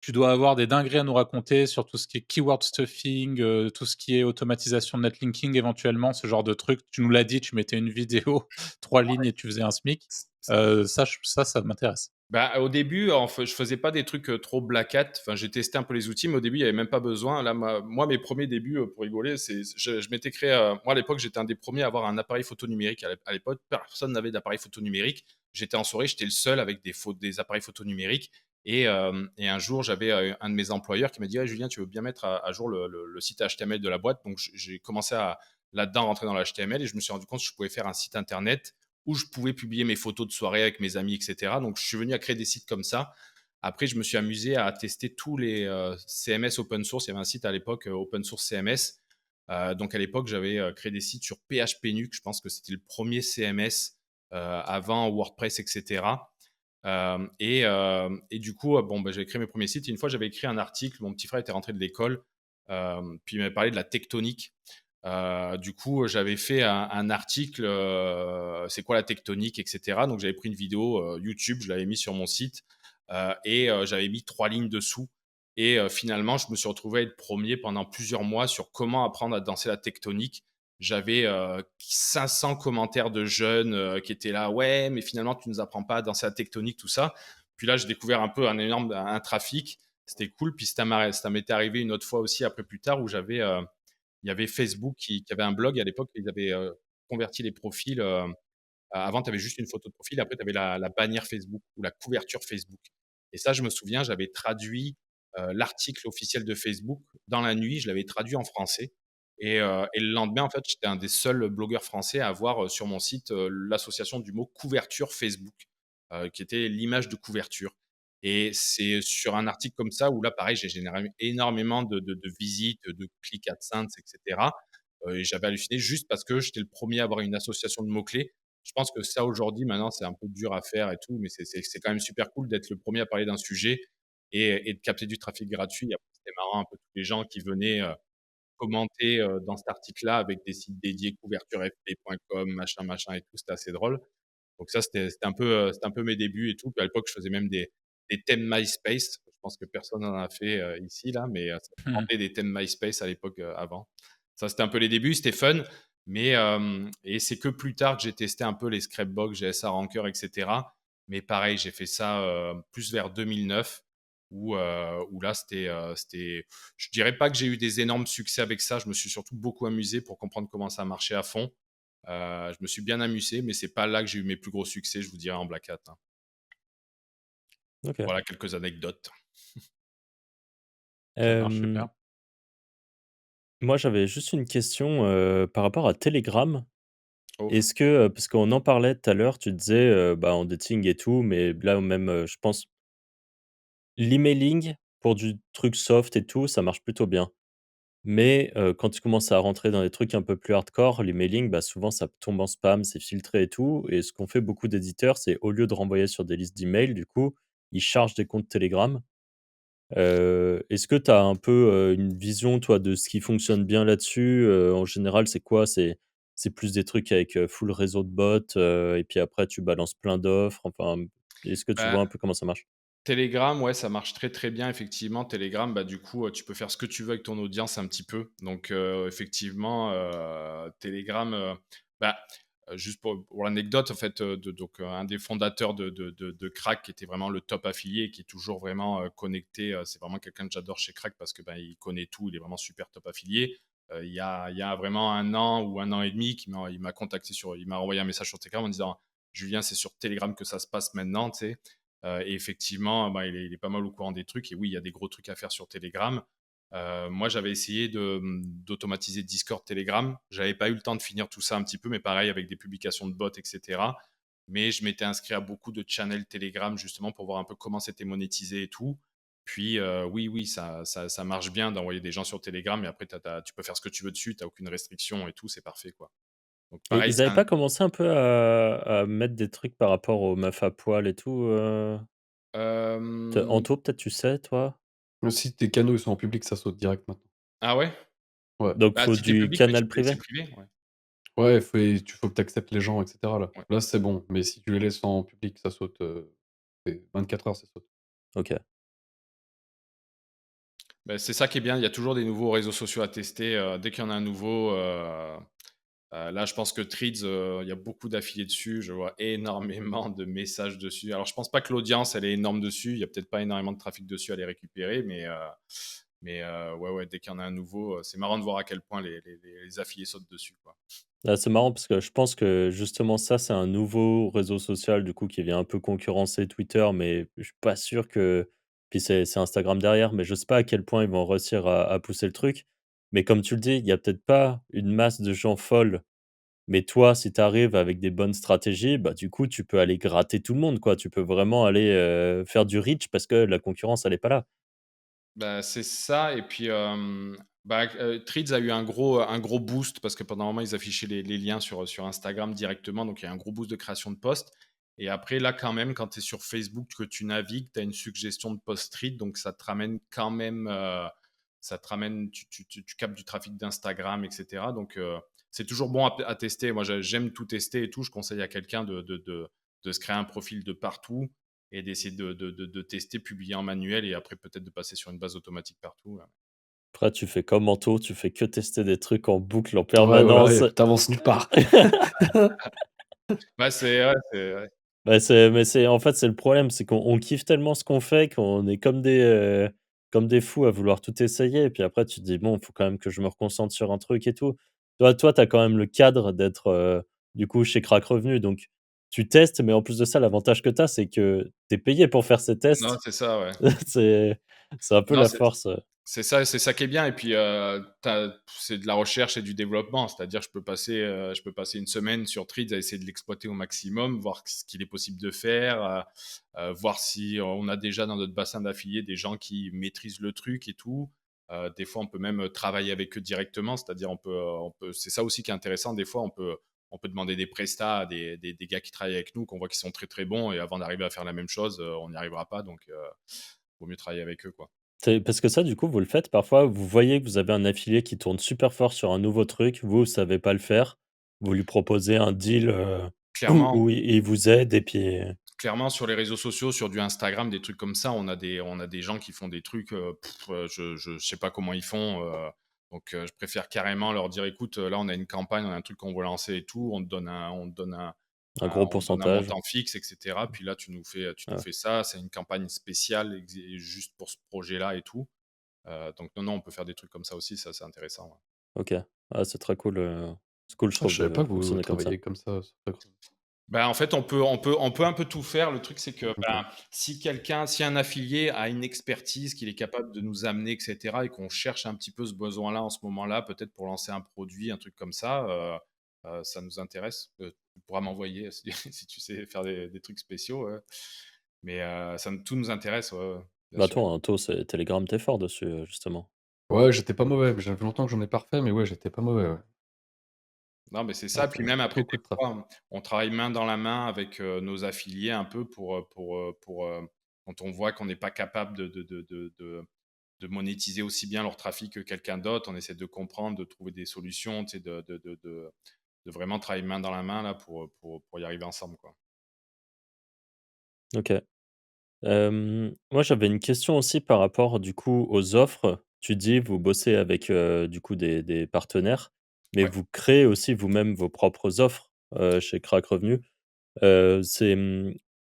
tu dois avoir des dingueries à nous raconter sur tout ce qui est keyword stuffing, tout ce qui est automatisation de netlinking éventuellement, ce genre de trucs. Tu nous l'as dit, tu mettais une vidéo, 3 lignes et tu faisais un SMIC. Ça m'intéresse. bah, au début, je faisais pas des trucs trop black hat. Enfin, j'ai testé un peu les outils, mais au début, il y avait même pas besoin. Là, moi, mes premiers débuts, pour rigoler, je m'étais créé. Moi, à l'époque, j'étais un des premiers à avoir un appareil photo numérique. À l'époque, personne n'avait d'appareil photo numérique. J'étais en soirée, j'étais le seul avec des appareils photo numériques. Et un jour, j'avais un de mes employeurs qui m'a dit: «Ah, Julien, tu veux bien mettre à jour le site HTML de la boîte?» Donc, j'ai commencé à là-dedans rentrer dans l'HTML et je me suis rendu compte que je pouvais faire un site internet où je pouvais publier mes photos de soirée avec mes amis, etc. Donc, je suis venu à créer des sites comme ça. Après, je me suis amusé à tester tous les CMS open source. Il y avait un site à l'époque, Open Source CMS. Donc, à l'époque, j'avais créé des sites sur PHP Nuke. Je pense que c'était le premier CMS avant WordPress, etc. Et du coup, bon, bah, j'avais créé mes premiers sites. Et une fois, j'avais écrit un article. Mon petit frère était rentré de l'école. Puis il m'avait parlé de la tectonique. Du coup, j'avais fait un article, c'est quoi la tectonique, etc. Donc, j'avais pris une vidéo YouTube, je l'avais mis sur mon site et j'avais mis 3 lignes dessous. Et finalement, je me suis retrouvé à être premier pendant plusieurs mois sur comment apprendre à danser la tectonique. J'avais 500 commentaires de jeunes qui étaient là, ouais, mais finalement, tu nous apprends pas à danser la tectonique, tout ça. Puis là, j'ai découvert un peu un trafic. C'était cool. Puis ça m'était arrivé une autre fois aussi, après plus tard, où il y avait Facebook qui avait un blog à l'époque, ils avaient converti les profils. Avant, tu avais juste une photo de profil, après, tu avais la bannière Facebook ou la couverture Facebook. Et ça, je me souviens, j'avais traduit l'article officiel de Facebook dans la nuit, je l'avais traduit en français. Et le lendemain, en fait, j'étais un des seuls blogueurs français à avoir sur mon site l'association du mot couverture Facebook, qui était l'image de couverture. Et c'est sur un article comme ça où là, pareil, j'ai généré énormément de visites, de clics AdSense, etc. Et j'avais halluciné juste parce que j'étais le premier à avoir une association de mots-clés. Je pense que ça, aujourd'hui, maintenant, c'est un peu dur à faire et tout, mais c'est quand même super cool d'être le premier à parler d'un sujet et de capter du trafic gratuit. Après, c'était marrant un peu tous les gens qui venaient commenter dans cet article-là avec des sites dédiés couverturefp.com, machin, machin et tout. C'était assez drôle. Donc ça, c'était un peu mes débuts et tout. Puis à l'époque, je faisais même des thèmes MySpace. Je pense que personne n'en a fait ici, là, mais ça me rendait des thèmes MySpace à l'époque avant. Ça, c'était un peu les débuts. C'était fun. Mais et c'est que plus tard que j'ai testé un peu les Scrapbox, GSA Ranker, etc. Mais pareil, j'ai fait ça plus vers 2009 où là, je dirais pas que j'ai eu des énormes succès avec ça. Je me suis surtout beaucoup amusé pour comprendre comment ça marchait à fond. Je me suis bien amusé, mais c'est pas là que j'ai eu mes plus gros succès, je vous dirais, en Black Hat, hein. Ok. Voilà quelques anecdotes. Ça marche Euh, super. Moi, j'avais juste une question par rapport à Telegram. Oh. Est-ce que, parce qu'on en parlait tout à l'heure, tu disais bah, en dating et tout, mais là même, je pense, l'emailing pour du truc soft et tout, ça marche plutôt bien. Mais quand tu commences à rentrer dans des trucs un peu plus hardcore, l'emailing, bah, souvent ça tombe en spam, c'est filtré et tout. Et ce qu'ont fait beaucoup d'éditeurs, c'est au lieu de renvoyer sur des listes d'emails, du coup, ils chargent des comptes Telegram. Est-ce que tu as un peu, une vision, toi, de ce qui fonctionne bien là-dessus? En général, c'est quoi? C'est plus des trucs avec, full réseau de bots, et puis après tu balances plein d'offres, enfin, est-ce que tu vois Bah, un peu comment ça marche? Telegram, ouais, ça marche très, très bien effectivement. Telegram, bah, du coup, tu peux faire ce que tu veux avec ton audience un petit peu. Donc effectivement, Telegram, bah, juste pour l'anecdote, en fait, un des fondateurs de Crack, qui était vraiment le top affilié et qui est toujours vraiment connecté, c'est vraiment quelqu'un que j'adore chez Crack parce que ben, il connaît tout, il est vraiment super top affilié. Il y a vraiment un an ou un an et demi, il m'a contacté il m'a envoyé un message sur Telegram en disant: Julien, c'est sur Telegram que ça se passe maintenant, tu sais. Et effectivement, bah, il est pas mal au courant des trucs. Et oui, il y a des gros trucs à faire sur Telegram. Moi, j'avais essayé d'automatiser Discord, Telegram. J'avais pas eu le temps de finir tout ça un petit peu, mais pareil avec des publications de bots, etc. Mais je m'étais inscrit à beaucoup de channels Telegram justement pour voir un peu comment c'était monétisé et tout. Puis oui, oui, ça marche bien d'envoyer des gens sur Telegram, mais après, tu peux faire ce que tu veux dessus, tu n'as aucune restriction et tout, c'est parfait, quoi. Donc Et pareil, ils avaient pas commencé un peu à mettre des trucs par rapport aux meufs à poil et tout, euh, Anto, peut-être tu sais, toi? Si tes canaux ils sont en public, ça saute direct maintenant. Ah ouais? Ouais. Donc Bah, faut si t'es du public, mais tu canal peux laisser privé? privé, ouais. Ouais, faut que tu acceptes les gens, et cetera, là. Ouais. Là, c'est bon, mais si tu les laisses en public, ça saute, c'est 24 heures, ça saute. OK. Bah, c'est ça qui est bien, il y a toujours des nouveaux réseaux sociaux à tester. Dès qu'il y en a un nouveau, là, je pense que Threads, il y a beaucoup d'affiliés dessus. Je vois énormément de messages dessus. Alors, je pense pas que l'audience, elle est énorme dessus. Il y a peut-être pas énormément de trafic dessus à les récupérer, mais ouais, ouais, dès qu'il y en a un nouveau, c'est marrant de voir à quel point les affiliés sautent dessus, quoi. Ah, c'est marrant parce que je pense que justement ça, c'est un nouveau réseau social du coup qui vient un peu concurrencer Twitter, mais je suis pas sûr que puis c'est Instagram derrière, mais je sais pas à quel point ils vont réussir à pousser le truc. Mais comme tu le dis, il y a peut-être pas une masse de gens folles, mais toi, si tu arrives avec des bonnes stratégies, bah, du coup, tu peux aller gratter tout le monde, quoi. Tu peux vraiment aller, faire du reach parce que la concurrence, elle est pas là. Bah, c'est ça et puis, Threads a eu un gros boost parce que pendant un moment, ils affichaient les liens sur Instagram directement, donc il y a un gros boost de création de posts et après là, quand même, quand tu es sur Facebook, que tu navigues, tu as une suggestion de post Threads, donc ça te ramène quand même, tu captes du trafic d'Instagram et cetera, donc c'est toujours bon à tester. Moi, j'aime tout tester et tout. Je conseille à quelqu'un de se créer un profil de partout et d'essayer de tester, publier en manuel et après peut-être de passer sur une base automatique partout. Ouais. Après, tu fais comme Anto, tu fais que tester des trucs en boucle en Ouais, voilà, permanence. et tu nulle part. Ouais. Bah, mais c'est en fait, c'est le problème, c'est qu'on kiffe tellement ce qu'on fait qu'on est comme des fous à vouloir tout essayer et puis après tu te dis: «Bon, il faut quand même que je me reconcentre sur un truc et tout». Toi, tu as quand même le cadre d'être, du coup chez Crack Revenu donc tu testes, mais en plus de ça, l'avantage que tu as, c'est que tu es payé pour faire ces Non, tests. c'est ça, ouais. C'est c'est un peu Non, la force, c'est ça qui est bien. Et puis, c'est de la recherche et du développement. C'est-à-dire, je peux passer une semaine sur Threads à essayer de l'exploiter au maximum, voir ce qu'il est possible de faire, voir si on a déjà dans notre bassin d'affiliés des gens qui maîtrisent le truc et tout. Des fois, on peut même travailler avec eux directement. C'est-à-dire, c'est ça aussi qui est intéressant. Des fois, on peut demander des prestats à des gars qui travaillent avec nous, qu'on voit qu'ils sont très très bons. Et avant d'arriver à faire la même chose, on n'y arrivera pas. Donc, vaut mieux travailler avec eux, quoi. C'est parce que ça, du coup, vous le faites parfois, vous voyez que vous avez un affilié qui tourne super fort sur un nouveau truc, vous savez pas le faire, vous lui proposez un deal, Clairement, où il vous aide et puis clairement, sur les réseaux sociaux, sur du Instagram, des trucs comme ça, on a des gens qui font des trucs, je sais pas comment ils font. Donc, je préfère carrément leur dire: «Écoute, là, on a une campagne, on a un truc qu'on veut lancer et tout, Un gros on te donne un pourcentage. montant fixe et cetera. Puis là, tu nous Ouais, fais ça, c'est une campagne spéciale juste pour ce projet-là et tout». Donc non, non, on peut faire des trucs comme ça aussi, ça, c'est intéressant, ouais. OK. Ah, c'est très cool, c'est cool, je Ah, je trouve, savais pas de que vous fonctionner comme ça. travailliez comme ça sur Fiverr. Ben, en fait, on peut un peu tout faire. Le truc, c'est que, OK. ben, si un affilié a une expertise, qu'il est capable de nous amener et cetera et qu'on cherche un petit peu ce besoin-là en ce moment-là, peut-être pour lancer un produit, un truc comme ça nous intéresse. Tu pourras m'envoyer si si tu sais faire des trucs spéciaux, ouais. Mais tout nous intéresse, ouais, ouais, bien Bah, sûr. toi, Anto, c'est Telegram, tu fort dessus, justement. Ouais, j'étais pas mauvais, mais j'avait longtemps que j'en ai pas refait, mais ouais, j'étais pas mauvais, ouais. Non, mais c'est Ah, ça. ça Puis même après, beaucoup des de trafic. fois, on travaille main dans la main avec nos affiliés un peu quand on voit qu'on n'est pas capable de monétiser aussi bien leur trafic que quelqu'un d'autre. On essaie de comprendre, de trouver des solutions, tu sais, de vraiment travailler main dans la main là, pour y arriver ensemble, quoi. OK. Moi, j'avais une question aussi par rapport, du coup, aux offres. Tu dis, vous bossez avec, du coup, des partenaires, mais Ouais. vous créez aussi vous-même vos propres offres, chez Crack Revenu. C'est,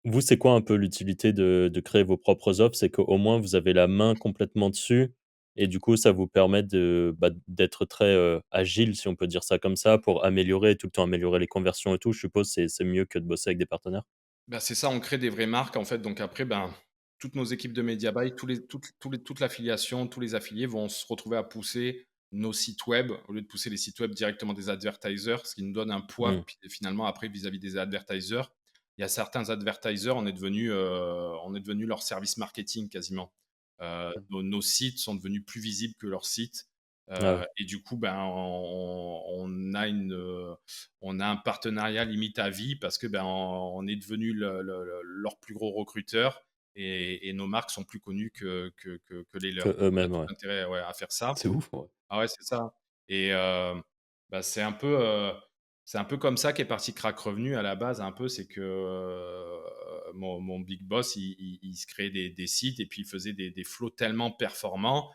vous, c'est quoi un peu l'utilité de créer vos propres offres? C'est qu'au moins vous avez la main complètement dessus et du coup, ça vous permet d'être très, agile, si on peut dire ça comme ça, pour améliorer tout le temps améliorer les conversions et tout. Je suppose c'est mieux que de bosser avec des partenaires? Bah, c'est ça, on crée des vraies marques en fait. Donc après, ben, toutes nos équipes de média buy, toute l'affiliation, tous les affiliés vont se retrouver à pousser nos sites web au lieu de pousser les sites web directement des advertisers, ce qui nous donne un poids Mmh, puis finalement après vis-à-vis des advertisers. Il y a certains advertisers, on est devenu leur service marketing quasiment. Mmh. Nos sites sont devenus plus visibles que leurs sites. ah ouais, Et du coup, ben, on a un partenariat limite à vie parce que ben, on est devenu leur plus gros recruteur et nos marques sont plus connues que les que leurs. Donc, on a eux-mêmes, tout ouais. intérêt, ouais, à faire ça. C'est ouf, ouais. Ah ouais, c'est ça. Et bah, c'est un peu comme ça qu'est parti Crack Revenu à la base, un peu. C'est que mon big boss, il se créait des sites et puis il faisait des flows tellement performants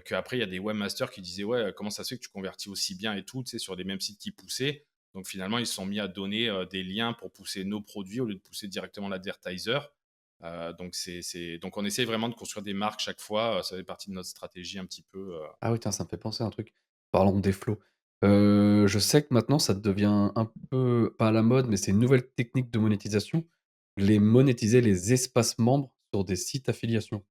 qu'après, il y a des webmasters qui disaient: Ouais, comment ça se fait que tu convertis aussi bien et tout, tu sais, sur des mêmes sites qui poussaient. Donc finalement, ils se sont mis à donner des liens pour pousser nos produits au lieu de pousser directement l'advertiser. Donc on essaye vraiment de construire des marques chaque fois. Ça fait partie de notre stratégie un petit peu. Ah oui, tiens, ça me fait penser à un truc. Parlons des flots. Je sais que maintenant ça devient un peu, pas à la mode, mais c'est une nouvelle technique de monétisation. Monétiser les espaces membres sur des sites affiliation.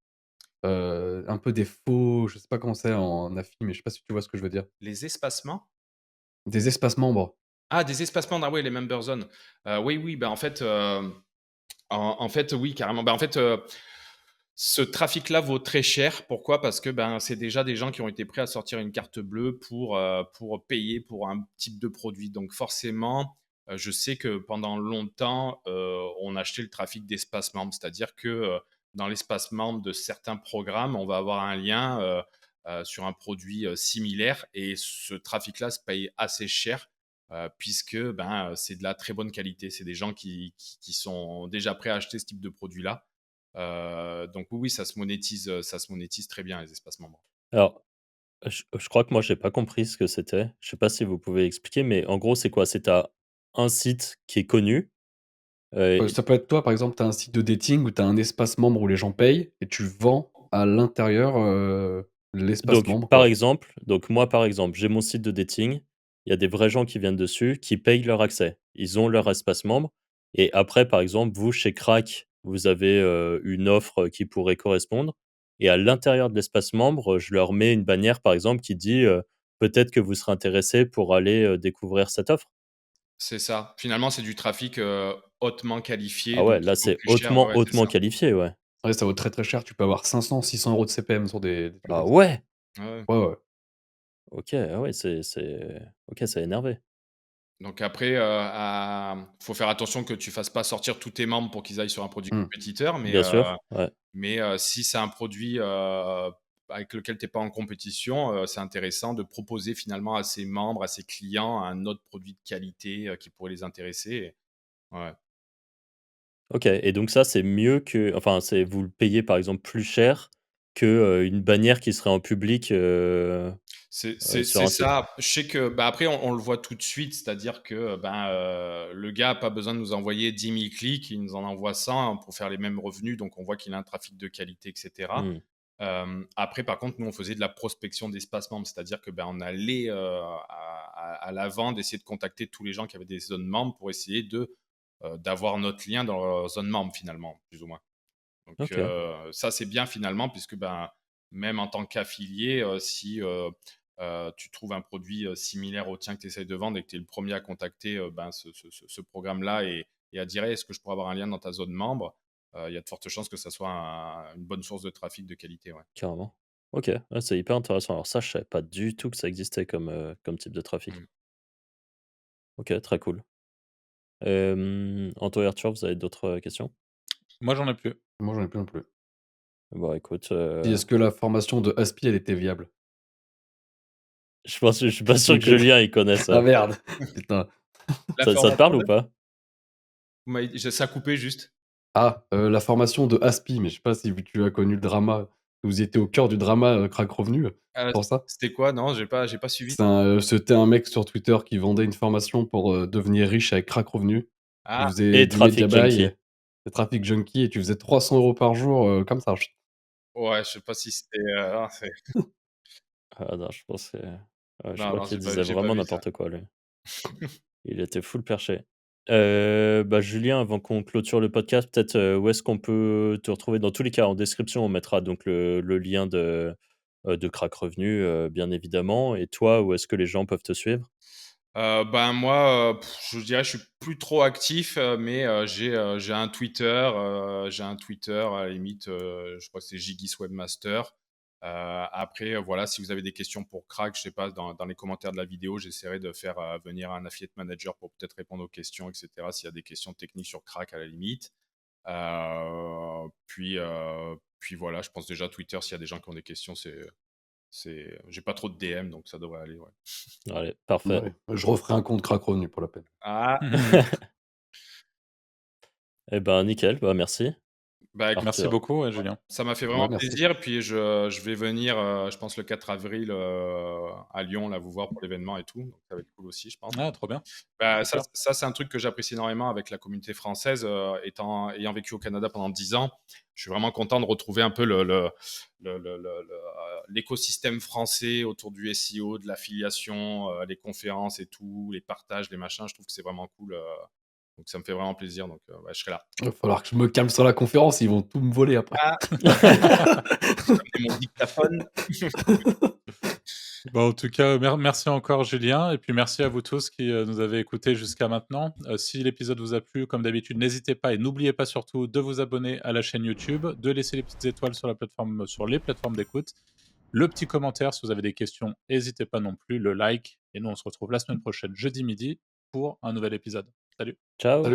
Un peu des faux, je sais pas comment c'est en affi, mais je sais pas si tu vois ce que je veux dire? Les espacements? Des espaces membres. Ah, des espacements, ah ouais, les member zones. Oui, oui, bah, en fait, en fait, oui, carrément. Bah, en fait, ce trafic-là vaut très cher. Pourquoi? Parce que, ben, c'est déjà des gens qui ont été prêts à sortir une carte bleue pour payer pour un type de produit. Donc forcément, je sais que pendant longtemps, on achetait le trafic d'espace membre. C'est-à-dire que, dans l'espace membre de certains programmes, on va avoir un lien, sur un produit, similaire et ce trafic-là se paye assez cher, puisque, ben, c'est de la très bonne qualité. C'est des gens qui sont déjà prêts à acheter ce type de produit-là. Donc oui, oui, ça se monétise très bien les espaces membres. Alors, je crois que moi j'ai pas compris ce que c'était. Je sais pas si vous pouvez expliquer, mais en gros, c'est quoi? C'est tu un site qui est connu, Ça peut être toi, par exemple, tu as un site de dating où tu as un espace membre où les gens payent et tu vends à l'intérieur, l'espace donc membre, par quoi. exemple, donc moi, par exemple, j'ai mon site de dating, il y a des vrais gens qui viennent dessus, qui payent leur accès. Ils ont leur espace membre et après, par exemple, vous, chez Crack, vous avez, une offre qui pourrait correspondre et à l'intérieur de l'espace membre, je leur mets une bannière, par exemple, qui dit, «Peut-être que vous serez intéressés pour aller, découvrir cette offre». C'est ça. Finalement, c'est du trafic, hautement qualifié, Ah ouais, donc là, qui vaut c'est plus cher. Ouais, hautement, ouais, c'est hautement ça. qualifié, ouais. Ouais, ça vaut très, très cher. Tu peux avoir 500-600 € de CPM sur des trucs Ah comme ça. ouais! Ouais, ouais. Ouais, ouais. OK, ah ouais, OK, c'est énervé. Donc après, faut faire attention que tu fasses pas sortir tous tes membres pour qu'ils aillent sur un produit Mmh. compétiteur, Bien sûr, ouais. si c'est un produit, avec lequel tu es pas en compétition, c'est intéressant de proposer finalement à ses membres, à ses clients, un autre produit de qualité, qui pourrait les intéresser. Ouais. OK et donc ça, c'est mieux que enfin, c'est vous le payez, par exemple, plus cher qu'une bannière qui serait en public C'est sur un site. ça. Je sais que après, on le voit tout de suite, c'est-à-dire que le gars n'a pas besoin de nous envoyer 10 000 clics, il nous en envoie 100 pour faire les mêmes revenus, donc on voit qu'il a un trafic de qualité, etc. Après, par contre, nous, on faisait de la prospection d'espace membres, c'est-à-dire que on allait à l'avant d'essayer de contacter tous les gens qui avaient des zones membres pour essayer d'avoir notre lien dans leur zone membre, finalement, plus ou moins. Donc Ok. ça, c'est bien finalement, puisque même en tant qu'affilié, si tu trouves un produit similaire au tien que tu essayes de vendre et que tu es le premier à contacter ce programme-là et à dire est-ce que je pourrais avoir un lien dans ta zone membre, il y a de fortes chances que ça soit une bonne source de trafic de qualité. Ouais. Carrément. Ok, ouais, c'est hyper intéressant. Alors ça, je savais pas du tout que ça existait comme type de trafic. Mm. Ok, très cool. Anto et Arthur, vous avez d'autres questions? Moi, j'en ai plus. Moi, j'en ai plus non plus. Bon, écoute, Si, est-ce que la formation de Aspi, elle était viable? je suis pas sûr Tu que connais? Julien il connaît Ah ça. merde! Putain. La Ça te formation parle ou pas? ça a coupé juste. Ah, la formation de Aspi, mais je sais pas si tu as connu le drama. Vous étiez au cœur du drama Crack Revenu, pour ça? C'était quoi? Non, j'ai pas suivi. C'était un mec sur Twitter qui vendait une formation pour devenir riche avec Crack Revenu. Tu Ah, faisais Et du Traffic media buy, Junkie. des traffic junkie et tu faisais 300 € par jour comme ça. ouais, je sais pas si c'était. Non, Ah non, je pense que je non, crois non, qu'il j'ai pas, disait j'ai pas vraiment vu ça. n'importe quoi, lui. Il était full perché. Julien, avant qu'on clôture le podcast, peut-être, où est-ce qu'on peut te retrouver? Dans tous les cas, en description, on mettra donc le lien de Crack Revenu, bien évidemment. Et toi, où est-ce que les gens peuvent te suivre? Moi, je dirais, je suis plus trop actif, mais j'ai un Twitter, à la limite, je crois que c'est Gigis Webmaster. Après, voilà, si vous avez des questions pour Crack, je sais pas, dans les commentaires de la vidéo, j'essaierai de faire venir un affiliate manager pour peut-être répondre aux questions, etc. S'il y a des questions techniques sur Crack à la limite. Puis voilà, je pense déjà Twitter, s'il y a des gens qui ont des questions, j'ai pas trop de DM, donc ça devrait aller. Ouais. Allez, parfait. Ouais, je referai un compte Crack Revenu pour la peine. Ah, Eh ben, nickel, merci. écoute, Merci Arthur. beaucoup, Julien. ça m'a fait vraiment Ouais, merci. plaisir. Puis je vais venir, je pense, le 4 avril à Lyon, là, vous voir pour l'événement et tout. Donc, ça va être cool aussi, je pense. Ah, trop bien. Ça, Super. c'est un truc que j'apprécie énormément avec la communauté française. Ayant vécu au Canada pendant 10 ans, je suis vraiment content de retrouver un peu l'écosystème français autour du SEO, de l'affiliation, les conférences et tout, les partages, les machins. Je trouve que c'est vraiment cool. Donc ça me fait vraiment plaisir. Donc je serai là. Il va falloir que je me calme sur la conférence, ils vont tout me voler après. Ah, j'ai mon dictaphone. En tout cas, merci encore, Julien. Et puis merci à vous tous qui nous avez écoutés jusqu'à maintenant. Si l'épisode vous a plu, comme d'habitude, n'hésitez pas et n'oubliez pas surtout de vous abonner à la chaîne YouTube, de laisser les petites étoiles sur les plateformes d'écoute, le petit commentaire si vous avez des questions, n'hésitez pas non plus, le like. Et nous, on se retrouve la semaine prochaine, jeudi midi, pour un nouvel épisode. Salut. Ciao. Salut.